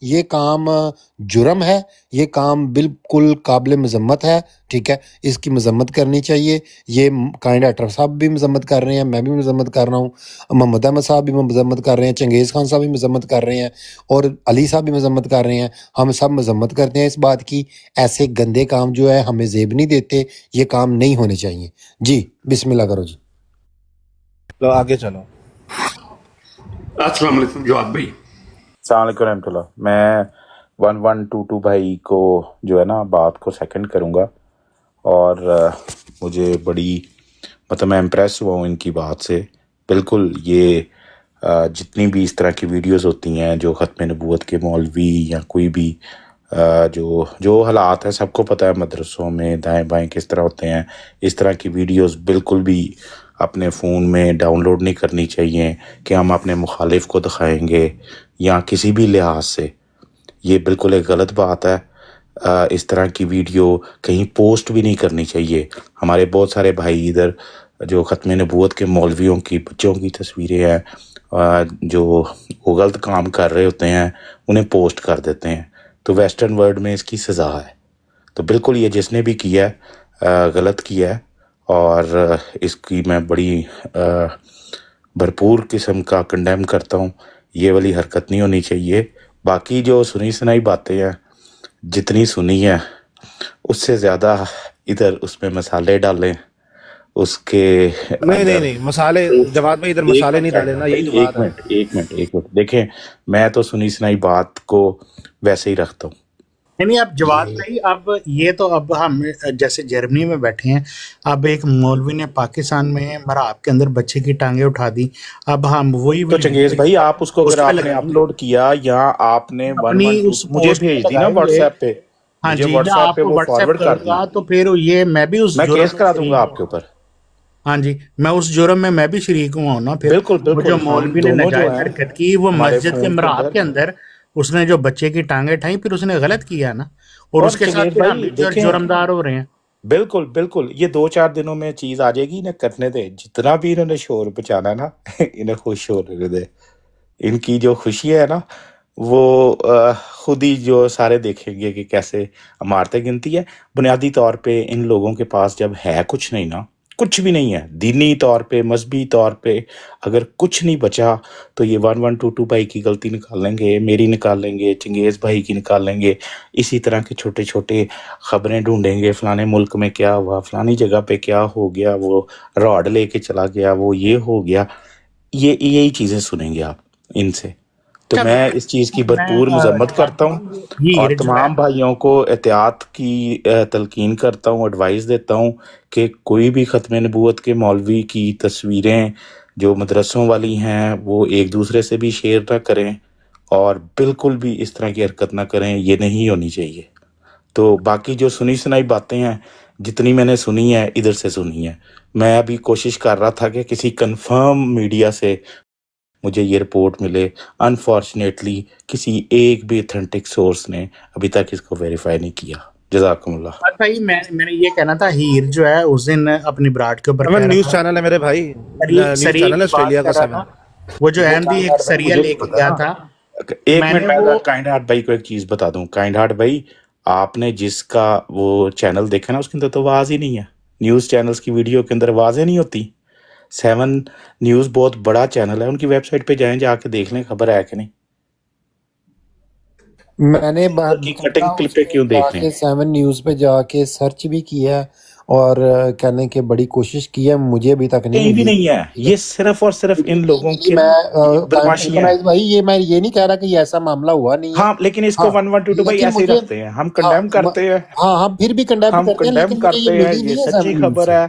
ये काम जुर्म है, ये काम बिल्कुल काबिल मजम्मत है, ठीक है? इसकी मजम्मत करनी चाहिए। ये काइंड एक्टर साहब भी मजम्मत कर रहे हैं, मैं भी मजम्मत कर रहा हूँ, मोहम्मद अहमद साहब भी मजम्मत कर रहे हैं, चंगेज़ खान साहब भी मजम्मत कर रहे हैं, और अली साहब भी मजम्मत कर रहे हैं। हम सब मजम्मत करते हैं इस बात की। ऐसे गंदे काम जो है हमें जेब नहीं देते, ये काम नहीं होने चाहिए। जी बिस्मिल्लाह करो जी। तो आगे चलो। अस्सलाम वालेकुम जवाद भाई। सलामकुम रहमतुल्लाह। मैं 1122 भाई को जो है ना बात को सेकंड करूँगा, और मुझे बड़ी मतलब मैं इम्प्रेस हुआ हूँ इनकी बात से। बिल्कुल ये जितनी भी इस तरह की वीडियोस होती हैं जो ख़त्म नबूवत के मौलवी या कोई भी जो जो हालात है सबको पता है मदरसों में दाएं बाएं किस तरह होते हैं। इस तरह की वीडियोस बिल्कुल भी अपने फ़ोन में डाउनलोड नहीं करनी चाहिए कि हम अपने मुखालिफ को दिखाएंगे या किसी भी लिहाज से। ये बिल्कुल एक गलत बात है। इस तरह की वीडियो कहीं पोस्ट भी नहीं करनी चाहिए। हमारे बहुत सारे भाई इधर जो ख़त्म नबूवत के मौलवियों की बच्चों की तस्वीरें हैं जो वो गलत काम कर रहे होते हैं उन्हें पोस्ट कर देते हैं, तो वेस्टर्न वर्ल्ड में इसकी सज़ा है। तो बिल्कुल ये जिसने भी किया है गलत किया है और इसकी मैं बड़ी भरपूर किस्म का कंडेम करता हूँ। ये वाली हरकत नहीं होनी चाहिए। बाकी जो सुनी सुनाई बातें हैं जितनी सुनी है उससे ज़्यादा इधर उसमें मसाले डालें उसके नहीं मसाले जवाब में इधर मसाले नहीं डाले ना, यही बात है। एक मिनट देखें, मैं तो सुनी सुनाई बात को वैसे ही रखता हूँ। नहीं आप जवाब भाई, अब ये तो अब हम जैसे जर्मनी में बैठे हैं, अब एक मौलवी ने पाकिस्तान में मराब के अंदर बच्चे की टांगे उठा दी। अब हम वही तो चंगेज भाई आप उसको अगर आपने अपलोड किया या आपने मुझे भेज दी ना व्हाट्सएप पे, हाँ जी व्हाट्सएप पे वो फॉरवर्ड कर दिया, तो फिर ये मैं भी उस केस करा दूंगा आपके ऊपर। हाँ जी, मैं उस जुर्म में मैं भी शरीक हूँ ना। फिर बिल्कुल जो मौलवी ने नाजायज हरकत की वो मस्जिद के मराब के अंदर उसने जो बच्चे की टांगे ठाई, फिर उसने गलत किया ना, और उसके साथ जुर्मदार हो रहे हैं। बिल्कुल ये 2-4 दिनों में चीज आ जाएगी ना, करने दे। जितना भी इन्होंने शोर बचाना ना इन्हें खुश होने दे। इनकी जो खुशी है ना वो खुद ही जो सारे देखेंगे कि कैसे इमारतें गिनती है। बुनियादी तौर पे इन लोगों के पास जब है कुछ नहीं ना, कुछ भी नहीं है दीनी तौर पे मजहबी तौर पे, अगर कुछ नहीं बचा तो ये 1122 भाई की गलती निकाल लेंगे, मेरी निकाल लेंगे, चंगेज़ भाई की निकाल लेंगे। इसी तरह के छोटे छोटे खबरें ढूंढेंगे, फलाने मुल्क में क्या हुआ, फलानी जगह पे क्या हो गया, वो रॉड लेके चला गया, वो ये हो गया। यही चीज़ें सुनेंगे आप इनसे। तो मैं इस चीज़ की भरपूर मजम्मत करता हूँ और तमाम भाइयों को एहतियात की तलकीन करता हूँ, एडवाइस देता हूँ कि कोई भी ख़त्म नबूवत के मौलवी की तस्वीरें जो मदरसों वाली हैं वो एक दूसरे से भी शेयर ना करें और बिल्कुल भी इस तरह की हरकत ना करें, ये नहीं होनी चाहिए। तो बाकी जो सुनी सुनाई बातें हैं जितनी मैंने सुनी है इधर से सुनी है। मैं अभी कोशिश कर रहा था कि किसी कंफर्म मीडिया से मुझे ये रिपोर्ट मिले। अनफॉर्चुनेटली किसी एक भी ऑथेंटिक सोर्स ने अभी तक इसको वेरीफाई नहीं किया। जज़ाकुमुल्लाह। भाई मैंने ये कहना था, हीर जो है उस दिन अपनी ब्राड के ऊपर न्यूज़ चैनल है मेरे भाई, न्यूज़ चैनल है ऑस्ट्रेलिया का 7, वो जो अहमदी एक सरिया लेके गया था। एक मिनट मैं काइंड हार्ट भाई को एक चीज बता दूं। काइंड हार्ट भाई, आपने जिसका वो चैनल देखा ना उसके अंदर तो आवाज ही नहीं है। न्यूज़ चैनल्स की वीडियो के अंदर आवाजें नहीं होती। 7 न्यूज़ बहुत बड़ा चैनल है, उनकी वेबसाइट पे जाएं, जाके देख लें खबर है कि नहीं। मैंने कटिंग क्लिप पे क्यों देख लें। 7 न्यूज़ पे जाके सर्च भी किया और कहने की बड़ी कोशिश की है, मुझे अभी तक कहीं भी नहीं है। ये सिर्फ और सिर्फ इन लोगों की बदमाशी है भाई। ये मैं ये नहीं कह रहा कि ये ऐसा मामला हुआ नहीं है। हाँ, लेकिन इसको 1122 भाई ऐसे ही रखते हैं, हम कंडेम करते हैं। हाँ हम फिर भी कंडेम करते हैं, ये सच्ची खबर है।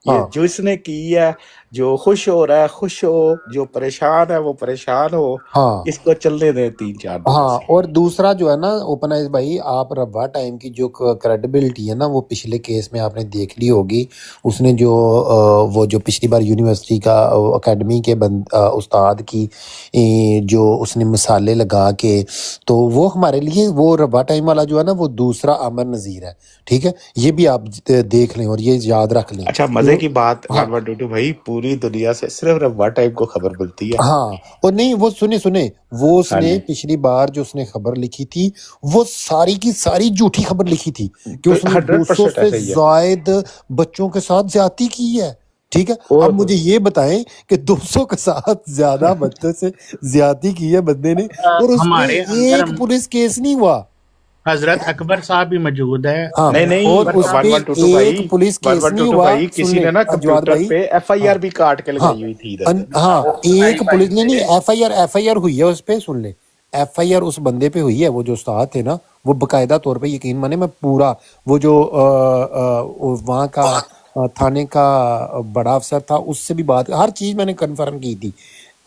ये जो इसने की है, जो खुश हो रहा है खुश हो, जो परेशान है वो परेशान हो। हाँ, इसको चलने दें 3-4 दिन। हाँ, और दूसरा जो है ना ओपनाइज भाई, आप रब्बा टाइम की जो क्रेडिबिलिटी है ना वो पिछले केस में आपने देख ली होगी। उसने जो वो जो पिछली बार यूनिवर्सिटी का एकेडमी के उस्ताद की जो उसने मिसालें लगा के, तो वो हमारे लिए वो रब्बा टाइम वाला जो है ना वो दूसरा अमर नज़ीर है। ठीक है, ये भी आप देख लें और ये याद रख लें। अच्छा, मजे की बात 1122 भाई, पूरी दुनिया से सिर्फ रब्बा टाइम को खबर मिलती है। हाँ, और नहीं वो सुने वो उसने पिछली बार जो उसने खबर लिखी थी वो सारी की सारी झूठी खबर लिखी थी कि उसने 200 से ज्यादा बच्चों के साथ ज्यादती की है। ठीक है, अब मुझे ये बताएं कि 200 के साथ ज्यादा बच्चों से ज्यादती की है बंदे ने, और उसमें एक पुलिस केस नहीं हुआ। हजरत अकबर साहब भी मौजूद है। हाँ, नहीं, और उसपे एक पुलिस केस नहीं हुआ। किसी ने ना कंप्यूटर पे एफआईआर भी काट के लगाई हुई थी इधर। हाँ, एक पुलिस नहीं, एफआईआर हुई है उस पे। सुन ले, एफआईआर उस बंदे पे हुई है, वो जो उस्ताद थे ना, वो बकायदा तौर पे, यकीन माने मैं पूरा वो जो वहाँ का थाने का बड़ा अफसर था उससे भी बात, हर चीज मैंने कन्फर्म की थी।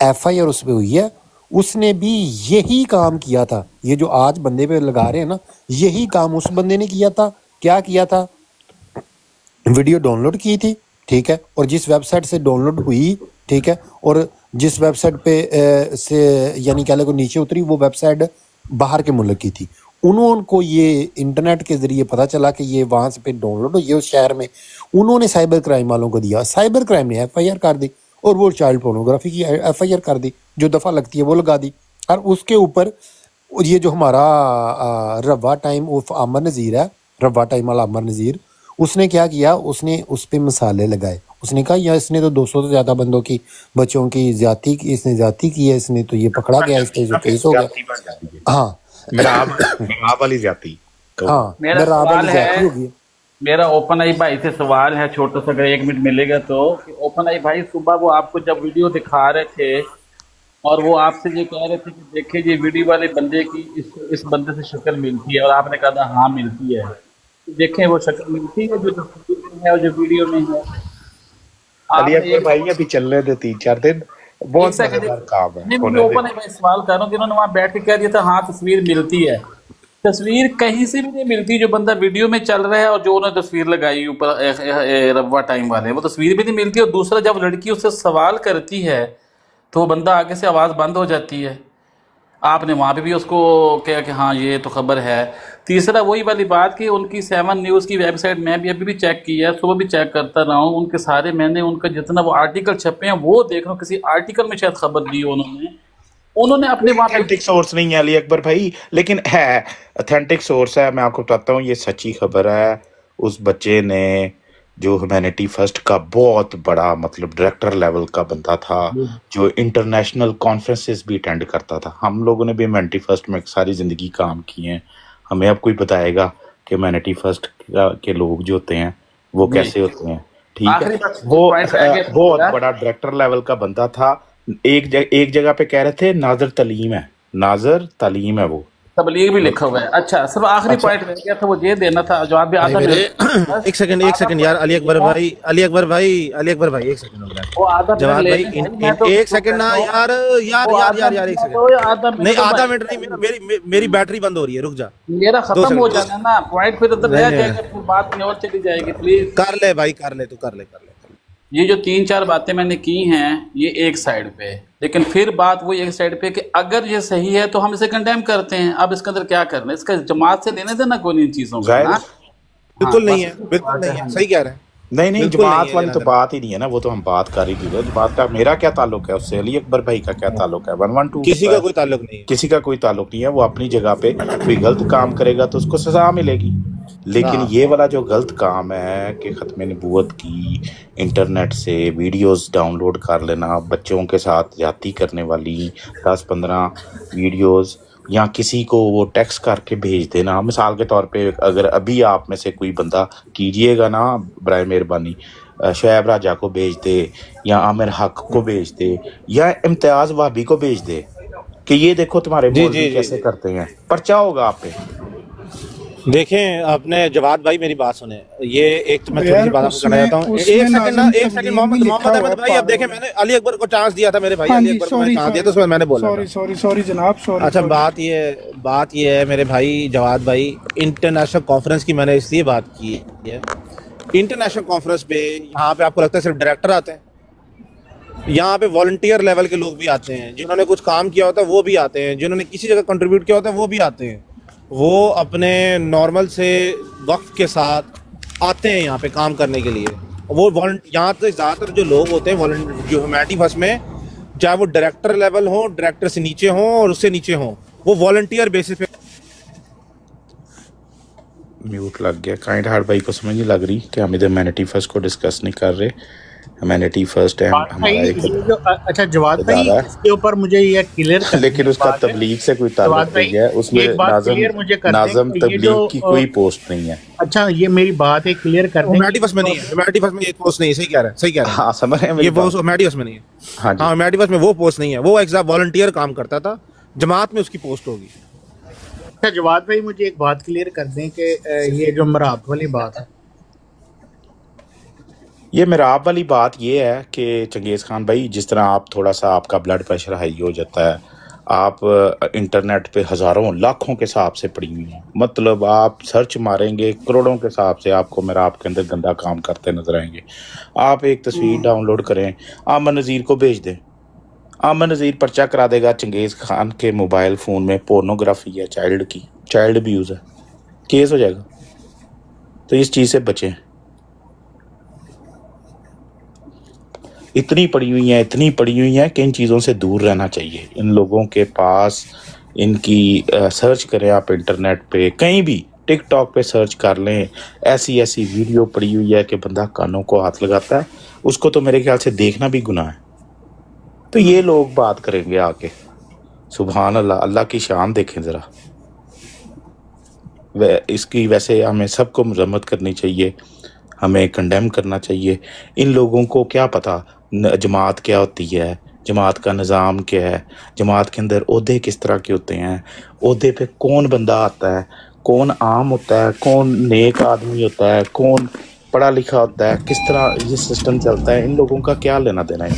एफआईआर उस पे हुई है उसने भी यही काम किया था। ये जो आज बंदे पे लगा रहे हैं ना, यही काम उस बंदे ने किया था। क्या किया था? वीडियो डाउनलोड की थी, ठीक है, और जिस वेबसाइट से डाउनलोड हुई, ठीक है, और जिस वेबसाइट पे से यानी कह लो नीचे उतरी, वो वेबसाइट बाहर के मुल्क की थी। उनको ये इंटरनेट के जरिए पता चला कि ये वहाँ से पे डाउनलोड हुई है उस शहर में। उन्होंने साइबर क्राइम वालों को दिया, साइबर क्राइम ने FIR कर दी और वो चाइल्ड पोर्नोग्राफी की FIR कर दी, जो दफ़ा लगती है वो लगा दी। और उसके ऊपर ये जो हमारा रवा टाइम उर्फ आमर नज़ीर है, रवा टाइम वाला आमर नज़ीर, उसने क्या किया? उसने उस पर मसाले लगाए। उसने कहा यार इसने तो 200 से ज़्यादा बंदों की, बच्चों की ज्यादती की, इसने ज्यादती की है, इसने तो ये पकड़ा गया, इस पर केस हो गया। हाँ, मेरा वाली ज्यादती। हाँ, मेरा सवाल है, मेरा ओपन आई भाई से सवाल है छोटा सा, अगर 1 मिनट मिलेगा तो। ओपन आई भाई सुबह वो आपको जब वीडियो दिखा रहे थे और वो आपसे ये कह रहे थे कि देखिए ये वीडियो वाले बंदे की इस बंदे से शक्ल मिलती है, और आपने कहा था हाँ मिलती है। तो देखें वो शक्ल मिलती है जो तस्वीर में है और जो वीडियो में है। अली अकबर भाई अभी चलने दे 3-4 दिन, बहुत मजेदार काम है। नहीं, मुझे ओपन है भाई सवाल कर रहा हूँ कि उन्होंने वहाँ बैठ के कह दिया था हाँ तस्वीर मिलती है। तस्वीर कहीं से भी नहीं मिलती, जो बंदा वीडियो में चल रहा है और जो उन्होंने तस्वीर लगाई ऊपर रब्बा टाइम वाले, वो तस्वीर भी नहीं मिलती। और दूसरा, जब लड़की उससे सवाल करती है तो बंदा आगे से आवाज़ बंद हो जाती है। आपने वहाँ पे भी उसको कहा कि हाँ ये तो खबर है। तीसरा वही वाली बात कि उनकी 7 न्यूज़ की वेबसाइट मैं भी अभी भी चेक की है, सुबह भी चेक करता रहा हूँ, उनके सारे मैंने उनका जितना वो आर्टिकल छपे हैं वो देख रहा हूँ, किसी आर्टिकल में शायद खबर दी उन्होंने अपने वहाँ ऑथेंटिक सोर्स नहीं है अली अकबर भाई, लेकिन है ऑथेंटिक सोर्स है। मैं आपको बताता हूँ, ये सच्ची खबर है। उस बच्चे ने जो ह्यूमैनिटी फर्स्ट का बहुत बड़ा मतलब डायरेक्टर लेवल का बंदा था, जो इंटरनेशनल कॉन्फ्रेंसेस भी अटेंड करता था। हम लोगों ने भी ह्यूमैनिटी फर्स्ट में सारी जिंदगी काम किए हैं। हमें अब कोई बताएगा कि ह्यूमैनिटी फर्स्ट के लोग जो होते हैं वो कैसे होते हैं, ठीक है। वो बहुत बड़ा डायरेक्टर लेवल का बंदा था। एक जगह पे कह रहे थे नाजर तलीम है, नाजर तलीम है, वो तबलीग भी लिखा हुआ है। अच्छा सिर्फ आखिरी पॉइंट रह गया था, वो ये देना था जवाब भी आधा। एक सेकंड यार अली अकबर भाई एक सेकंड हो गया जवाब भाई, एक सेकंड ना यार एक सेकंड नहीं, आधा मिनट नहीं, मेरी बैटरी बंद हो रही है, रुक जा, मेरा खत्म हो जाना ना पॉइंट, फिर तो रह जाएगा, फिर बात में और चली जाएगी। प्लीज कर ले भाई, कर ले तू, कर ले। ये जो 3-4 बातें मैंने की हैं ये एक साइड पे, लेकिन फिर बात वो एक साइड पे कि अगर ये सही है तो हम इसे कंडेम करते हैं। अब इसके अंदर क्या करना है, इसका जमात से लेने देना कोई इन चीजों का ना। बिल्कुल नहीं है, बिल्कुल नहीं है, सही कह रहे हैं। नहीं जमात वाली तो बात ही नहीं है ना, वो तो हम बात कर ही दी। जमात का मेरा क्या ताल्लुक है उससे, अली अकबर भाई का क्या ताल्लुक है? 112 किसी का कोई ताल्लुक नहीं है, किसी का कोई ताल्लुक नहीं है। वो अपनी जगह पे कोई गलत काम करेगा तो उसको सजा मिलेगी, लेकिन ये वाला जो गलत काम है कि खत्म नबूवत की इंटरनेट से वीडियोस डाउनलोड कर लेना, बच्चों के साथ ज्यादती करने वाली 10-15 वीडियोस, या किसी को वो टेक्स्ट करके भेज देना। मिसाल के तौर पे अगर अभी आप में से कोई बंदा कीजिएगा ना, बराए मेहरबानी शोएब राजा को भेज दे, या आमिर हक को भेज दे, या इम्तियाज वाबी को भेज दे कि ये देखो तुम्हारे मौलवी कैसे करते हैं, पर्चा होगा आप पे। देखें आपने जवाद भाई मेरी बात सुने, ये एक तो मैं थोड़ी सी बात आपको करना चाहता हूँ। एक सेकंड मोहम्मद अहमद भाई, अब देखें मैंने अली अकबर को चांस दिया था, मेरे भाई अली अकबर को चांस दिया था, उसमें मैंने बोला सॉरी जनाब, सॉरी। अच्छा बात ये है मेरे भाई जवाद भाई, इंटरनेशनल कॉन्फ्रेंस की मैंने इसलिए बात की है। इंटरनेशनल कॉन्फ्रेंस पे यहाँ पे आपको लगता है सिर्फ डायरेक्टर आते हैं? यहाँ पे वॉलंटियर लेवल के लोग भी आते हैं, जिन्होंने कुछ काम किया होता है वो भी आते हैं, जिन्होंने किसी जगह कंट्रीब्यूट किया होता है वो भी आते हैं। वो अपने नॉर्मल से वक्त के साथ आते हैं यहाँ पे काम करने के लिए। वो यहाँ पे ज़्यादातर जो लोग होते हैं जो ह्यूमैनिटी फर्स्ट में, चाहे वो डायरेक्टर लेवल हो, डायरेक्टर से नीचे हों और उससे नीचे हों, वो वॉलंटियर बेसिस पे। म्यूट लग गया। काइंड हार्ट भाई को समझ नहीं लग रही कि हम इधर ह्यूमैनिटी फर्स्ट को डिस्कस नहीं कर रहे। ह्यूमैनिटी फर्स्ट है हमारा एक अच्छा जवाद भाई, इसके ऊपर मुझे ये क्लियर कर, लेकिन उसका तबलीग से कोई ताल्लुक नहीं है, उसमें नाज़म तबलीग की कोई पोस्ट नहीं है। अच्छा ये मेरी बात है क्लियर कर दें, ह्यूमैनिटी फर्स्ट में नहीं है, ह्यूमैनिटी फर्स्ट में ये पोस्ट नहीं है, सही कह रहे हैं हाँ समझ रहे हैं, ये पोस्ट ह्यूमैनिटी फर्स्ट में नहीं है। हाँ ह्यूमैनिटी फर्स्ट में वो पोस्ट नहीं है, वो एक वॉलंटियर काम करता था, जमात में उसकी पोस्ट होगी। अच्छा जवाद भाई मुझे एक बात क्लियर कर दें कि ये जो मराब वाली बात है, ये मेराब वाली बात ये है कि चंगेज़ खान भाई, जिस तरह आप थोड़ा सा आपका ब्लड प्रेशर हाई हो जाता है, आप इंटरनेट पे हजारों लाखों के हिसाब से पड़ी हुई हैं। मतलब आप सर्च मारेंगे करोड़ों के हिसाब से आपको मेरा आपके अंदर गंदा काम करते नजर आएंगे। आप एक तस्वीर डाउनलोड करें, आमन नज़ीर को भेज दें, आमन नज़ीर पर्चा करा देगा चंगेज़ खान के मोबाइल फ़ोन में पोर्नोग्राफी है, चाइल्ड अब्यूज़ है, केस हो जाएगा। तो इस चीज़ से बचें। इतनी पड़ी हुई हैं कि इन चीज़ों से दूर रहना चाहिए। इन लोगों के पास इनकी सर्च करें आप इंटरनेट पे, कहीं भी टिकटॉक पे सर्च कर लें, ऐसी ऐसी वीडियो पड़ी हुई है कि बंदा कानों को हाथ लगाता है, उसको तो मेरे ख्याल से देखना भी गुनाह है। तो ये लोग बात करेंगे आके, सुभान अल्लाह, अल्लाह की शान देखें ज़रा। इसकी वैसे हमें सबको मजम्मत करनी चाहिए, हमें कंडेम करना चाहिए। इन लोगों को क्या पता जमात क्या होती है, जमात का निज़ाम क्या है, जमात के अंदर ओहदे किस तरह के होते हैं, ओहदे पे कौन बंदा आता है, कौन आम होता है, कौन नेक आदमी होता है, कौन पढ़ा लिखा होता है, किस तरह ये सिस्टम चलता है। इन लोगों का क्या लेना देना है?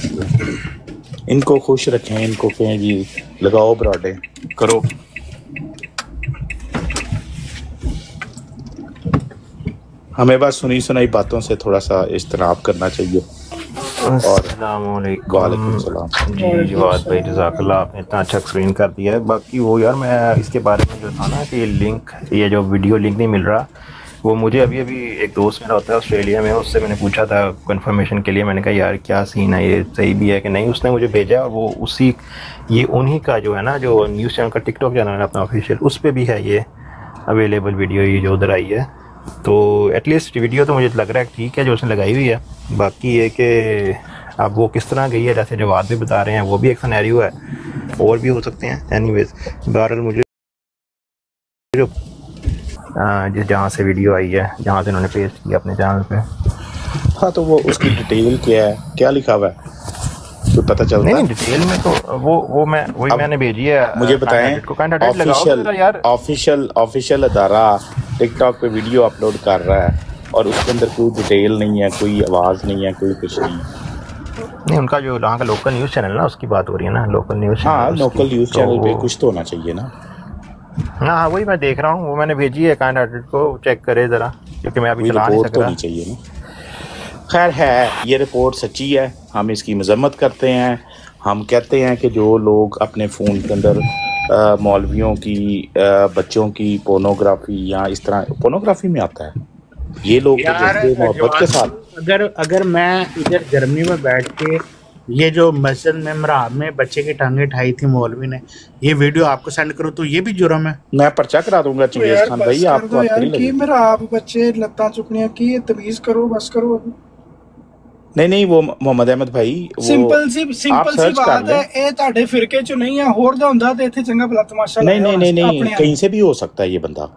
इनको खुश रखें, इनको कहें जी लगाओ बराडे करो। हमें बस सुनी सुनाई बातों से थोड़ा सा इज्तनाब करना चाहिए। वालेकुम सलाम जी जवाद भाई, जज़ाकल्लाह, आपने इतना अच्छा एक्सप्लेन कर दिया है। बाकी वो यार मैं इसके बारे में जो था ना कि लिंक, ये जो वीडियो लिंक नहीं मिल रहा, वो मुझे अभी एक दोस्त मेरा होता है ऑस्ट्रेलिया में, उससे मैंने पूछा था कंफर्मेशन के लिए। मैंने कहा यार क्या सीन है, ये सही भी है कि नहीं। उसने मुझे भेजा, और वो ये उन्हीं का जो है ना, जो न्यूज़ चैनल का टिकटॉक चैनल है अपना ऑफिशियल, उस पर भी है ये अवेलेबल वीडियो, ये जो उधर आई है। तो एटलीस्ट वीडियो तो मुझे लग रहा है ठीक है जो उसने लगाई हुई है। बाकी ये कि अब वो किस तरह गई है, जैसे जवाब भी बता रहे हैं, वो भी एक सिनेरियो है, और भी हो सकते हैं। एनीवेज बहरहाल मुझे जिस जहाँ से वीडियो आई है, जहाँ से उन्होंने पेस्ट किया अपने चैनल पे, हाँ, तो वो उसकी डिटेल क्या है, क्या लिखा हुआ है, तो पता चलता है। नहीं डिटेल में तो वो मैंने भेजी है। मुझे बताएं, ऑफिशियल अदारा टिकटॉक पे वीडियो अपलोड कर रहा है और उसके अंदर कोई डिटेल नहीं है, कोई आवाज़ नहीं है, कोई कुछ नहीं। उनका जो वहाँ का लोकल न्यूज़ चैनल ना, उसकी बात हो रही है ना, लोकल न्यूज़ चैनल। हाँ, लोकल न्यूज़ चैनल पे कुछ तो होना चाहिए ना। हाँ, वही मैं देख रहा हूँ, वो मैंने भेजी है काइंड को चेक करे ज़रा, क्योंकि मैं अभी चला नहीं सक रहा। चाहिए ना। खैर है, ये रिपोर्ट सच्ची है, हम इसकी मजम्मत करते हैं। हम कहते हैं कि जो लोग अपने फ़ोन के अंदर मौलवियों की बच्चों की पोर्नोग्राफी या इस तरह पोर्नोग्राफी में आता है, ये लोग तो मोहब्बत के साथ। अगर मैं इधर जर्मनी में बैठ के ये जो मस्जिद में महराब में बच्चे की टांगे उठाई थी मौलवी ने, ये वीडियो आपको सेंड करूं तो ये भी जुर्म है? मैं पर्चा करा दूंगा चंगेज खान भाई, आपको यार महराब बच्चे लत्ता चुकनियां की, तमीज करो, बस करो। नहीं, वो मोहम्मद अहमद भाई, सिंपल सी बात है, ये ਤੁਹਾਡੇ ਫਿਰਕੇ ਚ नहीं है, होर दा ਹੁੰਦਾ ਤੇ ਇੱਥੇ चंगा भला तमाशा नहीं, कहीं से भी हो सकता है ये बंदा।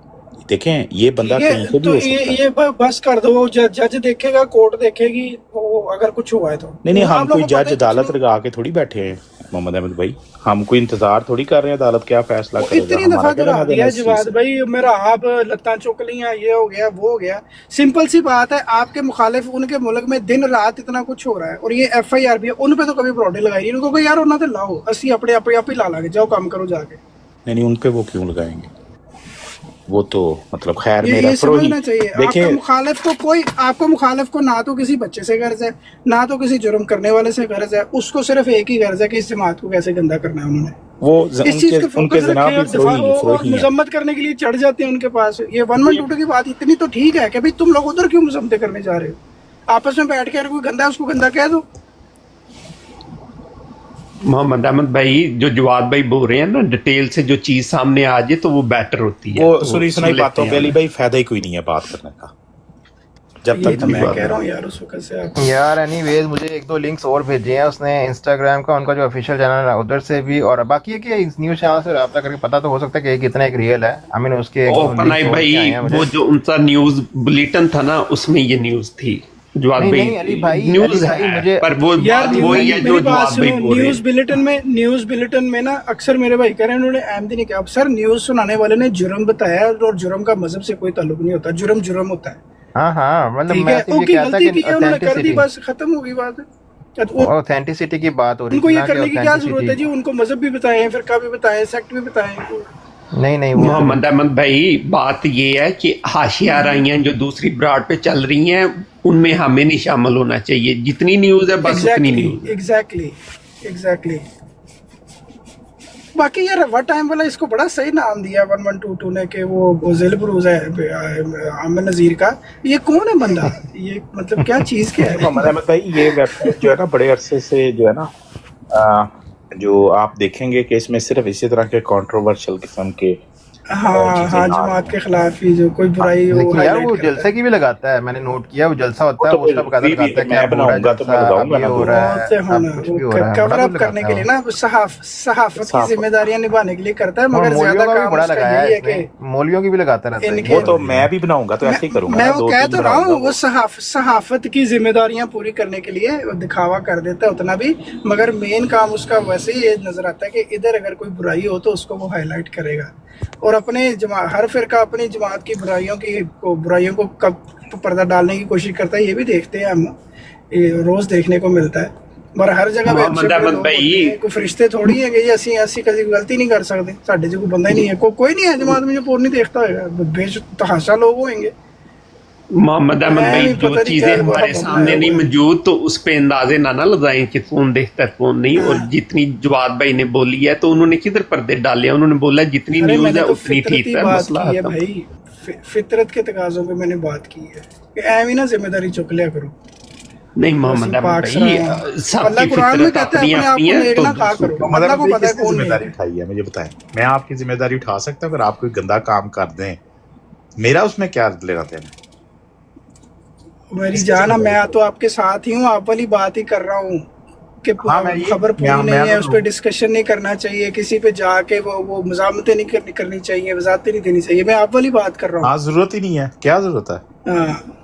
देखें, ये बंदा कहीं से भी हो सकता है। ये बस कर दो, जज देखेगा, कोर्ट देखेगी, अगर कुछ हुआ है तो। नहीं, हम कोई जज अदालत लगा के थोड़ी बैठे हैं मोहम्मद अहमद भाई, हम कोई इंतजार थोड़ी कर रहे हैं अदालत क्या फैसला करेगा। इतनी दफा करा दिया जवाद भाई, मेरा आप लत्ता चुक लिया, ये हो गया, वो हो गया। सिंपल सी बात है, आपके मुखालिफ उनके मुल्क में दिन रात इतना कुछ हो रहा है, और ये FIR भी है, उन पे तो कभी ब्रॉडे लगाई नहीं। उनको यार उन्होंने लाओ, असि अपने आप ही ला लागे, जाओ काम करो जाके। नहीं, उन पे वो क्यों लगाएंगे, वो तो मतलब खैर मेरा ये समझना चाहिए। आपको मुखालिफ को ना तो किसी बच्चे से गर्ज है, ना तो किसी जुर्म करने वाले से गर्ज है, उसको सिर्फ एक ही गर्ज है कि इस जमात को कैसे गंदा करना है। उन्होंने वो इस चीज के फोकस रखे और मजम्मत करने के लिए चढ़ जाते हैं उनके पास। ये 112 की बात इतनी तो ठीक है कि भाई तुम लोग उधर क्यों मजम्मतें करने जा रहे हो, आपस में बैठ के अगर कोई गंदा है उसको गंदा कह दो। मोहम्मद अहमद भाई, जो जवाद भाई बोल रहे हैं ना, डिटेल से जो चीज सामने आ जाए तो वो बेटर होती है। वो सुनी सुनाई बातों पे अली भाई फायदा ही कोई नहीं है बात करने का, जब तक तो मैं कह रहा हूं यार उस वक्त से यार। एनीवेज मुझे 1-2 लिंक्स और भेजे हैं उसने, इंस्टाग्राम का उनका जो ऑफिशियल चैनल है उधर से भी, और बाकी है कि इस न्यूज़ चैनल से रब्ता करके पता तो हो सकता है कि कितना एक रियल है। आई मीन उसके भाई वो जो उनका न्यूज़ बुलेटिन था ना, उसमें ये न्यूज़ थी जवाद भाई न्यूज़ है, पर वो वही है जो जवाद भाई बोल रहे हैं। न्यूज़ बुलेटिन में ना अक्सर मेरे भाई कह रहे हैं, उन्होंने अहमदी ने कहा सर न्यूज़ सुनाने वाले ने जुर्म बताया, और जुर्म का मजहब से कोई ताल्लुक नहीं होता, जुर्म होता है। हाँ, मतलब मैं गलती की है, उन्होंने कर दी, बस खत्म हो गई बात। ऑथेंटिसिटी की बात हो रही उनको थी ये ना कि करने की क्या जरूरत है ऑथेंटिसिटी। जी? उनको मजहब भी बताएं, फिरका भी बताएं, सेक्ट भी बताएं। नहीं वो मोहम्मद अहमद भाई, बात ये है कि हाशिया राइयां जो दूसरी ब्राड पे चल रही हैं उनमें हमें नहीं शामिल होना चाहिए। जितनी न्यूज है बस उतनी न्यूज है। एग्जैक्टली। बाकी यार रवा टाइम वाला इसको बड़ा सही नाम दिया 1122 ने कि वो जिल बरूज है आमिर नजीर का। ये कौन है बंदा? ये मतलब क्या चीज क्या है? मोहम्मद अहमद भाई, ये वेबसाइट जो है ना बड़े अरसे से जो है ना जो आप देखेंगे कि इसमें सिर्फ इसी तरह के कंट्रोवर्शियल किस्म के हाँ जमात के खिलाफ ही जो कोई बुराई हो लेकिन यार वो हाईलाइट जलसे की भी लगाता है, मैंने नोट किया वो जलसा होता है, तो वो उसका बकायदा भी लगाता है कि मैं अब हो रहा है बनाऊंगा तो मैं जलसा, बताऊंगा अब ये ना। हो रहा है, होते होना अब कुछ भी हो रहा है, कवर बड़ा अप कुछ करने लगाता के है लिए वो। ना सहाफत की जिम्मेदारियां निभाने के लिए करता है, और मगर मौलवियों ज्यादा का भी काम बड़ा उसका लगाया यही है है कि इसने, मौलवियों की भी लगाता रहता है इनके वो तो मैं भी बनाऊंगा तो ऐसे ही करूंगा मैं ना, वो दो कह तीन तो रहा हूँ, बनाऊंगा। वो सहाफत की जिम्मेदारियां पूरी करने के लिए दिखावा कर देता है उतना भी, मगर मेन काम उसका वैसे ही ये नजर आता है कि इधर अगर कोई बुराई हो तो उसको वो हाईलाइट करेगा। और अपने हर फिरका अपनी जमात की बुराइयों को कब पर्दा डालने की कोशिश करता है, ये भी देखते हैं हम, ये रोज देखने को मिलता है। मगर हर जगह पे अच्छे मोहम्मद बुरे अहमद लोग होते भाई, हैं, कोई फरिश्ते थोड़ी है कि ऐसी ऐसी कभी गलती नहीं कर सकते। साढ़े जो कोई बंदा ही नहीं है, कोई नहीं है जमात में जो पूर्ण नहीं देखता होगा, बेतहाशा लोग होंगे। मोहम्मद अहमद भाई, नहीं, जो पता नहीं चीजें क्या हमारे हुआ, सामने हुआ नहीं है। मौजूद तो उस पे अंदाजे ना लगाएं कि कौन देखता है कौन नहीं। और जितनी जवाद भाई ने बोली है तो उन्होंने किधर पर्दे डाले? उन्होंने बोला जितनी अरे न्यूज मैंने है तो उतनी ठीक फितरती है, बात मसला की है खत्म। भाई, फितरत के तकाजों पे मैंने बात की है कि ऐम ही ना जिम्मेदारी चुक लिया करो। नहीं मोहम्मद अहमद पाक भाई, सलाम। सबकी अल्लाह कुरान में फितरत कहता है अपनी अपने आप अपनी को है नेक तो ना कहा करो, तो मतलब अल्लाह को पता है किसने कौन जिम्मेदारी नेक है। उठाई है मुझे बताएं। मैं आपकी जिम्मेदारी उठा सकता हूँ अगर आप कोई गंदा काम कर दें, मेरा उसमें क्या लेना देना? मेरी जान, मैं तो आपके साथ ही हूँ, आप वाली बात ही कर रहा हूँ कि खबर पूरी नहीं है, उस पर डिस्कशन नहीं करना चाहिए, किसी पे जाके वो मजामतें नहीं करनी चाहिए, वजाहतें नहीं देनी चाहिए। मैं आप वाली बात कर रहा हूँ। हाँ, जरूरत ही नहीं है, क्या जरूरत है? हाँ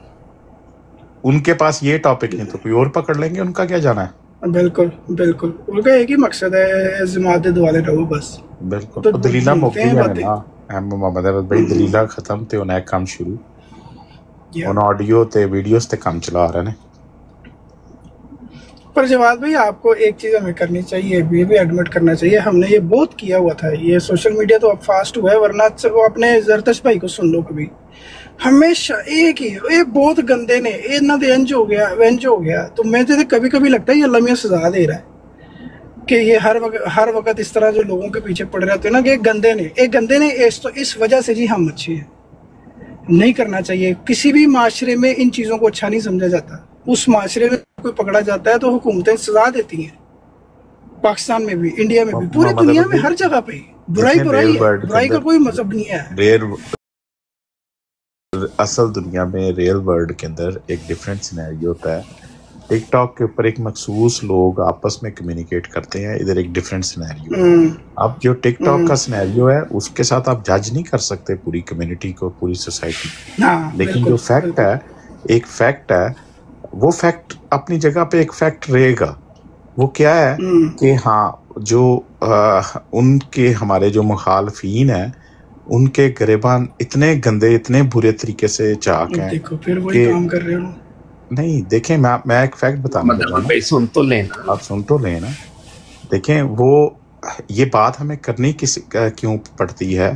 उनके पास ये टॉपिक नहीं तो कोई और पकड़ लेंगे, उनका क्या जाना है? बिल्कुल उनका एक ही मकसद है, जमात दुआले रहो बस। बिल्कुल। तो तो दलीला बोलते मुक्की हैं है बातें। ना मोहम्मद अहमद भाई, दलीला खत्म ते होना है काम शुरू। ਹੁਣ ऑडियो ते वीडियोस ते काम चला रहे हैं। पर जवाब भाई, आपको एक चीज हमें करनी चाहिए, ये भी एडमिट करना चाहिए, हमने ये बहुत किया हुआ था। ये सोशल मीडिया तो अब फास्ट हुआ है, वरना वो अपने जरतश भाई को सुन लो कभी, हमेशा एक ही ये बहुत गंदे ने इन्ना दे इंज हो गया। तो मैं तो कभी कभी लगता है ये अल्लाह मियां सजा दे रहा है कि ये हर वक्त इस तरह जो लोगों के पीछे पड़ रहते हैं ना कि गंदे ने इस वजह से जी हम अच्छे हैं। नहीं करना चाहिए, किसी भी माशरे में इन चीज़ों को अच्छा नहीं समझा जाता। उस माशरे में कोई पकड़ा जाता है तो हुकूमतें सजा देती हैं, पाकिस्तान में भी, इंडिया में भी, पूरी दुनिया में, हर जगह पे बुराई है। बुराई का कोई मतलब नहीं है। असल दुनिया में रियल वर्ल्ड के अंदर एक डिफरेंट सिनेरियो होता है। टिकटॉक के ऊपर एक मखसूस लोग आपस में कम्युनिकेट करते हैं, इधर एक डिफरेंट सिनेरियो। अब जो टिकटॉक का सिनेरियो है उसके साथ आप जज नहीं कर सकते पूरी कम्युनिटी को, पूरी सोसाइटी। लेकिन जो फैक्ट है, एक फैक्ट है, वो फैक्ट अपनी जगह पे एक फैक्ट रहेगा। वो क्या है कि हाँ, जो उनके हमारे जो मुखालफीन है उनके गिरेबान इतने गंदे, इतने बुरे तरीके से चाक हैं। देखो फिर वही काम कर रहे हो। नहीं देखें, मैं एक फैक्ट बताना चाहता हूं, सुन तो लेना, आप सुन तो लेना। देखें, वो ये बात हमें करनी क्यों पड़ती है?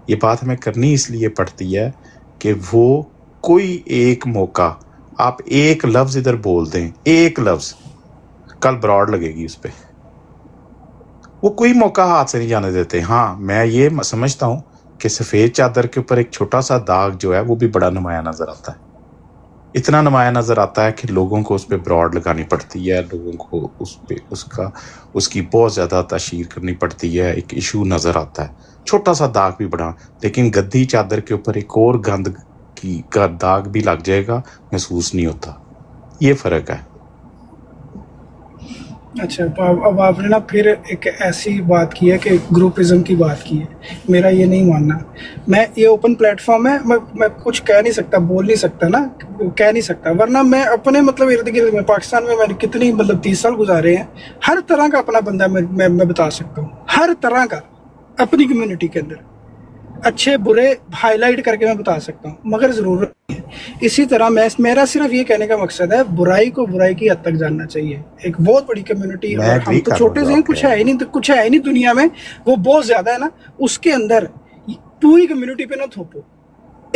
ये बात हमें करनी इसलिए पड़ती है कि वो कोई एक मौका, आप एक लफ्ज इधर बोल दें, एक लफ्ज, कल ब्रॉड लगेगी उस पर। वो कोई मौका हाथ से नहीं जाने देते। हाँ, मैं ये समझता हूँ कि सफ़ेद चादर के ऊपर एक छोटा सा दाग जो है वो भी बड़ा नुमाया नजर आता है। इतना नुमाया नजर आता है कि लोगों को उस पर ब्रॉड लगानी पड़ती है, लोगों को उसकी बहुत ज़्यादा तशहीर करनी पड़ती है, एक इशू नज़र आता है। छोटा सा दाग भी बड़ा, लेकिन गद्दी चादर के ऊपर एक और गंद का दाग भी लग जाएगा, महसूस नहीं होता। ये फ़र्क है। अच्छा, अब आपने ना फिर एक ऐसी बात की है कि ग्रुपिज्म की बात की है। मेरा ये नहीं मानना, मैं ये ओपन प्लेटफॉर्म है, मैं कुछ कह नहीं सकता, बोल नहीं सकता ना, कह नहीं सकता। वरना मैं अपने मतलब इर्द गिर्द में, पाकिस्तान में मैंने कितनी मतलब 30 साल गुजारे हैं, हर तरह का अपना बंदा मैं बता सकता हूँ, हर तरह का, अपनी कम्युनिटी के अंदर। अच्छे बुरे हाईलाइट करके मैं बता सकता हूँ, मगर ज़रूरत नहीं है। इसी तरह मेरा सिर्फ ये कहने का मकसद है, बुराई को बुराई की हद तक जानना चाहिए। एक बहुत बड़ी कम्युनिटी, और हम तो छोटे से हैं, कुछ है ही नहीं दुनिया में, वो बहुत ज़्यादा है ना, उसके अंदर पूरी कम्युनिटी पे ना थोपो।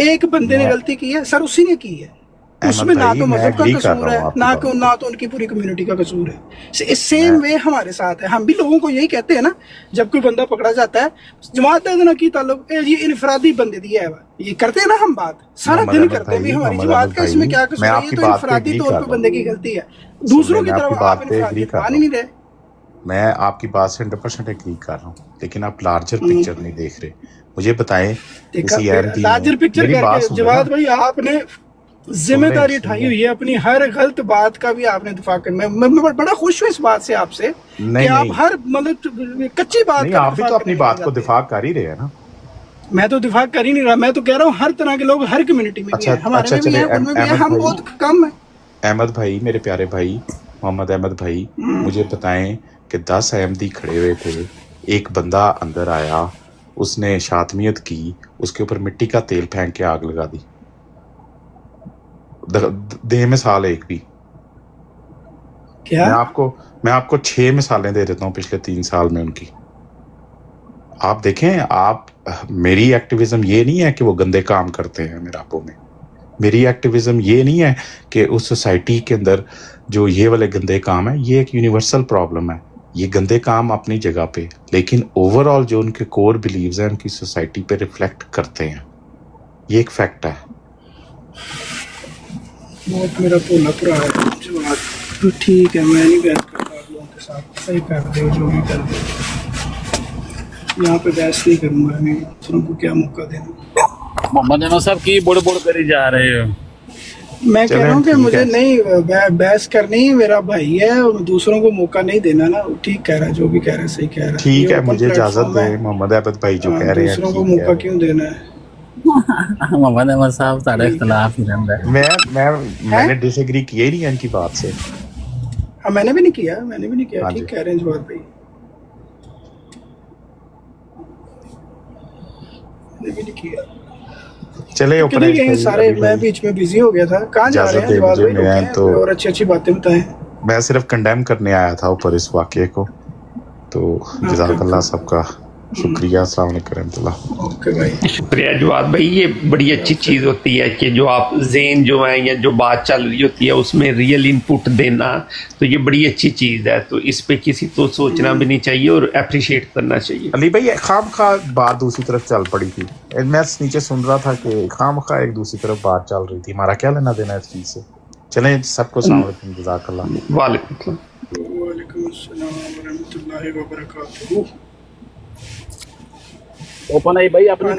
एक बंदे ने गलती की है सर, उसी ने की है, उसमें ना तो मजहब का कसूर है, ना तो उनकी पूरी कम्युनिटी का कसूर है। सेम वे हमारे साथ है, हम भी लोगों को यही कहते हैं ना, जब कोई बंदा पकड़ा जाता है, जमात ना की ताल्लुक ये इनफरादी बंदे दी है, ये करते हैं ना हम बात, सारा दिन करते हैं भी हमारी जमात का इसमें क्या कसूर है, ये तो इनफरादी तौर पर बंदे की गलती है, दूसरों की तरफ आप इनफरादियत मान ही नहीं रहे। मैं आपकी बात से 100% एग्री कर रहा हूँ, लेकिन आप लार्जर पिक्चर नहीं देख रहे। मुझे बताएं, लार्जर पिक्चर करके जवाद भाई आपने जिम्मेदारी उठाई हुई है अपनी, हर गलत बात का भी आपने दिफा कर, मैं बड़ा खुश हूँ इस बात से आपसे कि आप हर मतलब कच्ची बात नहीं, आप भी तो अपनी बात को दिफा कर ही रहे हैं ना। मैं तो दिफा कर ही नहीं रहा, मैं तो कह रहा हूँ हर तरह के लोग हर कम्युनिटी में भी हैं, हमारे में भी हैं, उनमें भी हैं, हम बहुत कम है। अहमद भाई, मेरे प्यारे भाई मोहम्मद अहमद भाई, मुझे बताएं कि 10 अहमदी खड़े हुए थे, एक बंदा अंदर आया, उसने शातमियत की, उसके ऊपर मिट्टी का तेल फेंक के आग लगा दी। दे मिसाल एक भी क्या? मैं आपको 6 मिसालें दे देता हूँ पिछले 3 साल में उनकी। आप देखें, आप मेरी एक्टिविज्म ये नहीं है कि वो गंदे काम करते हैं मेराबों में, मेरी एक्टिविज्म ये नहीं है कि उस सोसाइटी के अंदर जो ये वाले गंदे काम है, ये एक यूनिवर्सल प्रॉब्लम है, ये गंदे काम अपनी जगह पे, लेकिन ओवरऑल जो उनके कोर बिलीव्स हैं उनकी सोसाइटी पे रिफ्लेक्ट करते हैं, ये एक फैक्ट है। बहुत मेरा भोला भरा है जवाब, तो ठीक है, मैं नहीं बहस करता आप लोगों के साथ, सही कर दे जो भी कर दे, यहाँ पे बहस नहीं करूँगा, मैं तुमको क्या मौका देना। मोहम्मद अहमद साहब की बोड़ करी जा रहे हो। मैं कह रहा हूँ कि मुझे नहीं बहस करनी, मेरा भाई है और दूसरों को मौका नहीं देना ना। ठीक कह रहा है, जो भी कह रहा है सही कह रहा है। ठीक है, मुझे इजाजत दें मोहम्मद अहमद भाई, जो कह रहे हैं दूसरों को मौका क्यों देना है। मोहम्मद अहमद साहब सारा इख्तिलाफ ही रहता है। मैंने डिसएग्री किया ही नहीं है इनकी बात से। हाँ, मैंने भी नहीं किया। ठीक कह रहे हैं जवाब भाई, मैंने भी नहीं किया। चले ऊपर सारे, मैं बीच में बिजी हो गया था। कहाँ जा रहे हैं जवाब भाई? मैं तो और अच्छी बातें बताएं। मैं सिर्फ कंडेम करने आया था ऊपर इस वाकये को, तो जज़ाकल्लाह सबका शुक्रिया। अस्सलाम वालेकुम रहमतुल्लाह। ओके भाई, शुक्रिया जवाद भाई। ये बड़ी अच्छी चीज़ होती है कि जो आप ज़ेन जो है या जो बात चल रही होती है उसमें रियल इनपुट देना, तो ये बड़ी अच्छी चीज़ है। तो इस पे किसी को सोचना भी नहीं चाहिए और अप्रिशिएट करना चाहिए। अली भाई, खामखा बात दूसरी तरफ चल पड़ी थी, मैं नीचे सुन रहा था कि खामखा एक दूसरी तरफ बात चल रही थी, हमारा क्या लेना देना इस चीज़ से। चलें, सबको अस्सलाम वालेकुम, जज़ाकल्लाह। वालेकुम अस्सलाम वरहमतुल्लाहि व बरकातहू। ओपन आई भाई, अपनी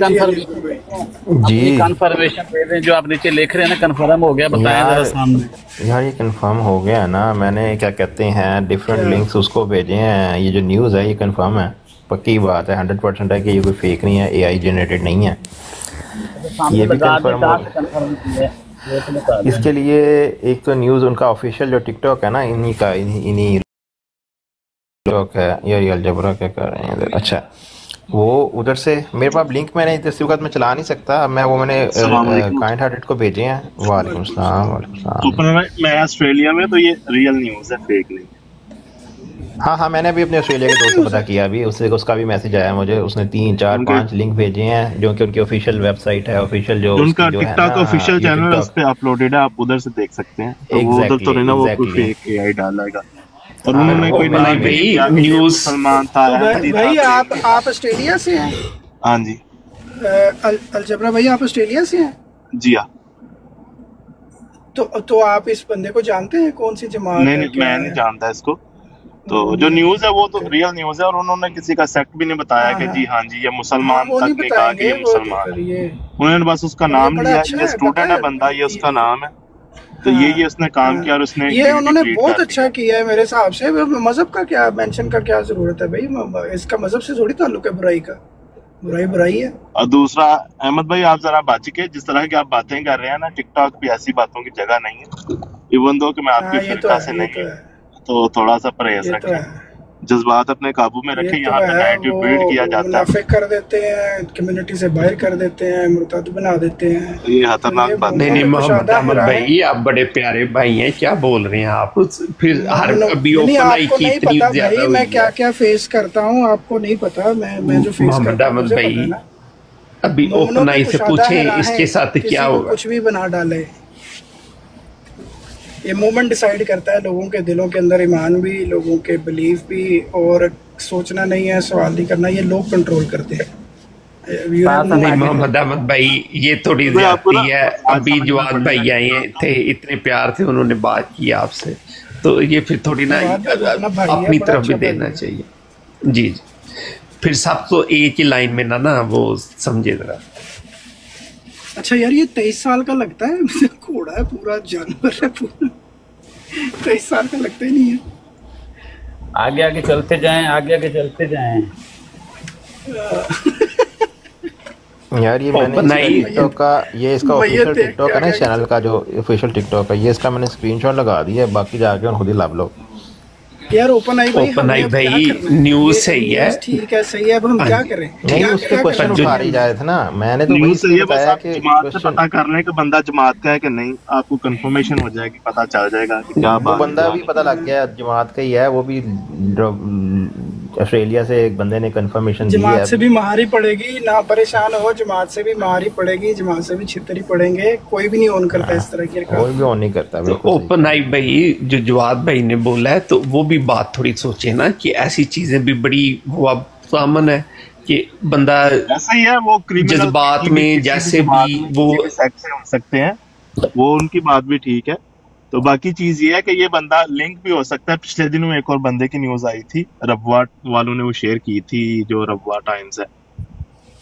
कंफर्मेशन दे दें, जो आप नीचे लिख रहे हैं ना, कंफर्म हो गया, बताएं जरा सामने। यार ये कंफर्म हो गया है ना, मैंने क्या कहते हैं डिफरेंट लिंक्स उसको भेजे हैं। ये जो न्यूज़ है ये कंफर्म है, पक्की बात है, 100% है कि ये कोई फेक नहीं है, AI जनरेटेड नहीं है। ये भी कंफर्म हो। इसके लिए एक तो न्यूज़ उनका ऑफिशियल जो टिकटॉक है ना, इन्हीं टिकटॉक है, ये अलजबरा क्या कर रहे हैं। अच्छा, वो उधर से मेरे पास लिंक मैंने इस वक्त में चला नहीं सकता, मैंने काइंड हार्टेड को भेजे हैं। वालेकुम सलाम। मैं ऑस्ट्रेलिया में, तो ये रियल न्यूज़ है, फेक नहीं। हाँ, मैंने भी अपने ऑस्ट्रेलिया के दोस्त को पता किया अभी, उसका भी मैसेज आया मुझे, उसने 3 4 5 लिंक भेजे हैं जो कि उनकी ऑफिशियल वेबसाइट है, ऑफिशियल जो उनका टिकटॉक ऑफिशियल चैनल है, उस पे अपलोडेड है, आप उधर से देख सकते हैं। तो वो उधर तो नहीं ना, वो कोई फेक AI डालेगा। और उन्होंने कोई न्यूज़ सलमान था भाई। आप ऑस्ट्रेलिया से हैं? हाँ जी। अलजबरा भाई, आप ऑस्ट्रेलिया से हैं? जी हाँ। तो आप इस बंदे को जानते हैं? कौन सी जमात? नहीं, मैं नहीं जानता इसको। तो जो न्यूज़ है वो तो रियल न्यूज़ है, और उन्होंने किसी का सेक्ट भी नहीं बताया कि जी हाँ जी ये मुसलमान तक नहीं कहा कि ये मुसलमान है। उन्होंने बस उसका नाम लिया, ये स्टूडेंट है बंदा, ये उसका नाम है, तो ये उसने काम किया और उसने ये उन्होंने बहुत अच्छा किया है मेरे हिसाब से। मजहब का क्या मेंशन का क्या जरूरत है भाई? इसका मजहब से थोड़ी ताल्लुक है बुराई का, बुराई है। और दूसरा अहमद भाई, आप जरा बच के, जिस तरह की आप बातें कर रहे हैं ना, टिकटॉक पे ऐसी बातों की जगह नहीं है। इवन दो कि मैं आपकी फिरका से नहीं, तो थोड़ा सा परहेज रखें। जज्बात अपने काबू में ये रखें, तो यहाँ पे है, नैरेटिव बिल्ड किया वो जाता है। मुनाफिक कर देते हैं, कम्युनिटी से बाहर कर देते हैं, मुर्तद बना देते हैं। तो ये खतरनाक बात नहीं है। नहीं मोहम्मद मुशाहदा अहमद करा है। भाई, आप बड़े प्यारे भाई हैं, क्या बोल रहे हैं आप? फिर हर अभी नहीं, ओपन आई आपको की नहीं इतनी पता ज्यादा भाई हुई मैं क्या है। क्या फेस करता हूँ, आपको नहीं पता। मैं जो फेस मोहम्मद करता हूँ अहमद मुझे पता भाई, है ना। अभी मोमनों ओपन की आई से कुशादा पूछें है राहें, इसके साथ किसी क्या को होगा। कुछ भी बना डाले। ये मूवमेंट डिसाइड करता है लोगों के दिलों के अंदर ईमान भी, लोगों के बिलीफ भी, और सोचना नहीं है, सवाल नहीं करना, ये लोग कंट्रोल करते हैं। नहीं मोहम्मद अहमद भाई, ये थोड़ी ज्यादती है। अभी जवाद भाई आए थे, इतने प्यार से उन्होंने बात की आपसे, तो ये फिर थोड़ी ना अपनी तरफ भी देना चाहिए। जी जी, फिर सब तो एक ही लाइन में ना वो समझे जरा। अच्छा यार, ये 23 साल का लगता है, घोड़ा है पूरा, जानवर है पूरा, 23 साल का लगता ही नहीं है। आगे आगे चलते जाएं, आगे आगे चलते जाएं। यार ये मैंने टिकटॉक का, ये इसका ऑफिशियल टिकटॉक है ना, चैनल का जो ऑफिशियल टिकटॉक है, ये इसका मैंने स्क्रीनशॉट लगा दिया है, बाकी जाके खुद ही लाभ लो। यार ओपन आई भाई न्यूज सही है, ठीक है, सही है, अब हम क्या करें? नहीं, उसके क्वेश्चन उठा रही जाए थे ना, मैंने तो न्यूज़ से ये बस बताया आप कि जमात से पता कर लें कि बंदा जमात का है कि नहीं, आपको कंफर्मेशन हो जाएगी, पता चल जाएगा कि क्या वो बात बंदा भी पता लग गया जमात का ही है, वो भी ऑस्ट्रेलिया से एक बंदे ने कंफर्मेशन दी है। जमात से भी मारी पड़ेगी, ना परेशान हो, जमात से भी मारी पड़ेगी, जमात से भी छितरी पड़ेंगे, कोई भी नहीं ऑन करता इस तरह की। कोई भी ऑन नहीं करता। तो ओपन आई भाई जो जवाद भाई ने बोला है, तो वो भी बात थोड़ी सोचे ना कि ऐसी चीजें भी बड़ी वो अब सामन है कि बंदा ऐसा ही है, वो जज्बात में जैसे भी वो हो सकते हैं, वो उनकी बात भी ठीक है। तो बाकी चीज ये है कि ये बंदा लिंक भी हो सकता है। पिछले दिनों एक और बंदे की न्यूज आई थी, रबवा वालों ने वो शेयर की थी, जो रबवा टाइम्स है,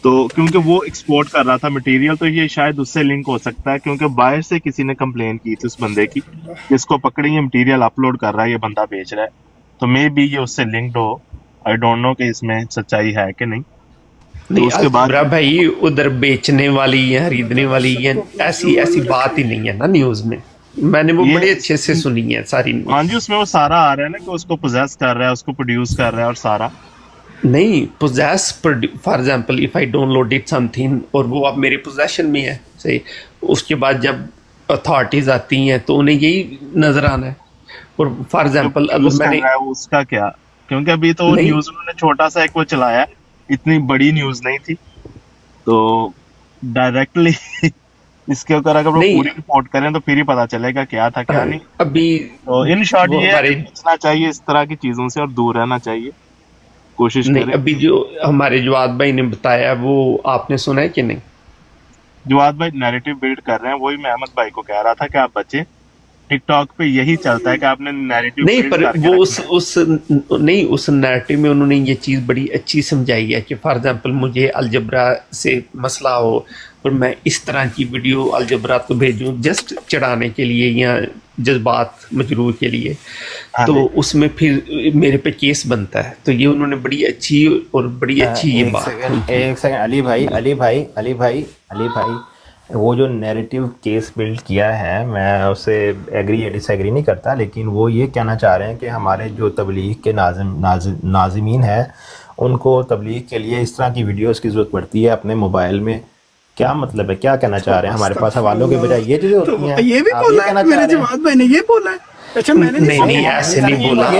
तो क्योंकि वो एक्सपोर्ट कर रहा था मटेरियल, तो ये शायद उससे लिंक हो सकता है, क्योंकि बाहर से किसी ने कंप्लेन की थी उस बंदे की, जिसको पकड़े ये मटेरियल अपलोड कर रहा है, ये बंदा बेच रहा है, तो मे बी ये उससे लिंक्ड हो। आई डोंट नो कि इसमें सच्चाई है कि नहीं। तो उसके बाद भाई उधर बेचने वाली या खरीदने वाली या ऐसी बात ही नहीं है ना न्यूज में, मैंने वो बड़े अच्छे से सुनी है सारी। हाँ जी, उसमें वो सारा आ रहा है ना कि उसको पोजेस कर रहा है, उसको प्रोड्यूस कर रहा है, और सारा नहीं poses, for example if I downloaded something और वो अब मेरे पोजेशन में है, सही, उसके बाद जब अथॉरिटीज आती हैं तो उन्हें यही नजर आना है। और फॉर एग्जांपल अगर मैंने उसका क्या, क्योंकि अभी तो न्यूज उन्होंने छोटा सा एक वो चलाया, इतनी बड़ी न्यूज नहीं थी, तो डायरेक्टली इसके ऊपर अगर वो पूरी रिपोर्ट करें तो फिर ही पता चलेगा क्या था क्या नहीं। अभी तो इन शॉर्ट ये बचना चाहिए इस तरह की चीजों से और दूर रहना चाहिए, कोशिश करें। अभी जो हमारे जवाद भाई ने बताया वो आपने सुना है कि नहीं? जवाद भाई नैरेटिव बिल्ड कर रहे हैं, वही मैं अहमद भाई को कह रहा था कि आप बच्चे टिकटॉक पे यही चलता है कि आपने नैरेटिव नहीं, पर वो उस नैरेटिव में उन्होंने ये चीज़ बड़ी अच्छी समझाई है कि फॉर एग्जांपल मुझे अलजबरा से मसला हो और मैं इस तरह की वीडियो अलजबरा को भेजूं जस्ट चढ़ाने के लिए या जज्बात मजरूर के लिए, तो उसमें फिर मेरे पे केस बनता है। तो ये उन्होंने बड़ी अच्छी और बड़ी अच्छी ये बात। एक सेकंड अली भाई, वो जो नैरेटिव केस बिल्ड किया है, मैं उससे एग्री या डिसएग्री नहीं करता, लेकिन वो ये कहना चाह रहे हैं कि हमारे जो तबलीग के नाज़िमीन है, उनको तबलीग के लिए इस तरह की वीडियोस की ज़रूरत पड़ती है अपने मोबाइल में। क्या मतलब है, क्या कहना चाह रहे हैं? हमारे पास हवालों के बजाय ये चीज़ें होती हैं। ये भी बोला है मेरे जवाद भाई ने, ये बोला है। अच्छा मैंने नहीं ऐसे नहीं बोला।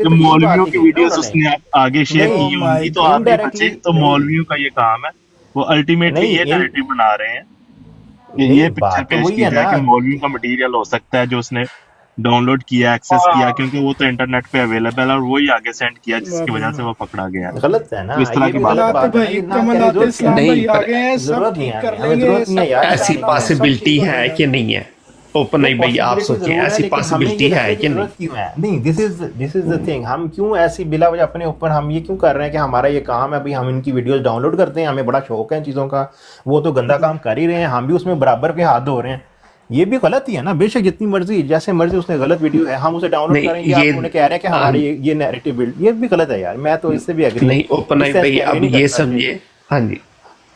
मौलवियों की वीडियोस उसने आगे शेयर की होंगी, तो आप बच्चे, तो मौलवियों का ये काम है, वो अल्टीमेटली ये नैरेटिव बना रहे हैं कि ये पिक्चर पेश की है कि मौलवी का मटेरियल हो सकता है जो उसने डाउनलोड किया, एक्सेस किया, क्योंकि वो तो इंटरनेट पे अवेलेबल है, और वही आगे सेंड किया जिसकी वजह से वो पकड़ा गया। गलत है ना, इस तरह की बात नहीं, ऐसी पॉसिबिलिटी है कि नहीं है? ओपन आई भाई आप सोचें, ऐसी पॉसिबिलिटी है कि नहीं? दिस इज द थिंग, हम क्यों ऐसी बिला वजह अपने ऊपर हम ये क्यों कर रहे हैं कि हमारा ये काम है भाई, हम इनकी वीडियोस डाउनलोड करते हैं, हमें बड़ा शौक है इन चीज़ों का, वो तो गंदा काम कर ही रहे हैं, हम भी उसमें बराबर पे हाथ धो रहे हैं। ये भी गलत ही है ना, बेशक जितनी मर्जी जैसे मर्जी उसने गलत वीडियो है, हम उसे डाउनलोड करेंगे, आप उन्हें कह रहे हैं कि हमारे ये नैरेटिव बिल्ड, ये भी गलत है यार, मैं तो इससे भी एग्री नहीं। ओपन आई भाई अब ये समझिए, हाँ जी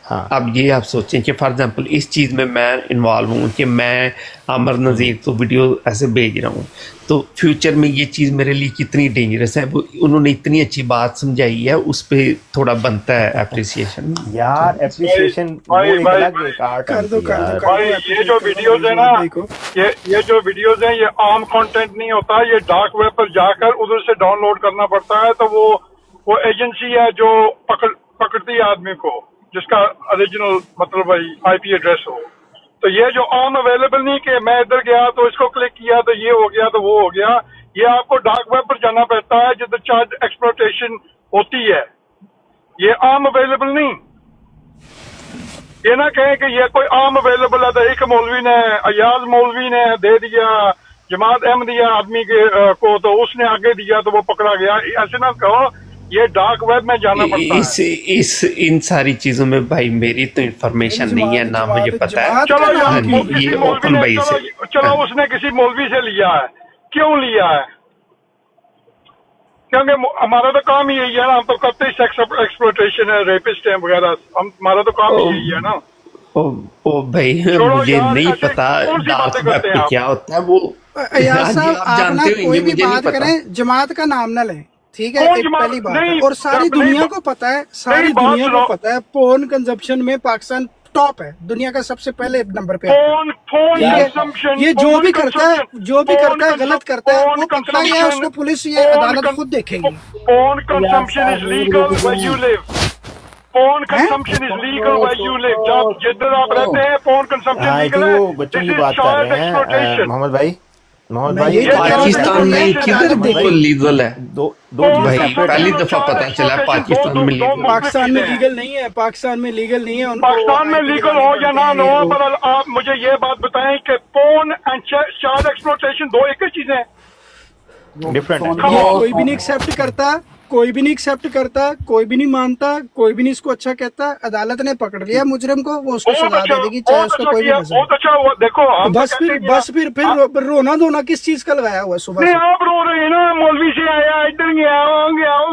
हाँ। अब ये आप सोचें कि फॉर एग्जांपल इस चीज़ में मैं इन्वॉल्व हूँ कि मैं अमर नज़ीर को वीडियो ऐसे भेज रहा हूँ, तो फ्यूचर में ये चीज़ मेरे लिए कितनी डेंजरस है, वो उन्होंने इतनी अच्छी बात समझाई है, उस पर थोड़ा बनता है एप्रिसिएशन यार। एप्रिसिएशन वो एक अलग एक आर्ट है यार। भाई ये जो वीडियोस है ना, ये जो वीडियोस हैं, ये आम कंटेंट नहीं होता, ये डार्क वेब पर जाकर उधर से डाउनलोड करना पड़ता है। तो वो एजेंसी है जो पकड़ती है आदमी को, जिसका ओरिजिनल मतलब भाई आईपी एड्रेस हो। तो ये जो ऑन अवेलेबल नहीं कि मैं इधर गया तो इसको क्लिक किया तो ये हो गया तो वो हो गया, ये आपको डार्क वेब पर जाना पड़ता है जिधर चाइल्ड एक्सप्लॉयटेशन होती है। ये आम अवेलेबल नहीं। ये ना कहें कि ये कोई आम अवेलेबल है, तो एक मौलवी ने, अयाज मौलवी ने दे दिया, जमात अहमदिया आदमी को, तो उसने आगे दिया तो वो पकड़ा गया। ऐसे ना कहो, ये डार्क वेब में जाना पड़ता है। इन सारी चीजों में भाई मेरी तो इंफॉर्मेशन नहीं है ना, मुझे पता है। चलो यार, ये ओपन भाई से, चलो उसने किसी मौलवी से लिया है, क्यों लिया है? क्योंकि हमारा तो काम ही यही है ना, हम तो करते ही सेक्स एक्सप्लॉयटेशन है, रेपिस्ट है वगैरह, हमारा तो काम ही यही है ना। ओ भाई मुझे नहीं पता डार्क वेब पे क्या होता है वो। आप ना कोई भी बात करें, जमात का नाम ना लें, ठीक है? एक पहली बात है, और सारी दुनिया को पता है, सारी दुनिया को पता है पोर्न कंजप्शन में पाकिस्तान टॉप है, दुनिया का सबसे पहले नंबर पे। ये जो भी करता है, गलत करता है, वो पकड़ा गया है, उसको पुलिस ये अदालत खुद देखेंगी। Porn consumption is legal where you live. Porn consumption is legal where you live. जब जिधर आप रहते हैं पोर्न कंजम्पशन लीगल है। बच्चों की बात कर रहे हैं मोहम्मद भाई। पाकिस्तान में किधर देखो लीगल है? दो भाई पहली दफा पता चला पाकिस्तान में लीगल। पाकिस्तान में लीगल नहीं है, पाकिस्तान में लीगल नहीं है। पाकिस्तान में लीगल हो या ना हो, पर आप मुझे ये बात बताएं कि पोर्न एंड चाइल्ड एक्सप्लॉयटेशन दो एक ही चीजें हैं, डिफरेंट। कोई भी नहीं एक्सेप्ट करता, कोई भी नहीं एक्सेप्ट करता, कोई भी नहीं मानता, कोई भी नहीं इसको अच्छा कहता। अदालत ने पकड़ लिया मुजरिम को, वो उसको सजा दे देगी, चाहे उसको कोई भी नजर। बहुत अच्छा हुआ। देखो बस फिर रोना धोना किस चीज का लगाया हुआ है सुबह से? आप रो रहे हैं ना, मौलवी से आया, इधर गया,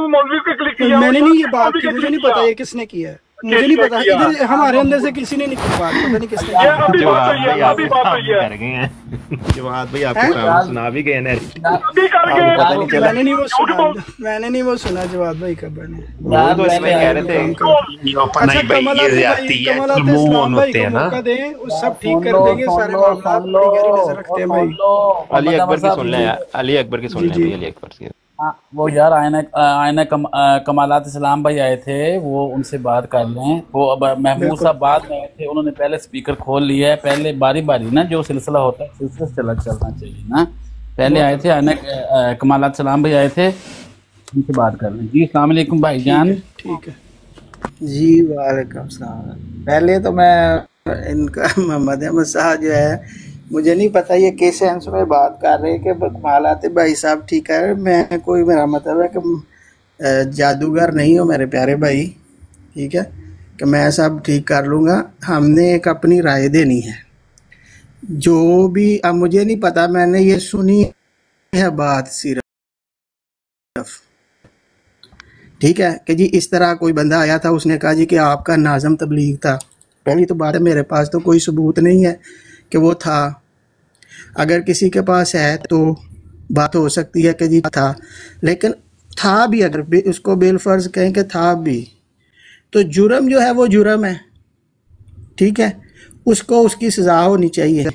मौलवी को क्लिक किया। मैंने नहीं ये बात की, मुझे नहीं पता ये किसने किया है, मुझे नहीं पता। इधर हमारे अंदर से किसी ने नहीं की बात, पता नहीं किसने किया। अभी बात हुई है, अभी बात हुई है। जवाब भाई आपको काम सुना भी गए ना, अभी कर गए। मैंने नहीं वो सुना जवाब भाई का बने। वो तो इसमें कह रहे थे। अच्छा कमल इस्लाम भाई को मौका दें, वो सब ठीक कर देंगे सारे मामला, गहरी नजर रखते हैं भाई। अली अकबर की सुन लें, अली अकबर की सुन लें, अली अकबर की। वो यार आयना कमालात इस्लाम भाई आए थे, वो उनसे बात कर लें। वो अब महमूद साहब बाद में आए थे, उन्होंने पहले स्पीकर खोल लिया है। पहले बारी बारी ना जो सिलसिला होता है सिलसिला चलना चाहिए ना। पहले आए थे आयना कमालात इस्लाम भाई आए थे, उनसे बात कर लें। जी अस्सलाम वालेकुम भाईजान। ठीक है जी, वालेकुम सलाम। पहले तो मैं इनका मोहम्मद अहमद साहब जो है, मुझे नहीं पता ये किस सेंस में बात कर रहे हैं कि कमालात भाई साहब ठीक है। मैं कोई, मेरा मतलब है कि जादूगर नहीं हो मेरे प्यारे भाई, ठीक है, कि मैं सब ठीक कर लूँगा। हमने एक अपनी राय देनी है, जो भी। अब मुझे नहीं पता, मैंने ये सुनी है बात सिर्फ, ठीक है, कि जी इस तरह कोई बंदा आया था, उसने कहा जी कि आपका नाज़म तबलीग था। पहली तो बात है, मेरे पास तो कोई सबूत नहीं है कि वो था। अगर किसी के पास है तो बात हो सकती है कि जी था, लेकिन था भी, अगर उसको बेलफर्ज कहें कि था भी, तो जुर्म जो है वो जुर्म है, ठीक है, उसको उसकी सज़ा होनी चाहिए।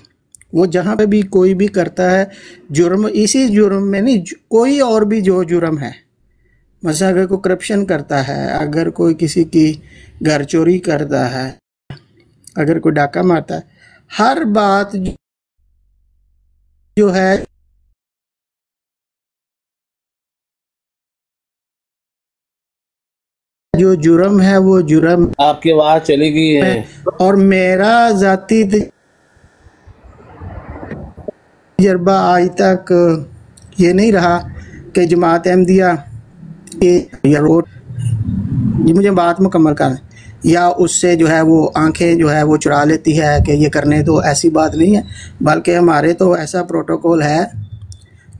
वो जहाँ पे भी कोई भी करता है जुर्म, इसी जुर्म में नहीं, कोई और भी जो जुर्म है, मतलब अगर कोई करप्शन करता है, अगर कोई किसी की घर चोरी करता है, अगर कोई डाका मारता है, हर बात जो है जो जुर्म है वो जुर्म। आपकी आवाज चली गई है। और मेरा जाती तजर्बा आज तक ये नहीं रहा कि जमात अहमदिया या रोड, मुझे बात मुकम्मल कर, या उससे जो है वो आंखें जो है वो चुरा लेती है कि ये करने, तो ऐसी बात नहीं है। बल्कि हमारे तो ऐसा प्रोटोकॉल है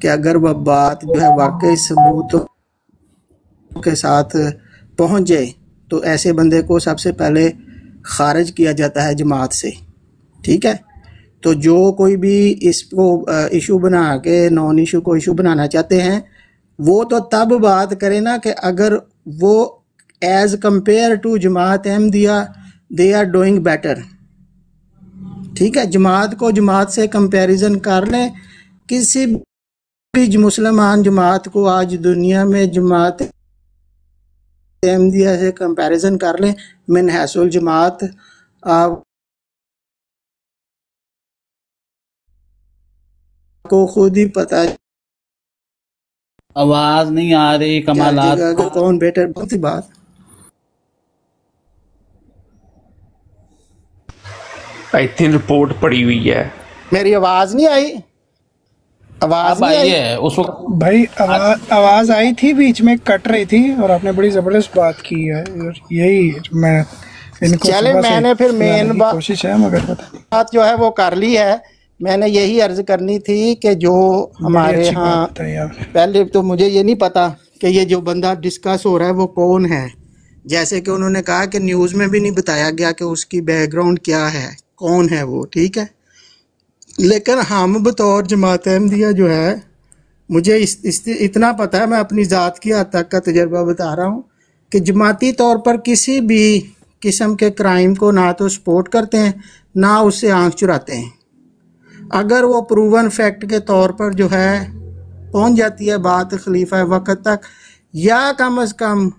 कि अगर वह बात जो है वाकई सबूत के साथ पहुंच जाए, तो ऐसे बंदे को सबसे पहले खारिज किया जाता है जमात से, ठीक है। तो जो कोई भी इसको इशू बना के नॉन इशू को इशू बनाना चाहते हैं वो तो तब बात करें ना कि अगर वो as compare to Jamaat Ahmadiyya they are doing better, ठीक है। जमात को जमात से कंपैरिजन कर लें, किसी भी मुसलमान जमात को आज दुनिया में जमात अहमदिया से कंपैरिजन कर लें, मिन हैसुल जमात आपको खुद ही पता आवाज नहीं आ रही कमालात। कौन बेटर, बहुत सी बात। आई थिंक रिपोर्ट पड़ी हुई है। मेरी आवाज नहीं आई? आवाज नहीं आई है उस वक्त भाई? आवाज आई थी, बीच में कट रही थी और आपने बड़ी जबरदस्त बात की है। और यही मैं इनको चले, मैंने फिर मेन कोशिश है मगर पता नहीं बात जो है वो कर ली है। मैंने यही अर्ज करनी थी कि जो हमारे यहाँ, पहले तो मुझे ये नहीं पता कि ये जो बंदा डिस्कस हो रहा है वो कौन है। जैसे कि उन्होंने कहा कि न्यूज़ में भी नहीं बताया गया कि उसकी बैकग्राउंड क्या है, कौन है वो, ठीक है। लेकिन हम बतौर जमात अहमदिया जो है, मुझे इतना पता है, मैं अपनी ज़ात की हद तक का तजर्बा बता रहा हूँ कि जमाती तौर पर किसी भी किस्म के क्राइम को ना तो सपोर्ट करते हैं ना उससे आंख चुराते हैं। अगर वो प्रूवन फैक्ट के तौर पर जो है पहुँच जाती है बात खलीफा वक़्त तक, या कम अज़ कम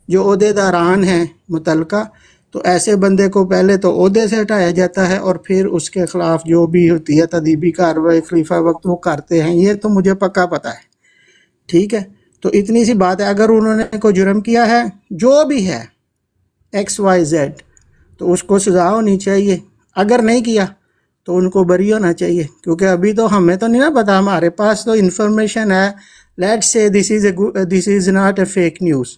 जो ओहदेदारान हैं मुतलका, तो ऐसे बंदे को पहले तो ओहदे से हटाया जाता है और फिर उसके ख़िलाफ़ जो भी होती है तदीबी कार्रवाई खलीफा वक्त वो करते हैं। ये तो मुझे पक्का पता है, ठीक है। तो इतनी सी बात है, अगर उन्होंने कोई जुर्म किया है जो भी है XYZ तो उसको सज़ा होनी चाहिए। अगर नहीं किया तो उनको बरी होना चाहिए, क्योंकि अभी तो हमें तो नहीं ना पता, हमारे पास तो इन्फॉर्मेशन है। Let's say this is not a fake news,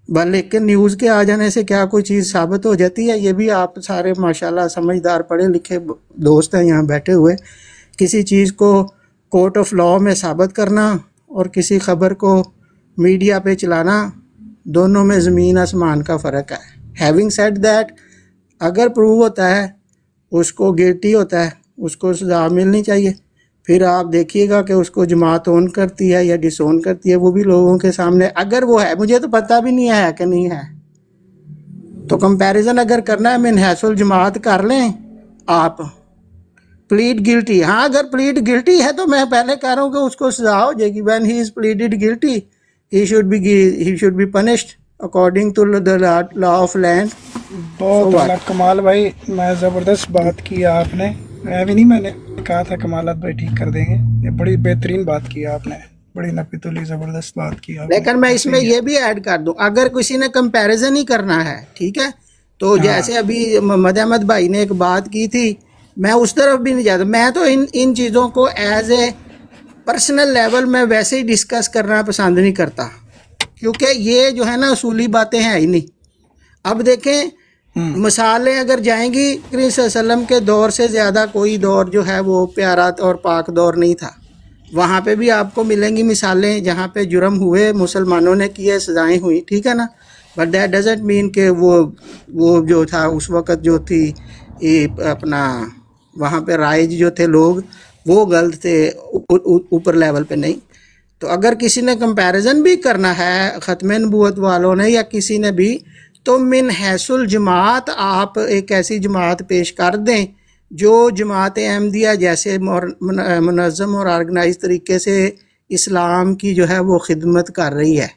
लेकिन न्यूज़ के आ जाने से क्या कोई चीज़ साबित हो जाती है? ये भी आप सारे माशाल्लाह समझदार पढ़े लिखे दोस्त हैं यहाँ बैठे हुए। किसी चीज़ को कोर्ट ऑफ लॉ में साबित करना और किसी खबर को मीडिया पे चलाना, दोनों में ज़मीन आसमान का फ़र्क है। हैविंग सेड दैट, अगर प्रूव होता है उसको गिल्टी होता है, उसको सज़ा मिलनी चाहिए। फिर आप देखिएगा कि उसको जमात ओन करती है या डिसोन करती है, वो भी लोगों के सामने। अगर वो है, मुझे तो पता भी नहीं है कि नहीं है, तो कंपैरिजन अगर करना है मिन हैसुल जमात कर लें आप। प्लीड गिल्टी, हाँ अगर प्लीड गिल्टी है तो मैं पहले कह रहा हूँ कि उसको सजा हो जाएगी। When he is pleaded guilty he should be punished according to the law of land. बहुत आला कमाल भाई, मैं ज़बरदस्त बात की आपने। मैं भी नहीं, मैंने कहा था कमालत भाई ठीक कर देंगे। ये बड़ी बेहतरीन बात की आपने, बड़ी नपीतुली ज़बरदस्त बात की आपने। लेकिन मैं इसमें ये भी ऐड कर दूं, अगर किसी ने कंपैरिजन ही करना है, ठीक है, तो जैसे अभी मोहम्मद अहमद भाई ने एक बात की थी, मैं उस तरफ भी नहीं जाता। मैं तो इन चीज़ों को एज ए पर्सनल लेवल में वैसे ही डिस्कस करना पसंद नहीं करता, क्योंकि ये जो है ना असूली बातें हैं ही नहीं। अब देखें, मिसालें अगर जाएंगी, करीम सल्लल्लाहु के दौर से ज़्यादा कोई दौर जो है वो प्यारा और पाक दौर नहीं था। वहाँ पे भी आपको मिलेंगी मिसालें जहाँ पे जुर्म हुए, मुसलमानों ने किए, सजाएं हुई, ठीक है ना। बट दैट डजंट मीन कि वो जो था उस वक़्त जो थी अपना वहाँ पे राइज जो थे लोग वो गलत थे, ऊपर लेवल पे नहीं। तो अगर किसी ने कंपैरिजन भी करना है ख़त्म नबूवत वालों ने या किसी ने भी, तो मिन हैसुल जमात आप एक ऐसी जमात पेश कर दें जो जमात अहमदिया जैसे मुनज़्ज़म और ऑर्गेनाइज तरीके से इस्लाम की जो है वो खिदमत कर रही है।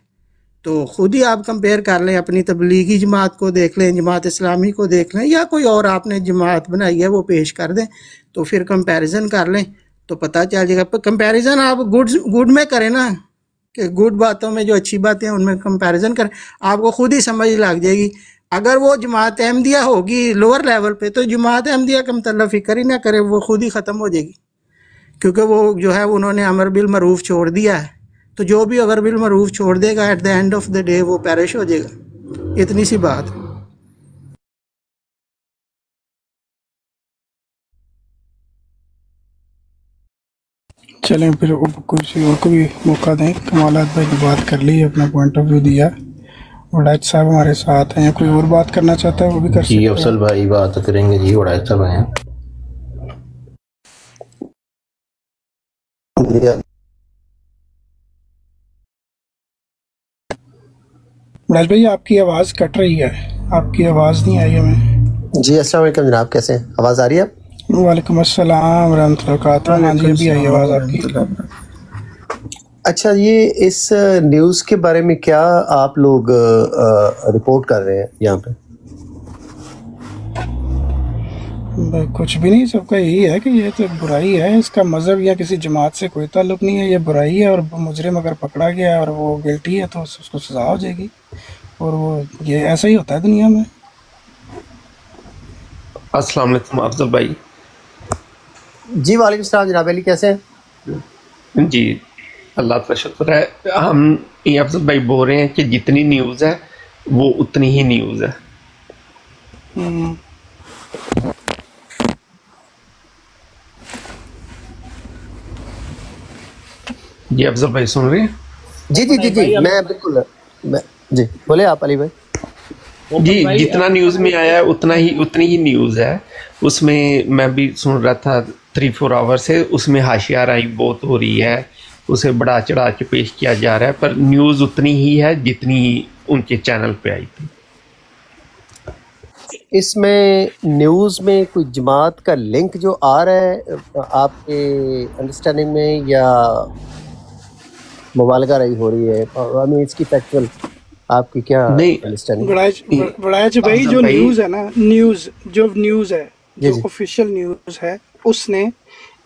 तो ख़ुद ही आप कंपेयर कर लें, अपनी तबलीगी जमात को देख लें, जमात इस्लामी को देख लें, या कोई और आपने जमात बनाई है वो पेश कर दें, तो फिर कंपैरिजन कर लें तो पता चल जाएगा। पर कंपैरिजन आप गुड में करें ना, कि गुड बातों में जो अच्छी बातें हैं उनमें कंपैरिजन करें, आपको खुद ही समझ लग जाएगी। अगर वो जमात अहमदिया होगी लोअर लेवल पे, तो जमात अहमदिया का मतलब फिक्र ही ना करे, वो खुद ही ख़त्म हो जाएगी, क्योंकि वो जो है उन्होंने अमर बिल मरूफ छोड़ दिया है। तो जो भी अमर बिल मरूफ छोड़ देगा at the end of the day वो पेरिश हो जाएगा। इतनी सी बात। चलें फिर किसी और को भी मौका दें। कमालत भाई ने बात कर ली, अपना पॉइंट ऑफ व्यू दिया, वड़ैच साहब हमारे साथ हैं, कोई और बात करना चाहता है वो भी कर जी सकते हैं। अफसल भाई बात करेंगे जी, वड़ैच साहब हैं। वड़ैच भाई आपकी आवाज़ कट रही है, आपकी आवाज़ नहीं आई हमें। जी अस्सलाम वालेकुम जनाब, कैसे हैं? आवाज़ आ रही है? वालेकुम अस्सलाम रहमतुल्लाहि व बरकातहू। हाँ जी अभी आई आवाज़ आपकी। अच्छा, ये इस न्यूज़ के बारे में क्या आप लोग रिपोर्ट कर रहे हैं यहाँ पे? कुछ भी नहीं, सबका यही है कि ये तो बुराई है, इसका मजहब या किसी जमात से कोई ताल्लुक नहीं है, ये बुराई है और मुजरिम अगर पकड़ा गया और वो गिल्टी है तो उसको सजा हो जाएगी। और वो ये ऐसा ही होता है दुनिया में। अस्सलाम वालेकुम अफजल भाई। जी वालेकुम सलाम जनाब अली, कैसे हैं? जी अल्लाह का शुक्र है। हम ये अफजल भाई बोल रहे हैं कि जितनी न्यूज़ है वो उतनी ही न्यूज़ है। जी अफजल भाई सुन रहे हैं? जी जी जी जी मैं बिल्कुल जी बोले आप अली भाई। जी जितना न्यूज़ में आया है उतनी ही न्यूज़ है। उसमें मैं भी सुन रहा था 3-4 आवर से, उसमें हाशियाराई बहुत हो रही है, उसे बढ़ा चढ़ा के पेश किया जा रहा है, पर न्यूज़ उतनी ही है जितनी उनके चैनल पे आई थी। इसमें न्यूज़ में कोई जमात का लिंक जो आ रहा है आपके अंडरस्टैंडिंग में, या मुबालगा रही हो रही है? आई मीन इसकी फैक्चुअल आपकी क्या अंडरस्टैंडिंग? वड़ैच भाई जो न्यूज़ है ना, न्यूज़ है जो ऑफिशियल न्यूज़ है, उसने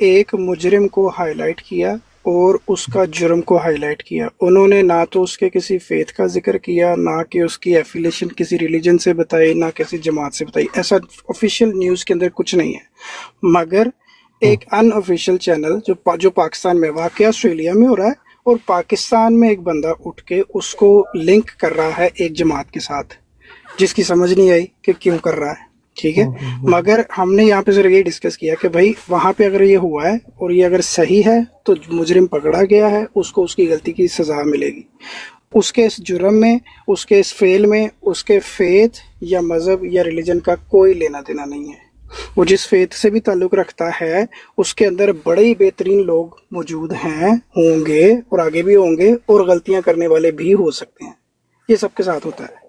एक मुजरिम को हाईलाइट किया और उसका जुर्म को हाईलाइट किया। उन्होंने ना तो उसके किसी फेथ का जिक्र किया, ना कि उसकी एफिलिएशन किसी रिलीजन से बताई, ना किसी जमात से बताई। ऐसा ऑफिशियल न्यूज़ के अंदर कुछ नहीं है, मगर एक अनऑफिशियल चैनल जो पाकिस्तान में वाक़या ऑस्ट्रेलिया में हो रहा है और पाकिस्तान में एक बंदा उठ के उसको लिंक कर रहा है एक जमात के साथ, जिसकी समझ नहीं आई कि क्यों कर रहा है। ठीक है, मगर हमने यहाँ पे सिर्फ ये डिस्कस किया कि भाई वहाँ पे अगर ये हुआ है और ये अगर सही है तो मुजरिम पकड़ा गया है, उसको उसकी गलती की सज़ा मिलेगी। उसके इस जुर्म में, उसके इस फेल में, उसके फेथ या मज़हब या रिलीजन का कोई लेना देना नहीं है। वो जिस फेथ से भी ताल्लुक़ रखता है उसके अंदर बड़े ही बेहतरीन लोग मौजूद हैं, होंगे और आगे भी होंगे, और गलतियाँ करने वाले भी हो सकते हैं। ये सबके साथ होता है।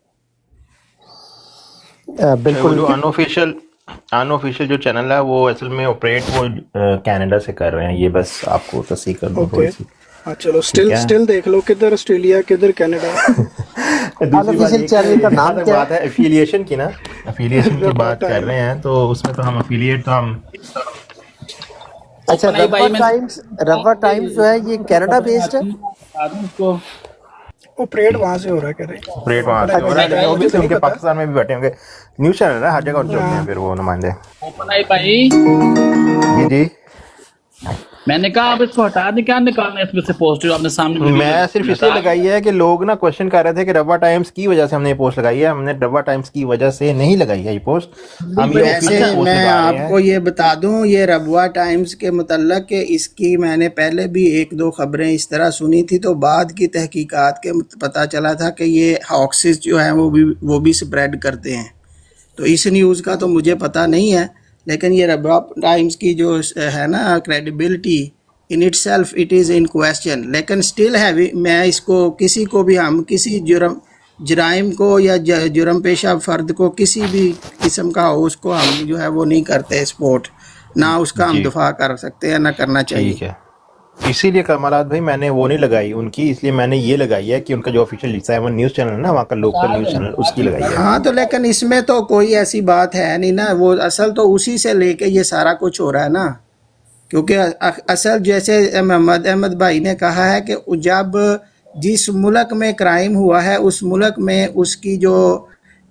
बिल्कुल। जो अनऑफिशियल जो चैनल है वो असल में ऑपरेट वो कनाडा से कर रहे हैं, ये बस आपको तस्दीक कर दूं थोड़ी सी। हाँ चलो, स्टिल देख लो किधर ऑस्ट्रेलिया किधर कनाडा। अनऑफिशियल चैनल का नाम क्या बात है? एफिलिएशन की ना, एफिलिएशन की बात कर रहे हैं, तो उसमें तो हम एफिलिएट तो हम अच्छा रब्बा टाइम्स जो है ये कनाडा बेस्ड है, ऑपरेट वहाँ से हो रहा है, कह रहे हैं ऑपरेट वहाँ से हो रहा है, लेकिन ऑब्वियसली उनके पाकिस्तान में भी बैठे होंगे, न्यूज़ चैनल है हर जगह उनके होते हैं फिर वो नुमाइंदे। भाई जी जी मैंने कहा आप इसको हटा दें, क्या निकालना है इसमें से पोस्ट जो आपने सामने? मैं सिर्फ इसलिए लगाई है कि लोग ना क्वेश्चन कर रहे थे कि रब्बा टाइम्स की वजह से हमने ये पोस्ट लगाई है। हमने रब्बा टाइम्स की वजह से नहीं लगाई है ये पोस्ट। हम ये वैसे मैं आपको ये बता दूं, ये रब्बा टाइम्स के मुतल्लक के इसकी मैंने पहले भी 1-2 खबरें इस तरह सुनी थी, तो बाद की तहकीकात के पता चला था कि ये हॉक्सिस जो है वो भी स्प्रेड करते हैं। तो इस न्यूज़ का तो मुझे पता नहीं है, लेकिन ये रब्बा टाइम्स की जो है ना credibility in it self it is in question, लेकिन स्टिल है मैं इसको किसी को भी हम किसी जराइम को या जुर्म पेशा फ़र्द को किसी भी किस्म का हो उसको हम जो है वो नहीं करते सपोर्ट, ना उसका हम दफा कर सकते हैं ना करना चाहिए। ठीक है, इसीलिए कमालात भाई मैंने वो नहीं लगाई उनकी, इसलिए मैंने ये लगाई है कि उनका जो ऑफिशियल 7 न्यूज़ चैनल है ना, वहाँ का लोकल न्यूज़ चैनल, उसकी लगाई है। हाँ तो लेकिन इसमें तो कोई ऐसी बात है नहीं ना, वो असल तो उसी से लेके ये सारा कुछ हो रहा है ना, क्योंकि असल जैसे मोहम्मद अहमद भाई ने कहा है कि जब जिस मुल्क में क्राइम हुआ है उस मुल्क में उसकी जो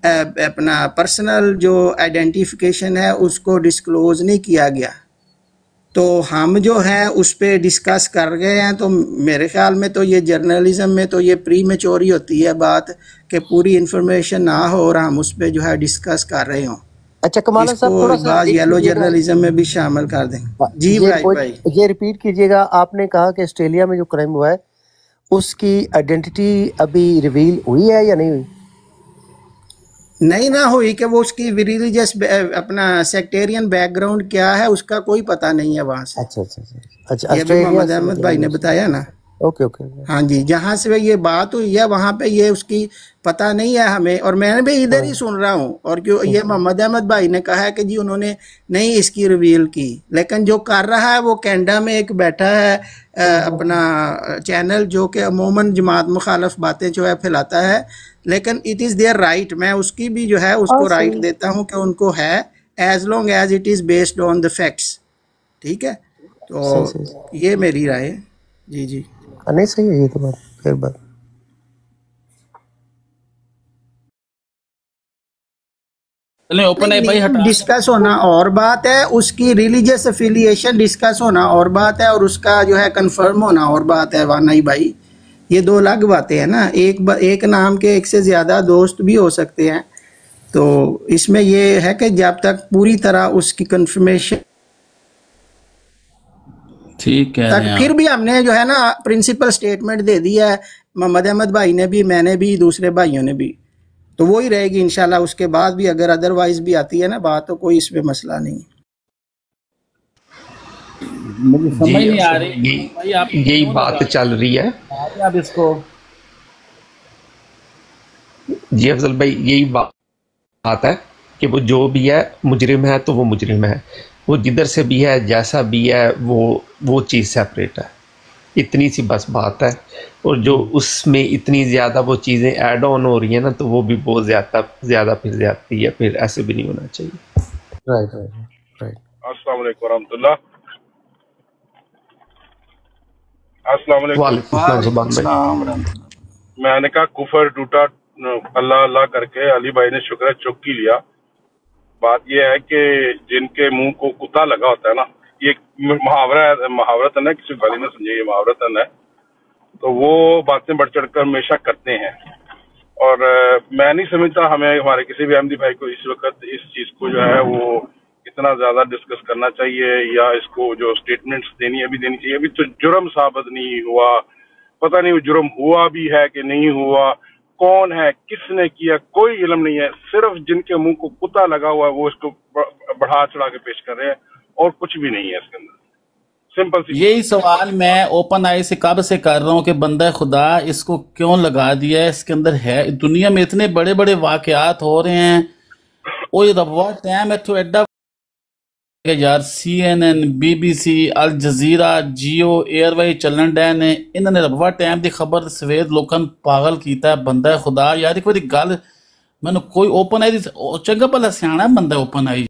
अपना पर्सनल जो आइडेंटिफिकेशन है उसको डिस्क्लोज नहीं किया गया, तो हम जो है उस पर डिस्कस कर गए हैं। तो मेरे ख्याल में तो ये जर्नलिज्म में तो ये प्री मेच्योरी होती है बात कि पूरी इंफॉर्मेशन ना हो और हम उस पर जो है डिस्कस कर रहे हों। अच्छा कमाल साहब थोड़ा सा येलो जर्नलिज्म में भी शामिल कर दें। जी भाई ये रिपीट कीजिएगा, आपने कहा कि ऑस्ट्रेलिया में जो क्राइम हुआ है उसकी आइडेंटिटी अभी रिवील हुई है या नहीं हुई? नहीं ना हुई कि वो उसकी रिलीजियस अपना सेक्टेरियन बैकग्राउंड क्या है उसका कोई पता नहीं है वहां से। अच्छा अच्छा अच्छा, ये भी मोहम्मद अहमद भाई ने बताया ना। Okay okay. हाँ जी, जहाँ से ये बात हुई है वहाँ पे ये उसकी पता नहीं है हमें, और मैं भी इधर ही सुन रहा हूँ। और क्यों ये मोहम्मद अहमद भाई ने कहा है कि जी उन्होंने नहीं इसकी रिवील की, लेकिन जो कर रहा है वो कनाडा में एक बैठा है अपना चैनल जो कि अमूमन जमात मुखालफ बातें जो है फैलाता है, लेकिन इट इज़ देयर राइट। मैं उसकी भी जो है उसको राइट देता हूँ कि उनको है, as long as it is based on the facts. ठीक है, तो ये मेरी राय है। जी जी नहीं सही है ये तो बात, फिर बात डिस्कस होना और बात है, उसकी रिलीजियस एफिलिएशन डिस्कस होना और बात है, और उसका जो है कंफर्म होना और बात है। वानाई भाई ये दो अलग बातें हैं ना। एक नाम के एक से ज्यादा दोस्त भी हो सकते हैं, तो इसमें ये है कि जब तक पूरी तरह उसकी कंफर्मेशन ठीक है तक, फिर भी हमने जो है ना प्रिंसिपल स्टेटमेंट दे दिया है, मोहम्मद अहमद भाई ने भी, मैंने भी, दूसरे भाइयों ने भी, तो वही रहेगी इंशाल्लाह। उसके बाद भी अगर अदरवाइज भी आती है ना बात, तो कोई इसमें मसला नहीं। मुझे समझ नहीं आ रही यही बात चल रही है अब इसको। जी अफजल भाई, यही बात है कि वो जो भी है मुजरिम है तो वो मुजरिम है, वो जिधर से भी है जैसा भी है वो चीज़ सेपरेट है। इतनी सी बस बात है। और जो उसमें इतनी ज़्यादा वो चीज़ें ऐड ऑन हो रही हैं ना, तो वो भी बहुत ज़्यादा फिर जाती है, फिर ऐसे भी नहीं होना चाहिए। Right right right. अस्सलाम वालेकुम रहमतुल्लाह। अस्सलाम वालेकुम। मैंने कहा कुफर टूटा अल्लाह अल्लाह करके, अली भाई ने शुक्र चौकी लिया। बात यह है कि जिनके मुंह को कुत्ता लगा होता है ना, ये मुहावरतन है, किसी गाली ना समझे, ये मुहावरतन है, तो वो बातें बढ़ चढ़ कर हमेशा करते हैं। और मैं नहीं समझता हमें हमारे किसी भी अहमदी भाई को इस वक्त इस चीज को जो है वो इतना ज्यादा डिस्कस करना चाहिए, या इसको जो स्टेटमेंट्स देनी है अभी देनी चाहिए। अभी तो जुर्म साबित नहीं हुआ, पता नहीं वो जुर्म हुआ भी है कि नहीं हुआ, कौन है, किसने किया, कोई इल्म नहीं है। सिर्फ जिनके मुंह को कुत्ता लगा हुआ है वो इसको बढ़ा चढ़ा के पेश कर रहे हैं, और कुछ भी नहीं है इसके अंदर। सिंपल सी यही सवाल मैं ओपन आई से कब से कर रहा हूँ कि बंदा खुदा इसको क्यों लगा दिया है। इसके अंदर है, दुनिया में इतने बड़े बड़े वाकयात हो रहे हैं, वो रब्बा टाइम है तो एडा यार, CNN, BBC, अल जजीरा, जियो एयरवेज चलन डे ने, इन्होंने रब्बा टाइम की खबर सवेर लोगों पागल किया। बंदा खुदा यार एक बार गल मैं कोई ओपन आई चंगा भला सियाना बंदा ओपन आई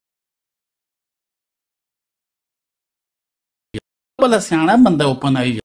भला सियाना बंदा ओपन आई